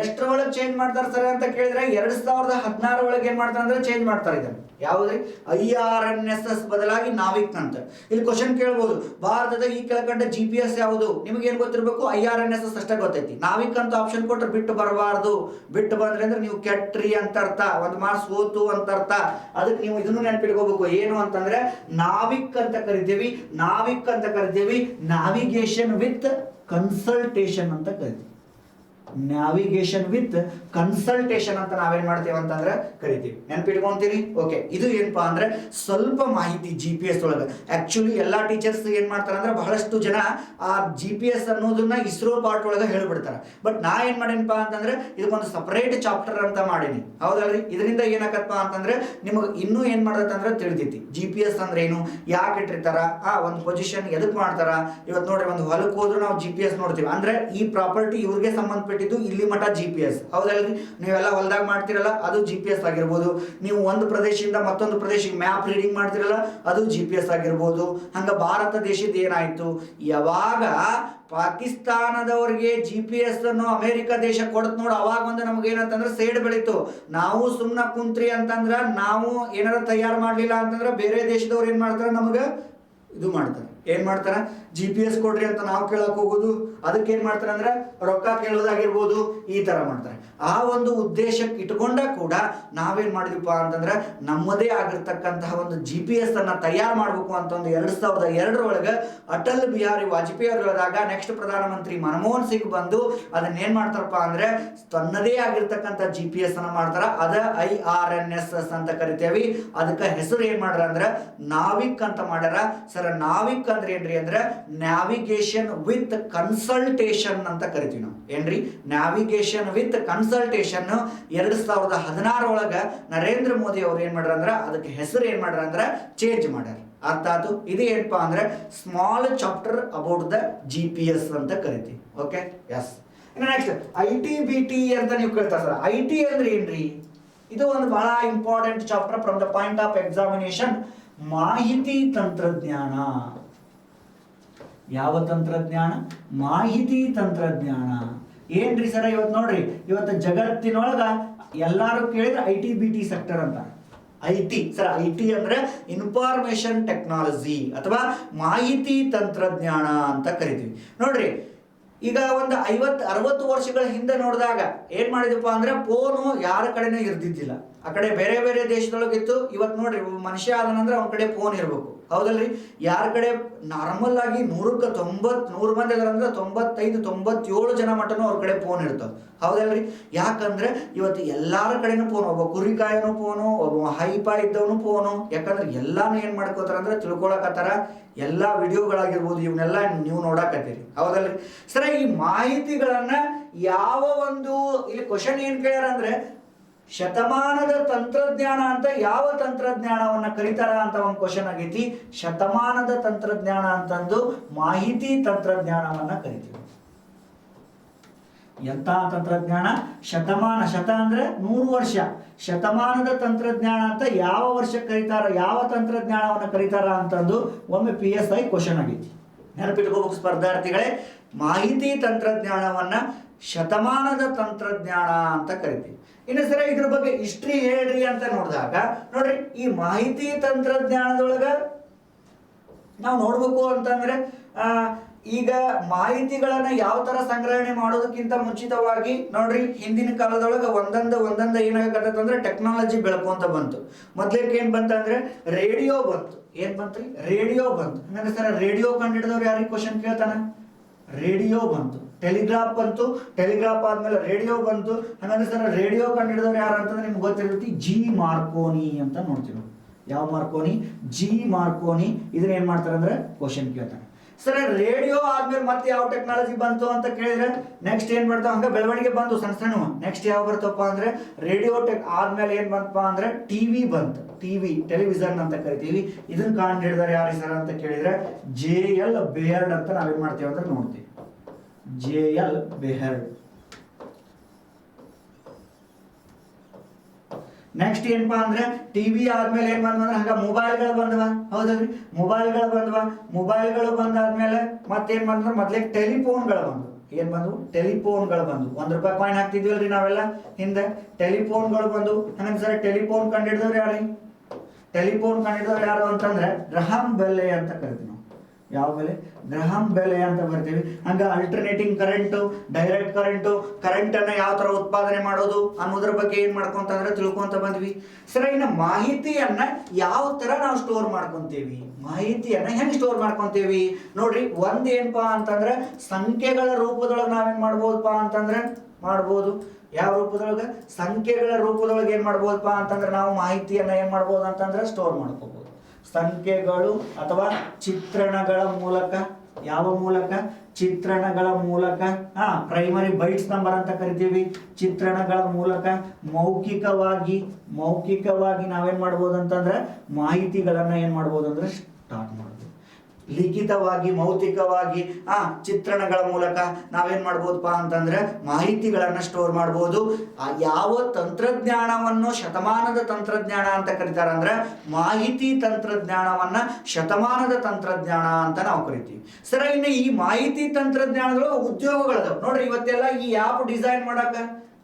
ಎಷ್ಟರೊಳಗೆ ಚೇಂಜ್ ಮಾಡ್ತಾರೆ ಸರ್ ಅಂತ ಕೇಳಿದ್ರೆ 2016 ಒಳಗೆ ಏನ್ ಮಾಡ್ತಾರೆ ಅಂದ್ರೆ ಚೇಂಜ್ ಮಾಡ್ತಾರೆ. ಇದನ್ನು ಯಾವ್ದ್ರಿ? IRNSS ಬದಲಾಗಿ ನಾವಿಕ್ ಅಂತ. ಇಲ್ಲಿ ಕ್ವಶನ್ ಕೇಳ್ಬೋದು, ಭಾರತದ ಈ ಕೆಳಕಂಡ GPS ಯಾವುದು? ನಿಮ್ಗೆ ಏನ್ ಗೊತ್ತಿರ್ಬೇಕು? IRNSS ಅಷ್ಟೇ ಗೊತ್ತೈತಿ. ನಾವಿಕ್ ಅಂತ ಆಪ್ಷನ್ ಕೊಟ್ರೆ ಬಿಟ್ಟು ಬರಬಾರ್ದು. ಬಿಟ್ಟು ಬಂದ್ರೆ ಅಂದ್ರೆ ನೀವು ಕೆಟ್ರಿ ಅಂತ ಅರ್ಥ, ಒಂದ್ ಮಾರ್ಕ್ಸ್ ಹೋತು ಅಂತ ಅರ್ಥ. ಅದಕ್ಕೆ ನೀವು ಇದನ್ನು ನೆನಪಿಟ್ಕೋಬೇಕು, ಏನು ಅಂತಂದ್ರೆ ನಾವಿಕ್ ಅಂತ ಕರಿತೀವಿ. ನಾವಿಕ್ ಅಂತ ಕರಿತೀವಿ. ನ್ಯಾವಿಗೇಷನ್ ವಿತ್ ಕನ್ಸಲ್ಟೇಷನ್ ಅಂತ ಕರಿತೀವಿ. ನ್ಯಾವಿಗೇಷನ್ ವಿತ್ ಕನ್ಸಲ್ಟೇಷನ್ ಅಂತ ನಾವೇನ್ ಮಾಡ್ತೇವೆ ಅಂತಂದ್ರೆ ಕರಿತೀವಿ. ನೆನ್ಪಿಟ್ಕೊಂತೀರಿ? ಓಕೆ, ಇದು ಏನಪ್ಪಾ ಅಂದ್ರೆ ಸ್ವಲ್ಪ ಮಾಹಿತಿ GPS ಒಳಗೆ. ಆಕ್ಚುಲಿ ಎಲ್ಲಾ ಟೀಚರ್ಸ್ ಏನ್ ಮಾಡ್ತಾರೆ ಅಂದ್ರೆ ಬಹಳಷ್ಟು ಜನ ಆ GPS ಅನ್ನೋದನ್ನ ಇಸ್ರೋ ಪಾರ್ಟ್ ಒಳಗೆ ಹೇಳ್ಬಿಡ್ತಾರೆ. ಬಟ್ ನಾ ಏನ್ ಮಾಡೇನಪ್ಪ ಅಂತಂದ್ರೆ ಇದಕ್ಕೊಂದು ಸಪರೇಟ್ ಚಾಪ್ಟರ್ ಅಂತ ಮಾಡೀನಿ. ಹೌದಲ್ರಿ? ಇದರಿಂದ ಏನಾಗತ್ತಪ್ಪ ಅಂತಂದ್ರೆ ನಿಮಗೆ ಇನ್ನೂ ಏನ್ ಮಾಡತ್ತಂದ್ರೆ ತಿಳಿದೈತಿ GPS ಅಂದ್ರೆ ಏನು, ಯಾಕೆ ಇಟ್ಟಿರ್ತಾರ, ಒಂದು ಪೊಸಿಷನ್ ಎದಕ್ ಮಾಡ್ತಾರ. ಇವತ್ತು ನೋಡ್ರಿ, ಒಂದು ಹೊಲಕ್ಕೆ ಹೋದ್ರು ನಾವು GPS ನೋಡ್ತೀವಿ ಅಂದ್ರೆ ಈ ಪ್ರಾಪರ್ಟಿ ಇವ್ರಿಗೆ ಸಂಬಂಧಪಟ್ಟಿದ್ದು ಇಲ್ಲಿ ಮಠ GPS. ಹೌದಲ್ರಿ? ನೀವೆಲ್ಲ ಹೊಲದಾಗ ಮಾಡ್ತಿರಲ್ಲ, ಅದು GPS ಆಗಿರ್ಬೋದು. ನೀವು ಒಂದು ಪ್ರದೇಶದಿಂದ ಮತ್ತೊಂದು ಪ್ರದೇಶಕ್ಕೆ ಮ್ಯಾಪ್ ರೀಡಿಂಗ್ ಮಾಡ್ತಿರಲ್ಲ, ಅದು GPS ಆಗಿರ್ಬೋದು. ಹಂಗ ಭಾರತ ದೇಶದ ಏನಾಯ್ತು, ಯಾವಾಗ ಪಾಕಿಸ್ತಾನದವರಿಗೆ GPS ಅನ್ನು ಅಮೆರಿಕ ದೇಶ ಕೊಡತ್ ನೋಡು, ಅವಾಗ ಒಂದು ನಮ್ಗೆ ಏನಂತಂದ್ರೆ ಸೇಡ್ ಬೆಳೀತು. ನಾವು ಸುಮ್ನ ಕುಂತ್ರಿ ಅಂತಂದ್ರ, ನಾವು ಏನಾರ ತಯಾರು ಮಾಡ್ಲಿಲ್ಲ ಅಂತಂದ್ರೆ ಬೇರೆ ದೇಶದವ್ರು ಏನ್ ಮಾಡ್ತಾರ, ನಮಗ ಇದು ಮಾಡ್ತಾರೆ. ಏನ್ ಮಾಡ್ತಾರ? GPS ಕೊಡ್ರಿ ಅಂತ ನಾವು ಕೇಳಕ್ ಹೋಗೋದು, ಅದಕ್ಕೆ ಏನ್ ಮಾಡ್ತಾರೆ ಅಂದ್ರೆ ರೊಕ್ಕ ಕೇಳೋದಾಗಿರ್ಬೋದು, ಈ ತರ ಮಾಡ್ತಾರೆ. ಆ ಒಂದು ಉದ್ದೇಶಕ್ಕೆ ಇಟ್ಕೊಂಡ ಕೂಡ ನಾವೇನ್ ಮಾಡಿದ್ವಿಪ್ಪ ಅಂತಂದ್ರೆ ನಮ್ಮದೇ ಆಗಿರ್ತಕ್ಕಂತಹ ಒಂದು GPS ಅನ್ನ ತಯಾರು ಮಾಡ್ಬೇಕು ಅಂತ ಒಂದು 2002 ಒಳಗೆ ಅಟಲ್ ಬಿಹಾರಿ ವಾಜಪೇಯಿ ಅವರು ಹೇಳಿದಾಗ ನೆಕ್ಸ್ಟ್ ಪ್ರಧಾನಮಂತ್ರಿ ಮನಮೋಹನ್ ಸಿಂಗ್ ಬಂದು ಅದನ್ನ ಏನ್ ಮಾಡ್ತಾರಪ್ಪ ಅಂದ್ರೆ ತನ್ನದೇ ಆಗಿರ್ತಕ್ಕಂಥ GPS ಅನ್ನ ಮಾಡ್ತಾರ. ಅದ IRNSS ಅಂತ ಕರಿತೇವಿ. ಅದಕ್ಕೆ ಹೆಸರು ಏನ್ ಮಾಡ್ರ ಅಂದ್ರೆ ನಾವಿಕ್ ಅಂತ ಮಾಡ್ಯಾರ. ಸರ್ ನಾವಿಕ್ ಅಂದ್ರೆ ಏನ್ರಿ ಅಂದ್ರೆ ನ್ಯಾವಿಗೇಷನ್ ವಿತ್ ಕನ್ಸಲ್ಟೇಷನ್ ಅಂತ ಕರಿತೀವಿ ನಾವು. ಏನ್ರಿ? ನ್ಯಾವಿಗೇಷನ್ ವಿತ್ ಕನ್ಸಲ್ಟೇಷನ್ 2016 ಒಳಗ ನರೇಂದ್ರ ಮೋದಿ ಅವರು ಏನ್ ಮಾಡ್ರ ಅಂದ್ರ ಅದಕ್ಕೆ ಹೆಸರು ಏನ್ ಮಾಡ್ರ ಅಂದ್ರ ಚೇಂಜ್ ಮಾಡ್ಯಾರ. ಅರ್ಥ ಆಯ್ತು? ಇದು ಏನಪ್ಪಾ ಅಂದ್ರೆ small chapter about the GPS ಅಂತ ಕರಿತೀವಿ. Okay, S. ನೆಕ್ಸ್ಟ್ ITBT ಅಂತ ನೀವು ಕೇಳ್ತಾ ಸರ್. IT ಅಂದ್ರೆ ಏನ್ರಿ? ಇದು ಒಂದು ಬಹಳ important chapter from the point of examination. ಮಾಹಿತಿ ತಂತ್ರಜ್ಞಾನ. ಯಾವ ತಂತ್ರಜ್ಞಾನ? ಮಾಹಿತಿ ತಂತ್ರಜ್ಞಾನ. ಏನ್ರಿ ಸರ? ಇವತ್ತು ನೋಡ್ರಿ, ಇವತ್ತು ಜಗತ್ತಿನೊಳಗ ಎಲ್ಲಾರು ಕೇಳಿದ್ರೆ ITBT ಸೆಕ್ಟರ್ ಅಂತ. IT ಸರ್, IT ಅಂದ್ರೆ ಇನ್ಫಾರ್ಮೇಶನ್ ಟೆಕ್ನಾಲಜಿ ಅಥವಾ ಮಾಹಿತಿ ತಂತ್ರಜ್ಞಾನ ಅಂತ ಕರಿತೀವಿ. ನೋಡ್ರಿ, ಈಗ ಒಂದು 50-60 ವರ್ಷಗಳ ಹಿಂದೆ ನೋಡಿದಾಗ ಏನ್ ಮಾಡಿದಪ್ಪ ಅಂದ್ರೆ ಫೋನು ಯಾರ ಕಡೆನೂ ಇರ್ದಿದ್ದಿಲ್ಲ. ಆ ಕಡೆ ಬೇರೆ ಬೇರೆ ದೇಶದೊಳಗಿತ್ತು. ಇವತ್ತು ನೋಡ್ರಿ ಮನುಷ್ಯ ಆದನಂದ್ರೆ ಅವನ ಕಡೆ ಫೋನ್ ಇರಬೇಕು, ಹೌದಲ್ರಿ? ಯಾರ ಕಡೆ ನಾರ್ಮಲ್ ಆಗಿ 100 ಮಂದಿ ಅದಾರಂದ್ರೆ 95-97 ಜನ ಮಟ್ಟನೂ ಅವ್ರ ಕಡೆ ಫೋನ್ ಇರ್ತಾವ, ಹೌದಲ್ರಿ? ಯಾಕಂದ್ರೆ ಇವತ್ತು ಎಲ್ಲಾರ ಕಡೆನೂ ಫೋನ್, ಒಬ್ಬ ಕುರಿಕಾಯನು ಫೋನು, ಒಬ್ಬ ಹೈಫೈ ಇದ್ದವನು ಫೋನು. ಯಾಕಂದ್ರೆ ಎಲ್ಲಾನು ಏನ್ ಮಾಡ್ಕೋತಾರ ಅಂದ್ರೆ ತಿಳ್ಕೊಳಕತ್ತಾರ. ಎಲ್ಲಾ ವಿಡಿಯೋಗಳಾಗಿರ್ಬೋದು ಇವನ್ನೆಲ್ಲ ನೀವು ನೋಡಾಕತ್ತೀರಿ, ಹೌದಲ್ರಿ? ಸರಿ, ಈ ಮಾಹಿತಿಗಳನ್ನ ಯಾವ ಒಂದು ಇಲ್ಲಿ ಕ್ವಶನ್ ಏನ್ ಕೇಳ್ಯಾರ ಅಂದ್ರೆ ಶತಮಾನದ ತಂತ್ರಜ್ಞಾನ ಅಂತ ಯಾವ ತಂತ್ರಜ್ಞಾನವನ್ನ ಕರೀತಾರ ಅಂತ ಒಂದು ಕ್ವಶನ್ ಆಗೈತಿ. ಶತಮಾನದ ತಂತ್ರಜ್ಞಾನ ಅಂತಂದು ಮಾಹಿತಿ ತಂತ್ರಜ್ಞಾನವನ್ನ ಕರಿತೀವಿ. ಎಂತ ತಂತ್ರಜ್ಞಾನ? ಶತಮಾನ, ಶತ ಅಂದ್ರೆ 100 ವರ್ಷ. ಶತಮಾನದ ತಂತ್ರಜ್ಞಾನ ಅಂತ ಯಾವ ವರ್ಷ ಕರೀತಾರ, ಯಾವ ತಂತ್ರಜ್ಞಾನವನ್ನ ಕರೀತಾರ ಅಂತಂದು ಒಮ್ಮೆ PSI ಕ್ವಶನ್ ಆಗೈತಿ. ನೆನಪಿಟ್ಕೋಬೇಕು ಸ್ಪರ್ಧಾರ್ಥಿಗಳೇ, ಮಾಹಿತಿ ತಂತ್ರಜ್ಞಾನವನ್ನ ಶತಮಾನದ ತಂತ್ರಜ್ಞಾನ ಅಂತ ಕರಿತೀವಿ. ಇನ್ನು ಸರಿ ಇದ್ರ ಬಗ್ಗೆ ಹಿಸ್ಟ್ರಿ ಹೇಳ್ರಿ ಅಂತ ನೋಡಿದಾಗ ನೋಡ್ರಿ, ಈ ಮಾಹಿತಿ ತಂತ್ರಜ್ಞಾನದೊಳಗ ನಾವು ನೋಡ್ಬೇಕು ಅಂತಂದ್ರೆ ಈಗ ಮಾಹಿತಿಗಳನ್ನ ಯಾವ ತರ ಸಂಗ್ರಹಣೆ ಮಾಡೋದಕ್ಕಿಂತ ಮುಂಚಿತವಾಗಿ ನೋಡ್ರಿ, ಹಿಂದಿನ ಕಾಲದೊಳಗ ಒಂದೊಂದು ಏನಾಗತ್ತಂದ್ರೆ ಟೆಕ್ನಾಲಜಿ ಬೆಳ್ಕೊಂತ ಬಂತು. ಮೊದ್ಲೇಕ್ ಏನ್ ಬಂತಂದ್ರೆ ರೇಡಿಯೋ ಬಂತು. ಏನ್ ಬಂತ್ರಿ? ರೇಡಿಯೋ ಬಂತು. ಹಂಗಂದ್ರೆ ಸರ್ ರೇಡಿಯೋ ಕಂಡಿಡಿದವ್ರು ಯಾರಿಗೆ ಕ್ವಶನ್ ಕೇಳ್ತಾನ? ರೇಡಿಯೋ ಬಂತು. ಟೆಲಿಗ್ರಾಫ್ ಬಂತು. ಟೆಲಿಗ್ರಾಫ್ ಆದ್ಮೇಲೆ ರೇಡಿಯೋ ಬಂತು. ಹಂಗಂದ್ರೆ ಸರ್ ರೇಡಿಯೋ ಕಂಡಿಡಿದವ್ರು ಯಾರು ಅಂತಂದ್ರೆ ನಿಮ್ಗೆ ಗೊತ್ತಿರುತ್ತೆ, ಜಿ ಮಾರ್ಕೋನಿ ಅಂತ ನೋಡ್ತೀವಿ. ಯಾವ ಮಾರ್ಕೋನಿ? G Marconi. ಇದನ್ನ ಏನ್ ಮಾಡ್ತಾರೆ ಅಂದ್ರೆ ಕ್ವಶನ್ ಕೇಳ್ತಾನೆ. ಸರ್ ರೇಡಿಯೋ ಆದ್ಮೇಲೆ ಮತ್ತೆ ಯಾವ ಟೆಕ್ನಾಲಜಿ ಬಂತು ಅಂತ ಕೇಳಿದ್ರೆ ನೆಕ್ಸ್ಟ್ ಏನ್ ಬರ್ತಾವ? ಹಂಗ ಬೆಳವಣಿಗೆ ಬಂತು ಸಣ್ಣ ಸಣ್ಣ. ನೆಕ್ಸ್ಟ್ ಯಾವ ಬರ್ತಪ್ಪ ಅಂದ್ರೆ ರೇಡಿಯೋ ಆದ್ಮೇಲೆ ಏನ್ ಬಂತಪ್ಪ ಅಂದ್ರೆ ಟಿವಿ ಬಂತು. ಟಿವಿ, ಟೆಲಿವಿಷನ್ ಅಂತ ಕರಿತೀವಿ. ಇದನ್ನ ಕಂಡು ಹಿಡಿದಾರೆ ಯಾರು ಸರ್ ಅಂತ ಕೇಳಿದ್ರೆ JL ಬೇರ್ಡ್ ಅಂತ ನಾವೇನ್ ಮಾಡ್ತೀವಿ ಅಂದ್ರೆ ನೋಡ್ತೀವಿ. JL Baird. ನೆಕ್ಸ್ಟ್ ಏನಪ್ಪಾ ಅಂದ್ರೆ ಟಿವಿ ಆದ್ಮೇಲೆ ಏನ್ ಬಂದ್ವ ಅಂದ್ರೆ ಹಂಗ ಮೊಬೈಲ್ಗಳು ಬಂದವ, ಹೌದಲ್ರಿ? ಮೊಬೈಲ್ಗಳು ಬಂದಾದ್ಮೇಲೆ ಮತ್ತೇನ್ ಬಂದ್ರೆ ಮೊದ್ಲೇ ಟೆಲಿಫೋನ್ಗಳು ಬಂದ್ವು. ಏನ್ ಬಂದ್ವು? ಟೆಲಿಫೋನ್ಗಳು ಬಂದ್ವು. ₹1 ಕಾಯಿನ್ ಹಾಕ್ತಿದ್ವಲ್ರಿ ನಾವೆಲ್ಲ ಹಿಂದೆ. ಟೆಲಿಫೋನ್ಗಳು ಬಂದು. ಹಂಗಂದ್ರೆ ಸರ್ ಟೆಲಿಫೋನ್ ಕಂಡಿಡಿದವ್ರು ಯಾರು? ಟೆಲಿಫೋನ್ ಕಂಡಿಡಿದವ್ರು ಯಾರು ಅಂತಂದ್ರೆ ಗ್ರಹಂ ಬೆಲ್ ಅಂತ ಕರಿತೀವಿ ನಾವು. ಯಾವ ಬೆಲೆ? ಗ್ರಹಂ ಬೆಲೆ ಅಂತ ಬರ್ತೀವಿ. ಹಂಗ ಅಲ್ಟರ್ನೇಟಿಂಗ್ ಕರೆಂಟು, ಡೈರೆಕ್ಟ್ ಕರೆಂಟ್ ಅನ್ನ ಯಾವ ತರ ಉತ್ಪಾದನೆ ಮಾಡೋದು ಅನ್ನೋದ್ರ ಬಗ್ಗೆ ಏನ್ ಮಾಡ್ಕೊಂತಂದ್ರೆ ತಿಳ್ಕೊಂತ ಬಂದ್ವಿ. ಸರಿ, ಇನ್ನು ಮಾಹಿತಿಯನ್ನ ಯಾವ ತರ ನಾವು ಸ್ಟೋರ್ ಮಾಡ್ಕೊಂತೀವಿ? ಮಾಹಿತಿಯನ್ನ ಹೆಂಗ್ ಸ್ಟೋರ್ ಮಾಡ್ಕೊಂತೀವಿ ನೋಡ್ರಿ. ಒಂದ್ ಏನಪ್ಪಾ ಅಂತಂದ್ರೆ ಸಂಖ್ಯೆಗಳ ರೂಪದೊಳಗೆ ನಾವೇನ್ ಮಾಡ್ಬೋದಪ್ಪ ಅಂತಂದ್ರೆ ಮಾಡ್ಬೋದು. ಯಾವ ರೂಪದೊಳಗ? ಸಂಖ್ಯೆಗಳ ರೂಪದೊಳಗೆ ಏನ್ ಮಾಡ್ಬೋದಪ್ಪ ಅಂತಂದ್ರೆ ನಾವು ಮಾಹಿತಿಯನ್ನ ಏನ್ ಮಾಡ್ಬೋದು ಅಂತಂದ್ರೆ ಸ್ಟೋರ್ ಮಾಡ್ಕೋಬಹುದು. ಸಂಖ್ಯೆಗಳು ಅಥವಾ ಚಿತ್ರಣಗಳ ಮೂಲಕ. ಯಾವ ಮೂಲಕ? ಚಿತ್ರಣಗಳ ಮೂಲಕ. ಪ್ರೈಮರಿ ಬೈಟ್ಸ್ ನಂಬರ್ ಅಂತ ಕರಿತೀವಿ. ಚಿತ್ರಣಗಳ ಮೂಲಕ ಮೌಖಿಕವಾಗಿ ನಾವೇನ್ ಮಾಡ್ಬೋದು ಅಂತಂದ್ರೆ ಮಾಹಿತಿಗಳನ್ನ ಏನ್ ಮಾಡ್ಬೋದು ಅಂದ್ರೆ ಸ್ಟಾರ್ಟ್ ಮಾಡ್ಬೋದು. ಲಿಖಿತವಾಗಿ, ಮೌಖಿಕವಾಗಿ, ಚಿತ್ರಣಗಳ ಮೂಲಕ ನಾವೇನ್ ಮಾಡ್ಬೋದಪ್ಪ ಅಂತಂದ್ರೆ ಮಾಹಿತಿಗಳನ್ನ ಸ್ಟೋರ್ ಮಾಡ್ಬೋದು. ಯಾವ ತಂತ್ರಜ್ಞಾನವನ್ನು ಶತಮಾನದ ತಂತ್ರಜ್ಞಾನ ಅಂತ ಕರೀತಾರ ಅಂದ್ರೆ ಮಾಹಿತಿ ತಂತ್ರಜ್ಞಾನವನ್ನ ಶತಮಾನದ ತಂತ್ರಜ್ಞಾನ ಅಂತ ನಾವು ಕರಿತೀವಿ. ಸರಿ, ಇನ್ನು ಈ ಮಾಹಿತಿ ತಂತ್ರಜ್ಞಾನಗಳು ಉದ್ಯೋಗಗಳದಾವ ನೋಡ್ರಿ. ಇವತ್ತೆಲ್ಲ ಈ ಆ್ಯಪ್ ಡಿಸೈನ್ ಮಾಡಕ,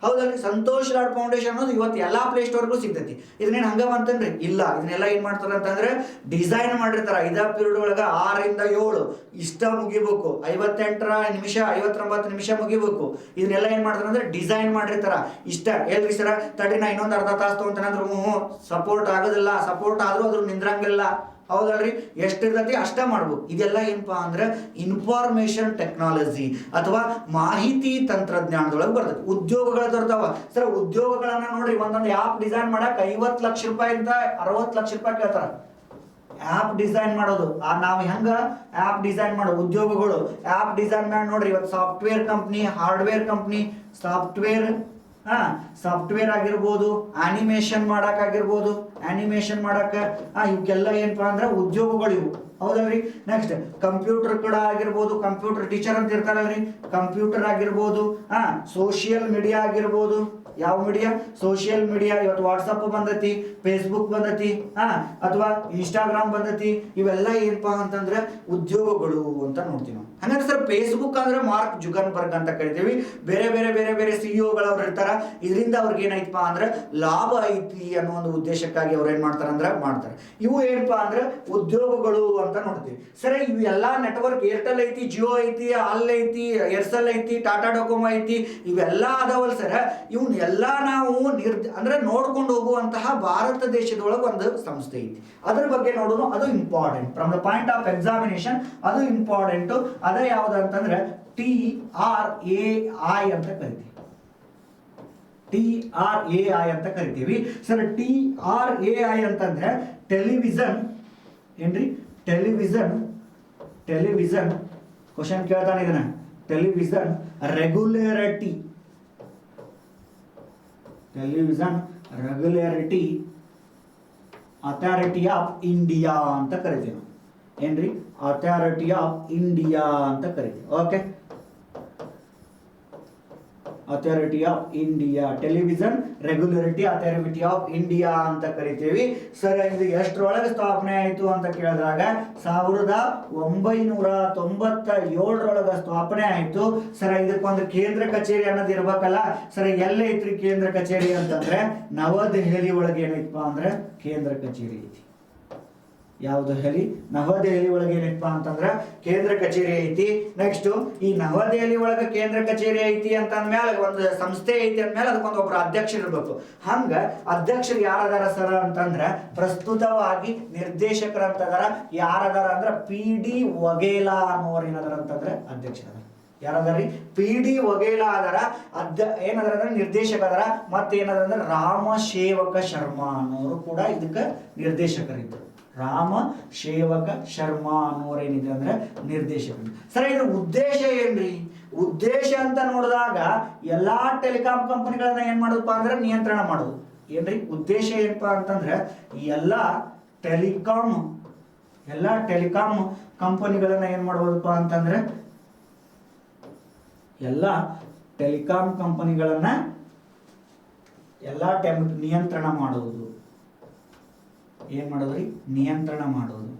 ಹೌದಲ್ರಿ? ಸಂತೋಷ್ ಲಾಡ್ ಫೌಂಡೇಶನ್ ಅನ್ನೋದು ಇವತ್ತು ಎಲ್ಲಾ ಪ್ಲೇ ಸ್ಟೋರ್ಗೂ ಸಿಗ್ತೈತಿ. ಇದನ್ನೇನು ಹಂಗ ಬಂತನ್ರಿ? ಇಲ್ಲ. ಇದನ್ನೆಲ್ಲ ಏನ್ ಮಾಡ್ತಾರ ಅಂತಂದ್ರೆ ಡಿಸೈನ್ ಮಾಡಿರ್ತಾರ. ಇದ ಪೀರಿಯಡ್ ಒಳಗ 6 ರಿಂದ 7 ಇಷ್ಟ ಮುಗಿಬೇಕು, 58 ನಿಮಿಷ 59 ನಿಮಿಷ ಮುಗಿಬೇಕು. ಇದನ್ನೆಲ್ಲ ಏನ್ ಮಾಡ್ತಾರ ಅಂದ್ರೆ ಡಿಸೈನ್ ಮಾಡಿರ್ತಾರ. ಇಷ್ಟ ಎಲ್ರಿ ಸರ ತಡಿ ನಾ ಇನ್ನೊಂದು ಅರ್ಧ ತಾಸು ತಗೊಂತೇನಂದ್ರೆ ಸಪೋರ್ಟ್ ಆಗೋದಿಲ್ಲ. ಸಪೋರ್ಟ್ ಆದ್ರೂ ಅದ್ರ ನಿಂದ್ರಂಗಿಲ್ಲ, ಹೌದಲ್ರಿ? ಎಷ್ಟಿರ್ತೈತಿ ಅಷ್ಟ ಮಾಡ್ಬೇಕು. ಇದೆಲ್ಲ ಏನಪ್ಪಾ ಅಂದ್ರೆ ಇನ್ಫಾರ್ಮೇಶನ್ ಟೆಕ್ನಾಲಜಿ ಅಥವಾ ಮಾಹಿತಿ ತಂತ್ರಜ್ಞಾನದೊಳಗೆ ಬರ್ತದೆ. ಉದ್ಯೋಗಗಳು ದೊರೆತಾವ. ಸರ್ ಉದ್ಯೋಗಗಳನ್ನ ನೋಡ್ರಿ, ಒಂದೊಂದು ಆ್ಯಪ್ ಡಿಸೈನ್ ಮಾಡಕ್ 50 ಲಕ್ಷ ರೂಪಾಯಿಂದ 60 ಲಕ್ಷ ರೂಪಾಯಿ ಕೇಳ್ತಾರ. ಆ್ಯಪ್ ಡಿಸೈನ್ ಮಾಡೋದು ನಾವು ಹೆಂಗ ಆ್ಯಪ್ ಡಿಸೈನ್ ಮಾಡೋ ಉದ್ಯೋಗಗಳು. ಆ್ಯಪ್ ಡಿಸೈನ್ ಮಾಡಿ ನೋಡ್ರಿ, ಇವತ್ತು software company, hardware company, software ಆಗಿರ್ಬೋದು, ಆನಿಮೇಷನ್ ಮಾಡಕ್ ಇವಕ್ಕೆಲ್ಲ ಏನಪ್ಪಾ ಅಂದ್ರೆ ಉದ್ಯೋಗಗಳು ಇವು, ಹೌದಲ್ರಿ? ನೆಕ್ಸ್ಟ್ ಕಂಪ್ಯೂಟರ್ ಕೂಡ ಆಗಿರ್ಬೋದು. ಕಂಪ್ಯೂಟರ್ ಟೀಚರ್ ಅಂತ ಇರ್ತಾರಲ್ರಿ, ಕಂಪ್ಯೂಟರ್ ಆಗಿರ್ಬೋದು. ಸೋಷಿಯಲ್ ಮೀಡಿಯಾ ಆಗಿರ್ಬೋದು. ಯಾವ ಮೀಡಿಯಾ? Social media. ಇವತ್ತು ವಾಟ್ಸಪ್ ಬಂದೈತಿ, ಫೇಸ್ಬುಕ್ ಬಂದೈತಿ, ಅಥವಾ ಇನ್ಸ್ಟಾಗ್ರಾಮ್ ಬಂದೈತಿ. ಇವೆಲ್ಲ ಏನಪ್ಪಾ ಅಂತಂದ್ರೆ ಉದ್ಯೋಗಗಳು ಅಂತ ನೋಡ್ತೀವಿ ನಾವು. ಹಂಗಂದ್ರೆ ಸರ್ ಫೇಸ್ಬುಕ್ ಅಂದ್ರೆ ಮಾರ್ಕ್ ಜುಗನ್ಬರ್ಗ್ ಅಂತ ಕರಿತೀವಿ. ಬೇರೆ ಬೇರೆ ಬೇರೆ ಬೇರೆ ಸಿಇಒಗಳವ್ರು ಇರ್ತಾರ. ಇದರಿಂದ ಅವ್ರಿಗೆ ಏನಾಯ್ತಪ್ಪ ಅಂದ್ರೆ ಲಾಭ ಐತಿ ಅನ್ನೋ ಒಂದು ಉದ್ದೇಶಕ್ಕಾಗಿ ಅವ್ರು ಏನ್ ಮಾಡ್ತಾರ ಅಂದ್ರೆ ಮಾಡ್ತಾರೆ. ಇವು ಏನಪ್ಪಾ ಅಂದ್ರೆ ಉದ್ಯೋಗಗಳು ಅಂತ ನೋಡ್ತೀವಿ. ಸರಿ, ಇವೆಲ್ಲಾ ನೆಟ್ವರ್ಕ್ ಏರ್ಟೆಲ್ ಐತಿ, ಜಿಯೋ ಐತಿ, ಅಲ್ ಐತಿ, ಏರ್ಸೆಲ್ ಐತಿ, ಟಾಟಾ ಡೊಕೊಮೊ ಐತಿ, ಇವೆಲ್ಲ ಅದಾವಲ್ ಸರ್. ಇವನ್ ಎಲ್ಲಾ ನಾವು ಅಂದ್ರೆ ನೋಡ್ಕೊಂಡು ಹೋಗುವಂತಹ ಭಾರತ ದೇಶದೊಳಗೆ ಒಂದು ಸಂಸ್ಥೆ ಐತಿ. ಅದ್ರ ಬಗ್ಗೆ ನೋಡೋಣ. ಅದು important from the point of examination. ಅದು ಇಂಪಾರ್ಟೆಂಟ್. ಅದೇ ಯಾವ್ದಂತಂದ್ರೆ TRAI ಅಂತ ಕರಿತೀವಿ. TRAI ಅಂತ ಕರಿತೀವಿ ಸರ್. TRAI ಅಂತಂದ್ರೆ ಟೆಲಿವಿಷನ್ ಏನ್ರಿ, ಟೆಲಿವಿಷನ್ ಕ್ವಶನ್ ಕೇಳ್ತಾನೆ ಇದನ್ನ. Television regulatory authority of India ಅಂತ ಕರಿತೀವಿ. ಏನ್ರಿ, ಅಥಾರಿಟಿ ಆಫ್ ಇಂಡಿಯಾ ಅಂತ ಕರಿತೀವಿ. Okay, authority of India, television regulatory authority of India ಅಂತ ಕರಿತೀವಿ ಸರ್. ಇದು ಎಷ್ಟರೊಳಗೆ ಸ್ಥಾಪನೆ ಆಯಿತು ಅಂತ ಕೇಳಿದಾಗ 1997 ಸ್ಥಾಪನೆ ಆಯಿತು ಸರ್. ಇದಕ್ಕೊಂದು ಕೇಂದ್ರ ಕಚೇರಿ ಅನ್ನೋದು ಇರ್ಬೇಕಲ್ಲ ಸರ್. ಎಲ್ಲೈತ್ರಿ ಕೇಂದ್ರ ಕಚೇರಿ ಅಂತಂದ್ರೆ ನವದೆಹಲಿ ಒಳಗೆ ಏನೈತಪ್ಪ ಅಂದ್ರೆ ಕೇಂದ್ರ ಕಚೇರಿ ಐತಿ. ಯಾವ್ದು ಹೇಳಿ? ನವದೆಹಲಿ ಒಳಗೆ ಏನಪ್ಪಾ ಅಂತಂದ್ರ ಕೇಂದ್ರ ಕಚೇರಿ ಐತಿ. ನೆಕ್ಸ್ಟ್ ಈ ನವದೆಹಲಿ ಒಳಗೆ ಕೇಂದ್ರ ಕಚೇರಿ ಐತಿ ಅಂತ ಅಂದ್ಮೇಲೆ ಒಂದು ಸಂಸ್ಥೆ ಐತಿ ಅಂದ್ಮೇಲೆ ಅದಕ್ಕೊಂದು ಒಬ್ರು ಅಧ್ಯಕ್ಷರು ಇರ್ಬೇಕು. ಹಂಗ ಅಧ್ಯಕ್ಷರು ಯಾರದಾರ ಸರ್ ಅಂತಂದ್ರ ಪ್ರಸ್ತುತವಾಗಿ ನಿರ್ದೇಶಕರಂತದಾರ. ಯಾರದಾರ ಅಂದ್ರ PD ವಘೇಲಾ ಅನ್ನೋರು ಏನದಾರ ಅಂತಂದ್ರೆ ಅಧ್ಯಕ್ಷರ. ಯಾರದಾರಿ? PD ವಘೇಲಾ ಅದರ. ಏನದಾರ ಅಂದ್ರೆ ನಿರ್ದೇಶಕ ಅದರ. ಮತ್ತೆ ಏನದಾರ ಅಂದ್ರೆ ರಾಮಸೇವಕ ಶರ್ಮಾ ಅನ್ನೋರು ಕೂಡ ಇದಕ್ಕೆ ನಿರ್ದೇಶಕರಿದ್ರು. ರಾಮಸೇವಕ ಶರ್ಮಾ ಅನ್ನೋರೇನಿದೆ ಅಂದ್ರೆ ನಿರ್ದೇಶಕರು ಸರ್. ಇದ್ರ ಉದ್ದೇಶ ಏನ್ರಿ? ಉದ್ದೇಶ ಅಂತ ನೋಡಿದಾಗ ಎಲ್ಲಾ ಟೆಲಿಕಾಂ ಕಂಪನಿಗಳನ್ನ ಏನ್ ಮಾಡೋದಪ್ಪ ಅಂದ್ರೆ ನಿಯಂತ್ರಣ ಮಾಡೋದು. ಏನ್ರಿ ಉದ್ದೇಶ? ಏನಪ್ಪಾ ಅಂತಂದ್ರೆ ಎಲ್ಲಾ ಟೆಲಿಕಾಂ ಕಂಪನಿಗಳನ್ನ ಏನ್ ಮಾಡ್ಬೋದಪ್ಪ ಅಂತಂದ್ರೆ ಎಲ್ಲಾ ಟೆಲಿಕಾಂ ಕಂಪನಿಗಳನ್ನ ನಿಯಂತ್ರಣ ಮಾಡೋದು. ಏನ್ ಮಾಡೋದ್ರಿ? ನಿಯಂತ್ರಣ ಮಾಡೋದು.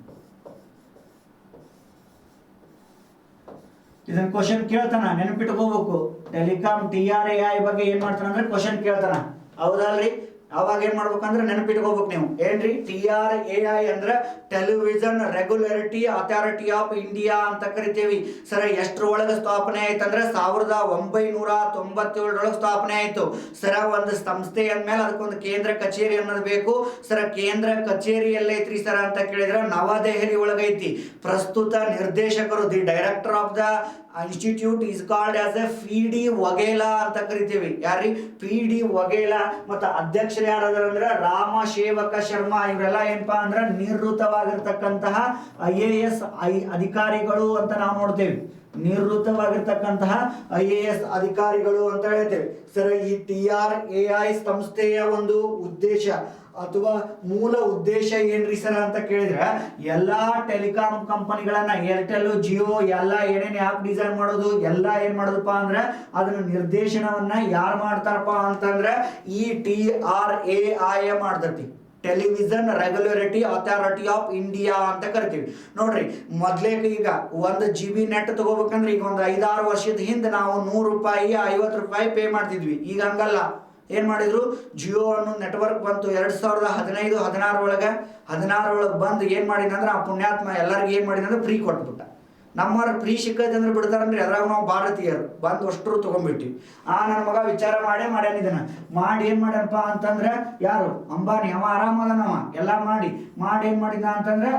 ಇದನ್ನ ಕ್ವಶನ್ ಕೇಳ್ತಾನ, ನೆನಪಿಟ್ಕೋಬೇಕು. ಟೆಲಿಕಾಂ TRAI ಬಗ್ಗೆ ಏನ್ ಮಾಡ್ತಾನ ಅಂದ್ರೆ ಕ್ವಶನ್ ಕೇಳ್ತಾನ. ಹೌದಲ್ರಿ? ಅವಾಗ ಏನ್ ಮಾಡ್ಬೇಕಂದ್ರೆ ನೆನಪಿಟ್ಕೋಬೇಕು ನೀವು. ಏನ್ರಿ TRAI ಅಂದ್ರೆ television regulatory authority of India ಅಂತ ಕರಿತೀವಿ ಸರ್. ಎಷ್ಟರ ಒಳಗೆ ಸ್ಥಾಪನೆ ಆಯ್ತಂದ್ರೆ 1997 ಸ್ಥಾಪನೆ ಆಯ್ತು ಸರ. ಒಂದು ಸಂಸ್ಥೆ ಅಂದ್ಮೇಲೆ ಅದಕ್ಕೊಂದು ಕೇಂದ್ರ ಕಚೇರಿ ಅನ್ನೋದು ಬೇಕು ಸರ. ಕೇಂದ್ರ ಕಚೇರಿ ಎಲ್ಲೈತ್ರಿ ಸರ ಅಂತ ಕೇಳಿದ್ರೆ ನವದೆಹಲಿ ಒಳಗೈತಿ. ಪ್ರಸ್ತುತ ನಿರ್ದೇಶಕರು the director of the institute is called as A PD Vaghela ಅಂತ ಕರಿತೀವಿ. ಯಾರಿ? PD ವಘೇಲಾ. ಮತ್ತು ಅಧ್ಯಕ್ಷರು ಯಾರಾದ್ರ ಅಂದ್ರೆ ರಾಮಸೇವಕ ಶರ್ಮಾ. ಇವರೆಲ್ಲ ಏನಪ್ಪಾ ಅಂದ್ರೆ ನಿವೃತ್ತವಾಗಿರ್ತಕ್ಕಂತಹ IAS ಅಧಿಕಾರಿಗಳು ಅಂತ ನಾವು ನೋಡ್ತೇವೆ. ನಿವೃತ್ತವಾಗಿರ್ತಕ್ಕಂತಹ IAS ಅಧಿಕಾರಿಗಳು ಅಂತ ಹೇಳ್ತೇವೆ ಸರ್. ಈ TRAI ಸಂಸ್ಥೆಯ ಒಂದು ಉದ್ದೇಶ ಅಥವಾ ಮೂಲ ಉದ್ದೇಶ ಏನ್ರಿ ಸರ್ ಅಂತ ಕೇಳಿದ್ರೆ ಎಲ್ಲಾ ಟೆಲಿಕಾಂ ಕಂಪನಿಗಳನ್ನ ಏರ್ಟೆಲ್, ಜಿಯೋ ಎಲ್ಲ ಏನೇನ್ ಆ್ಯಪ್ ಡಿಸೈನ್ ಮಾಡೋದು ಎಲ್ಲ ಏನ್ ಮಾಡೋದಪ್ಪ ಅಂದ್ರೆ ಅದನ್ನ ನಿರ್ದೇಶನವನ್ನ ಯಾರು ಮಾಡ್ತಾರಪ್ಪ ಅಂತಂದ್ರೆ ಈ TRAI ಮಾಡ್ತತಿ. Television regulatory authority of India ಅಂತ ಕರಿತೀವಿ. ನೋಡ್ರಿ, ಮೊದ್ಲೇಕ ಈಗ 1 GB ನೆಟ್ ತಗೋಬೇಕಂದ್ರೆ ಈಗ ಒಂದು 5-6 ವರ್ಷದ ಹಿಂದೆ ನಾವು 100 ರೂಪಾಯಿ 50 ರೂಪಾಯಿ ಪೇ ಮಾಡ್ತಿದ್ವಿ. ಈಗ ಹಂಗಲ್ಲ. ಏನ್ ಮಾಡಿದ್ರು? ಜಿಯೋ ಅನ್ನೋ ನೆಟ್ವರ್ಕ್ ಬಂತು 2015-16 ಒಳಗೆ ಬಂದು ಏನ್ ಮಾಡಿದಂದ್ರೆ ಆ ಪುಣ್ಯಾತ್ಮ ಎಲ್ಲರಿಗೂ ಏನ್ ಮಾಡಿದಂದ್ರೆ ಫ್ರೀ ಕೊಟ್ಬಿಟ್ಟ. ನಮ್ಮವ್ರ ಫ್ರೀ ಸಿಕ್ಕೈತೆ ಅಂದ್ರೆ ಬಿಡ್ತಾರನ್ರಿ. ಅದ್ರಾಗ ನಾವು ಭಾರತೀಯರು ಬಂದು ಅಷ್ಟರು ತಗೊಂಡ್ಬಿಟ್ಟಿವಿ. ನನ್ನ ಮಗ ವಿಚಾರ ಮಾಡ್ಯಾನ. ಇದನ್ನ ಮಾಡಿ ಏನ್ ಮಾಡ್ಯಾನಪ್ಪ ಅಂತಂದ್ರೆ ಯಾರು? ಅಂಬಾನಿ. ಅವ ಆರಾಮದನವ. ಎಲ್ಲ ಮಾಡಿ ಏನ್ ಮಾಡಿದ ಅಂತಂದ್ರೆ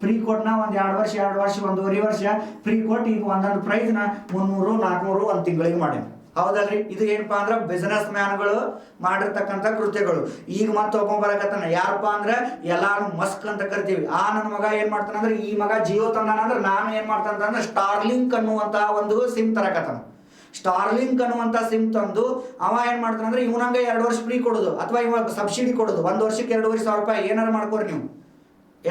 ಫ್ರೀ ಕೊಟ್ಟನ. ಒಂದು 2 ವರ್ಷ 1.5 ವರ್ಷ ಫ್ರೀ ಕೊಟ್ಟು ಈಗ ಒಂದೊಂದು ಪ್ರೈಸ್ನ 300-400 ಒಂದು ತಿಂಗಳಿಗೆ ಮಾಡ್ಯಾನ. ಹೌದಲ್ರಿ? ಇದು ಏನಪ್ಪಾ ಅಂದ್ರೆ ಬಿಸಿನೆಸ್ ಮ್ಯಾನ್ಗಳು ಮಾಡಿರ್ತಕ್ಕಂಥ ಕೃತ್ಯಗಳು. ಈಗ ಮತ್ತೊಬ್ಬ ಬರಕತ್ತಾನ. ಯಾರಪ್ಪ ಅಂದ್ರೆ ಎಲಾನ್ ಮಸ್ಕ್ ಅಂತ ಕರಿತೀವಿ. ನನ್ನ ಮಗ ಏನ್ ಮಾಡ್ತಾನಂದ್ರೆ ಈ ಮಗ ಜಿಯೋ ತಂದಾನಂದ್ರೆ ನಾನು ಏನ್ ಮಾಡ್ತಾನಂದ್ರೆ ಸ್ಟಾರ್ಲಿಂಕ್ ಅನ್ನುವಂತ ಒಂದು ಸಿಮ್ ತರಕತ್ತಾನ. ಸ್ಟಾರ್ಲಿಂಕ್ ಅನ್ನುವಂತ ಸಿಮ್ ತಂದು ಅವ ಏನ್ ಮಾಡ್ತಾನಂದ್ರೆ ಇವನಂಗ 2 ವರ್ಷ ಫ್ರೀ ಕೊಡೋದು ಅಥವಾ ಇವಾಗ ಸಬ್ಸಿಡಿ ಕೊಡೋದು. 1 ವರ್ಷಕ್ಕೆ 2,500 ರೂಪಾಯಿ ಏನಾರು ಮಾಡ್ಕೋರಿ ನೀವು.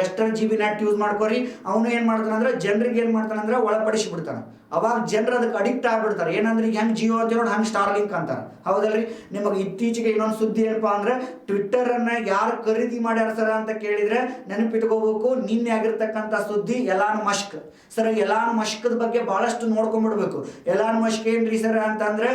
ಎಷ್ಟರ GB ನೆಟ್ ಯೂಸ್ ಮಾಡ್ಕೋರಿ, ಅವನು ಏನು ಮಾಡ್ತಾನಂದ್ರೆ ಜನರಿಗೆ ಏನು ಮಾಡ್ತಾನಂದ್ರೆ ಒಳಪಡಿಸಿ ಬಿಡ್ತಾನೆ. ಅವಾಗ ಜನರು ಅದಕ್ಕೆ ಅಡಿಕ್ಟ್ ಆಗಿಬಿಡ್ತಾರೆ. ಏನಂದ್ರೆ ಈಗ ಹೆಂಗೆ ಜಿಯೋ ಅಂತ ನೋಡಿ ಹಂಗೆ ಸ್ಟಾರ್ಲಿಂಕ್ ಅಂತಾರೆ, ಹೌದಲ್ರಿ? ನಿಮಗೆ ಇತ್ತೀಚೆಗೆ ಇನ್ನೊಂದು ಸುದ್ದಿ ಏನಪ್ಪಾ ಅಂದ್ರೆ, ಟ್ವಿಟ್ಟರನ್ನು ಯಾರು ಖರೀದಿ ಮಾಡ್ಯಾರ ಸರ ಅಂತ ಕೇಳಿದ್ರೆ ನೆನಪಿಟ್ಕೋಬೇಕು, ನಿನ್ನೆ ಆಗಿರ್ತಕ್ಕಂಥ ಸುದ್ದಿ ಎಲಾನ್ ಮಸ್ಕ್. ಸರ್ ಎಲಾನ್ ಮಸ್ಕ್ದ ಬಗ್ಗೆ ಭಾಳಷ್ಟು ನೋಡ್ಕೊಂಡ್ಬಿಡ್ಬೇಕು. ಎಲಾನ್ ಮಸ್ಕ್ ಏನ್ರಿ ಸರ್ ಅಂತಂದ್ರೆ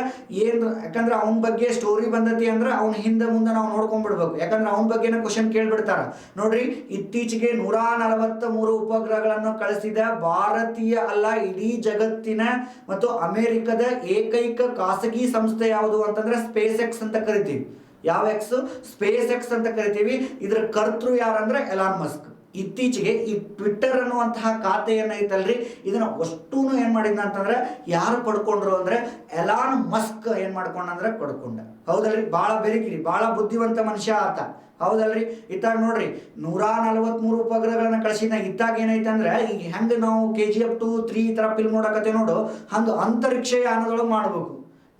ಏನು, ಯಾಕಂದ್ರೆ ಅವನ ಬಗ್ಗೆ ಸ್ಟೋರಿ ಬಂದತಿ ಅಂದ್ರೆ ಅವ್ನ ಹಿಂದೆ ಮುಂದೆ ನಾವು ನೋಡ್ಕೊಂಡ್ಬಿಡ್ಬೇಕು. ಯಾಕಂದ್ರೆ ಅವನ ಬಗ್ಗೆನ ಕ್ವಶನ್ ಕೇಳ್ಬಿಡ್ತಾರ. ನೋಡ್ರಿ, ಇತ್ತೀಚೆಗೆ 143 ಉಪಗ್ರಹಗಳನ್ನು ಕಳಿಸಿದ ಭಾರತೀಯ ಅಲ್ಲ, ಇಡೀ ಜಗತ್ತಿನ ಮತ್ತು ಅಮೆರಿಕದ ಏಕೈಕ ಖಾಸಗಿ ಸಂಸ್ಥೆ ಯಾವುದು ಅಂತಂದ್ರೆ ಸ್ಪೇಸ್ ಎಕ್ಸ್ ಅಂತ ಕರಿತೀವಿ. ಯಾವ ಎಕ್ಸ್? ಸ್ಪೇಸ್ ಎಕ್ಸ್ ಅಂತ ಕರಿತೀವಿ. ಇದರ ಕರ್ತೃ ಯಾರಂದ್ರೆ ಎಲಾನ್ ಮಸ್ಕ್. ಇತ್ತೀಚೆಗೆ ಈ ಟ್ವಿಟ್ಟರ್ ಅನ್ನುವಂತಹ ಖಾತೆಯನ್ನ ಐತಲ್ರಿ, ಇದನ್ನ ಅಷ್ಟೂನು ಏನ್ ಮಾಡಿದ್ನ ಅಂತಂದ್ರೆ ಯಾರು ಪಡ್ಕೊಂಡ್ರು ಅಂದ್ರೆ ಎಲಾನ್ ಮಸ್ಕ್ ಏನ್ ಮಾಡ್ಕೊಂಡ್ರೆ ಪಡ್ಕೊಂಡ. ಹೌದಲ್ರಿ? ಬಹಳ ಬೆರಿಕಿರಿ, ಬಹಳ ಬುದ್ಧಿವಂತ ಮನುಷ್ಯ ಆತ, ಹೌದಲ್ರಿ? ಇತ್ತಾಗ ನೋಡ್ರಿ 143 ಉಪಗ್ರಹಗಳನ್ನ ಕಳಿಸಿದ. ಇತ್ತಾಗ ಏನೈತೆ ಅಂದ್ರೆ ಈಗ ಹೆಂಗೆ ನಾವು KGF 2, 3 ಈ ತರ ಫಿಲ್ಮ್ ನೋಡಕತ್ತೆ ನೋಡು, ಹಂಗ ಅಂತರಿಕ್ಷ ಯಾನದೊಳಗೆ ಮಾಡ್ಬೇಕು.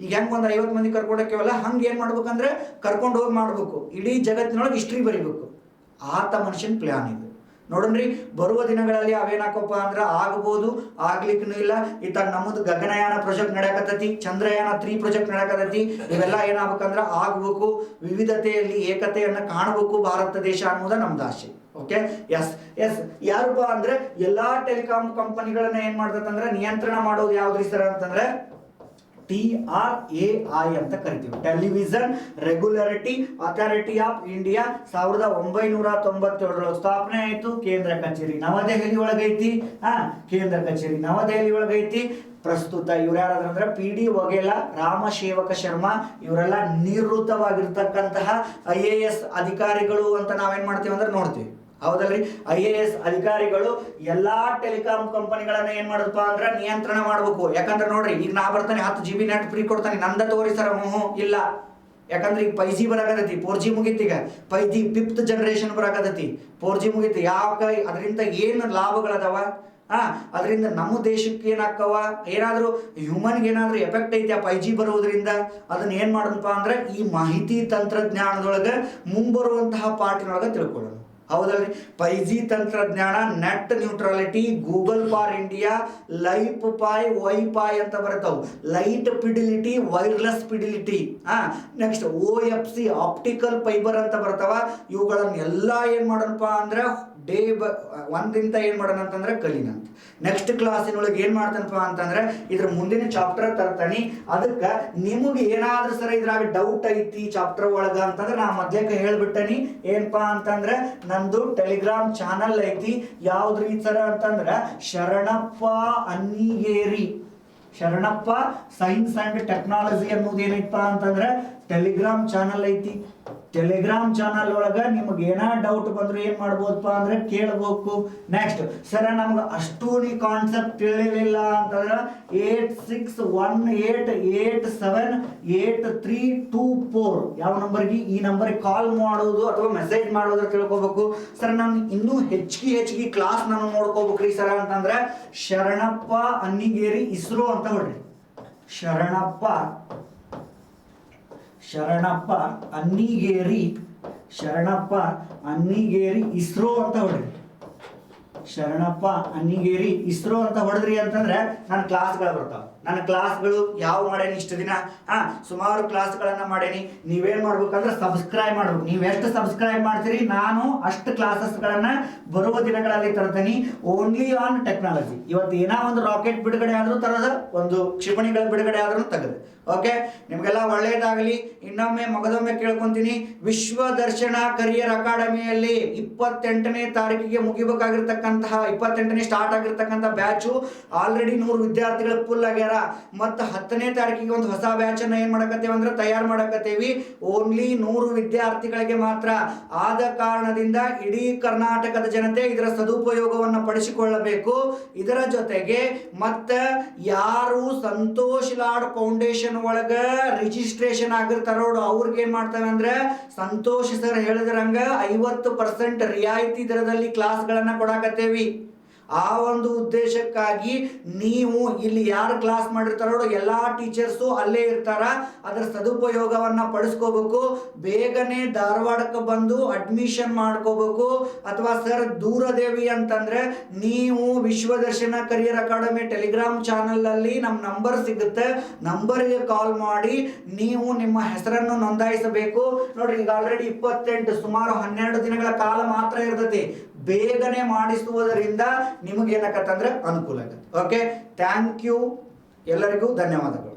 ಈಗ ಹೆಂಗೆ ಒಂದು 50 ಮಂದಿ ಕರ್ಕೊಂಡೋಕ್ಕೆವಲ್ಲ, ಹಂಗೆ ಏನ್ ಮಾಡ್ಬೇಕಂದ್ರೆ ಕರ್ಕೊಂಡು ಹೋಗಿ ಮಾಡ್ಬೇಕು. ಇಡೀ ಜಗತ್ತಿನೊಳಗೆ ಹಿಸ್ಟ್ರಿ ಬರಿಬೇಕು. ಆತ ಮನುಷ್ಯನ ಪ್ಲಾನ್ ಇದು ನೋಡ್ರಿ. ಬರುವ ದಿನಗಳಲ್ಲಿ ಅವೇನಾಕಪ್ಪ ಅಂದ್ರೆ ಆಗ್ಬೋದು, ಆಗ್ಲಿಕ್ಕೂ ಇಲ್ಲ. ಇತ್ತಾಗ ನಮ್ಮದು ಗಗನಯಾನ ಪ್ರಾಜೆಕ್ಟ್ ನಡೆಯಕತ್ತೈತಿ, ಚಂದ್ರಯಾನ 3 ಪ್ರಾಜೆಕ್ಟ್ ನಡೆಯಕತ್ತೈತಿ. ಇವೆಲ್ಲ ಏನಾಗಬೇಕಂದ್ರೆ ಆಗ್ಬೇಕು. ವಿವಿಧತೆಯಲ್ಲಿ ಏಕತೆಯನ್ನು ಕಾಣಬೇಕು ಭಾರತ ದೇಶ ಅನ್ನೋದ ನಮ್ದು ಆಸೆ. Okay, yes yes. ಯಾರಪ್ಪ ಅಂದ್ರೆ ಎಲ್ಲಾ ಟೆಲಿಕಾಂ ಕಂಪನಿಗಳನ್ನ ಏನ್ ಮಾಡ್ತಂದ್ರೆ ನಿಯಂತ್ರಣ ಮಾಡೋದು ಯಾವ್ದ್ರಿ ಸರ್ ಅಂತಂದ್ರೆ TRAI ಅಂತ ಕರಿತೀವಿ, television regulatory authority of India. 1997 ಸ್ಥಾಪನೆ ಆಯ್ತು. ಕೇಂದ್ರ ಕಚೇರಿ ನವದೆಹಲಿ ಒಳಗೈತಿ. ಕೇಂದ್ರ ಕಚೇರಿ ನವದೆಹಲಿ ಒಳಗೈತಿ. ಪ್ರಸ್ತುತ ಇವ್ರು ಯಾರಾದ್ರಂದ್ರೆ PD ವಘೇಲಾ, ರಾಮಸೇವಕ ಶರ್ಮಾ, ಇವರೆಲ್ಲ ನಿವೃತ್ತವಾಗಿರ್ತಕ್ಕಂತಹ IAS ಅಧಿಕಾರಿಗಳು ಅಂತ ನಾವೇನ್ ಮಾಡ್ತೀವಿ ಅಂದ್ರೆ ನೋಡ್ತೀವಿ, ಹೌದಲ್ರಿ? IAS ಅಧಿಕಾರಿಗಳು ಎಲ್ಲಾ ಟೆಲಿಕಾಂ ಕಂಪನಿಗಳನ್ನ ಏನ್ ಮಾಡಪ್ಪ ಅಂದ್ರೆ ನಿಯಂತ್ರಣ ಮಾಡ್ಬೇಕು. ಯಾಕಂದ್ರೆ ನೋಡ್ರಿ, ಈಗ ನಾ ಬರ್ತಾನೆ 10 GB ನೆಟ್ ಫ್ರೀ ಕೊಡ್ತಾನೆ, ನಂದ ತಗೋರಿ ಸರ್, ಇಲ್ಲ. ಯಾಕಂದ್ರೆ ಈಗ 5G ಬರಾಕತೈತಿ, 4G ಮುಗಿತೀಗ, 5G 5th generation ಬರಾಕತೈತಿ, 4G ಮುಗಿತಿ. ಅದರಿಂದ ಏನು ಲಾಭಗಳದಾವ? ಅದರಿಂದ ನಮ್ಮ ದೇಶಕ್ಕೆ ಏನಾಕ್ಕವ, ಏನಾದರೂ ಹ್ಯೂಮನ್ಗೆ ಏನಾದರೂ ಎಫೆಕ್ಟ್ ಐತಿ ಆ 5G ಬರೋದ್ರಿಂದ? ಅದನ್ನ ಏನ್ ಮಾಡೋಣಪ್ಪ ಅಂದ್ರೆ ಈ ಮಾಹಿತಿ ತಂತ್ರಜ್ಞಾನದೊಳಗೆ ಮುಂಬರುವಂತಹ ಪಾಠಿನೊಳಗೆ ತಿಳ್ಕೊಳ್ಳೋಣ, ಹೌದಲ್ರಿ? 5G ತಂತ್ರಜ್ಞಾನ, net neutrality, Google for India, life Pai, wifi ಅಂತ ಬರ್ತಾವ. Light fidelity, wireless fidelity, next OFC optical fibre ಅಂತ ಬರ್ತಾವ. ಇವುಗಳನ್ನೆಲ್ಲ ಏನ್ ಮಾಡೋಣಪ್ಪ ಅಂದ್ರೆ ಒಂದಿಂದ ಏನ್ ಮಾಡೋಣ ಅಂತಂದ್ರೆ ಕಲಿನಂತ. ನೆಕ್ಸ್ಟ್ ಕ್ಲಾಸಿನೊಳಗೆ ಏನ್ ಮಾಡ್ತಾನಪ್ಪ ಅಂತಂದ್ರೆ ಇದ್ರ ಮುಂದಿನ ಚಾಪ್ಟರ್ ತರ್ತಾನಿ. ಅದಕ್ಕೆ ನಿಮಗೆ ಏನಾದ್ರೂ ಸರ ಇದ್ರಾಗ ಡೌಟ್ ಐತಿ ಚಾಪ್ಟರ್ ಒಳಗ ಅಂತಂದ್ರೆ ನಾ ಮೊದ್ಲೇಕ ಹೇಳ್ಬಿಟ್ಟನಿ. ಏನಪ್ಪಾ ಅಂತಂದ್ರೆ ನಂದು ಟೆಲಿಗ್ರಾಮ್ ಚಾನಲ್ ಐತಿ. ಯಾವ್ದ್ರಿ ಸರ ಅಂತಂದ್ರೆ Sharanappa Annigeri, Sharanappa science and technology ಅನ್ನೋದು ಏನೈತಪ್ಪ ಅಂತಂದ್ರೆ ಟೆಲಿಗ್ರಾಮ್ ಚಾನಲ್ ಐತಿ. ಟೆಲಿಗ್ರಾಮ್ ಚಾನಲ್ ಒಳಗ ನಿಮ್ಗೆ ಏನ ಡೌಟ್ ಬಂದ್ರೆ ಏನ್ ಮಾಡ್ಬೋದಪ್ಪ ಅಂದ್ರೆ ಕೇಳಬೇಕು. ನೆಕ್ಸ್ಟ್ ಸರ ನಮ್ಗೆ ಅಷ್ಟೂನಿ ಕಾನ್ಸೆಪ್ಟ್ ತಿಳಿಲಿಲ್ಲ ಅಂತಂದ್ರೆ 8618878324 ಯಾವ ನಂಬರ್ಗೆ, ಈ ನಂಬರ್ಗೆ ಕಾಲ್ ಮಾಡೋದು ಅಥವಾ ಮೆಸೇಜ್ ಮಾಡೋದು ತಿಳ್ಕೊಬೇಕು. ಸರ್ ನಾನು ಇನ್ನೂ ಹೆಚ್ಚಿಗೆ ಕ್ಲಾಸ್ ನಾನು ನೋಡ್ಕೋಬೇಕ್ರಿ ಸರ ಅಂತಂದ್ರೆ ಶರಣಪ್ಪ ಅನ್ನಿಗೇರಿ ಇಸ್ರೋ ಅಂತ ಹೊಡ್ರಿ. ಶರಣಪ್ಪ ಅನ್ನಿಗೇರಿ, ಶರಣಪ್ಪ ಅನ್ನಿಗೇರಿ ಇಸ್ರೋ ಅಂತ ಹೊಡ್ರಿ. ಶರಣಪ್ಪ ಅನ್ನಿಗೇರಿ ಇಸ್ರೋ ಅಂತ ಹೊಡೆದ್ರಿ ಅಂತಂದ್ರೆ ನನ್ನ ಕ್ಲಾಸ್ಗಳು ಬರ್ತಾವ. ನನ್ನ ಕ್ಲಾಸ್ಗಳು ಯಾವ ಮಾಡೇನಿ ಇಷ್ಟು ದಿನ, ಸುಮಾರು ಕ್ಲಾಸ್ಗಳನ್ನ ಮಾಡೇನಿ. ನೀವೇನ್ ಮಾಡ್ಬೇಕಂದ್ರೆ ಸಬ್ಸ್ಕ್ರೈಬ್ ಮಾಡ್ಬೇಕು. ನೀವು ಎಷ್ಟು ಸಬ್ಸ್ಕ್ರೈಬ್ ಮಾಡ್ತೀರಿ ನಾನು ಅಷ್ಟು ಕ್ಲಾಸಸ್ಗಳನ್ನ ಬರುವ ದಿನಗಳಲ್ಲಿ ತರ್ತೀನಿ. Only on technology. ಇವತ್ತು ಏನೋ ಒಂದು ರಾಕೆಟ್ ಬಿಡುಗಡೆ ಆದ್ರೂ ತರದ, ಒಂದು ಕ್ಷಿಪಣಿಗಳ ಬಿಡುಗಡೆ ಆದ್ರೂ ತೆಗೆದು. ಓಕೆ, ನಿಮ್ಗೆಲ್ಲ ಒಳ್ಳೇದಾಗಲಿ. ಇನ್ನೊಮ್ಮೆ ಮಗದೊಮ್ಮೆ ಕೇಳ್ಕೊಂತೀನಿ, ವಿಶ್ವ ದರ್ಶನ ಕರಿಯರ್ ಅಕಾಡೆಮಿಯಲ್ಲಿ 28ನೇ ತಾರೀಕಿಗೆ ಮುಗಿಬೇಕಾಗಿರ್ತಕ್ಕಂತಹ 28ನೇ ಸ್ಟಾರ್ಟ್ ಆಗಿರ್ತಕ್ಕಂಥ ಬ್ಯಾಚು ಆಲ್ರೆಡಿ 100 ವಿದ್ಯಾರ್ಥಿಗಳು ಫುಲ್ ಆಗ್ಯಾರ. ಮತ್ತು 10ನೇ ತಾರೀಕಿಗೆ ಒಂದು ಹೊಸ ಬ್ಯಾಚ್ ಅನ್ನ ಏನ್ ಮಾಡಕತ್ತೇವೆ ಅಂದ್ರೆ ತಯಾರು ಮಾಡಕತ್ತೇವಿ. ಓನ್ಲಿ 100 ವಿದ್ಯಾರ್ಥಿಗಳಿಗೆ ಮಾತ್ರ. ಆದ ಕಾರಣದಿಂದ ಇಡೀ ಕರ್ನಾಟಕದ ಜನತೆ ಇದರ ಸದುಪಯೋಗವನ್ನು ಪಡಿಸಿಕೊಳ್ಳಬೇಕು. ಇದರ ಜೊತೆಗೆ ಮತ್ತ ಯಾರು ಸಂತೋಷ್ ಲಾಡ್ ಫೌಂಡೇಶನ್ ಒಳಗ ರಿಜಿಸ್ಟ್ರೇಷನ್ ಆಗಿರ್ತಾರೋ ಅವ್ರಿಗೆ ಏನ್ ಮಾಡ್ತೇವೆ ಅಂದ್ರೆ ಸಂತೋಷ್ ಸರ್ ಹೇಳಿದ್ರಂಗ 50% ರಿಯಾಯಿತಿ ದರದಲ್ಲಿ ಕ್ಲಾಸ್ಗಳನ್ನ ಕೊಡಾಕತ್ತೇವಿ. ಆ ಒಂದು ಉದ್ದೇಶಕ್ಕಾಗಿ ನೀವು ಇಲ್ಲಿ ಯಾರು ಕ್ಲಾಸ್ ಮಾಡಿರ್ತಾರೋ ಎಲ್ಲ ಟೀಚರ್ಸು ಅಲ್ಲೇ ಇರ್ತಾರ, ಅದರ ಸದುಪಯೋಗವನ್ನ ಪಡಿಸ್ಕೋಬೇಕು. ಬೇಗನೆ ಧಾರವಾಡಕ್ಕೆ ಬಂದು ಅಡ್ಮಿಷನ್ ಮಾಡ್ಕೋಬೇಕು. ಅಥವಾ ಸರ್ ದೂರದೇವಿ ಅಂತಂದ್ರೆ ನೀವು Vishwadarshana career academy Telegram channel ಅಲ್ಲಿ ನಮ್ಮ ನಂಬರ್ ಸಿಗುತ್ತೆ, ನಂಬರ್ಗೆ ಕಾಲ್ ಮಾಡಿ ನೀವು ನಿಮ್ಮ ಹೆಸರನ್ನು ನೋಂದಾಯಿಸಬೇಕು. ನೋಡ್ರಿ ಈಗ ಆಲ್ರೆಡಿ 28 ಸುಮಾರು 12 ದಿನಗಳ ಕಾಲ ಮಾತ್ರ ಇರ್ತೈತಿ. ಬೇಗನೆ ಮಾಡಿಸುವುದರಿಂದ ನಿಮಗೇನಾಗತ್ತಂದ್ರೆ ಅನುಕೂಲ ಆಗುತ್ತೆ. ಓಕೆ, ಥ್ಯಾಂಕ್ ಯು, ಎಲ್ಲರಿಗೂ ಧನ್ಯವಾದಗಳು.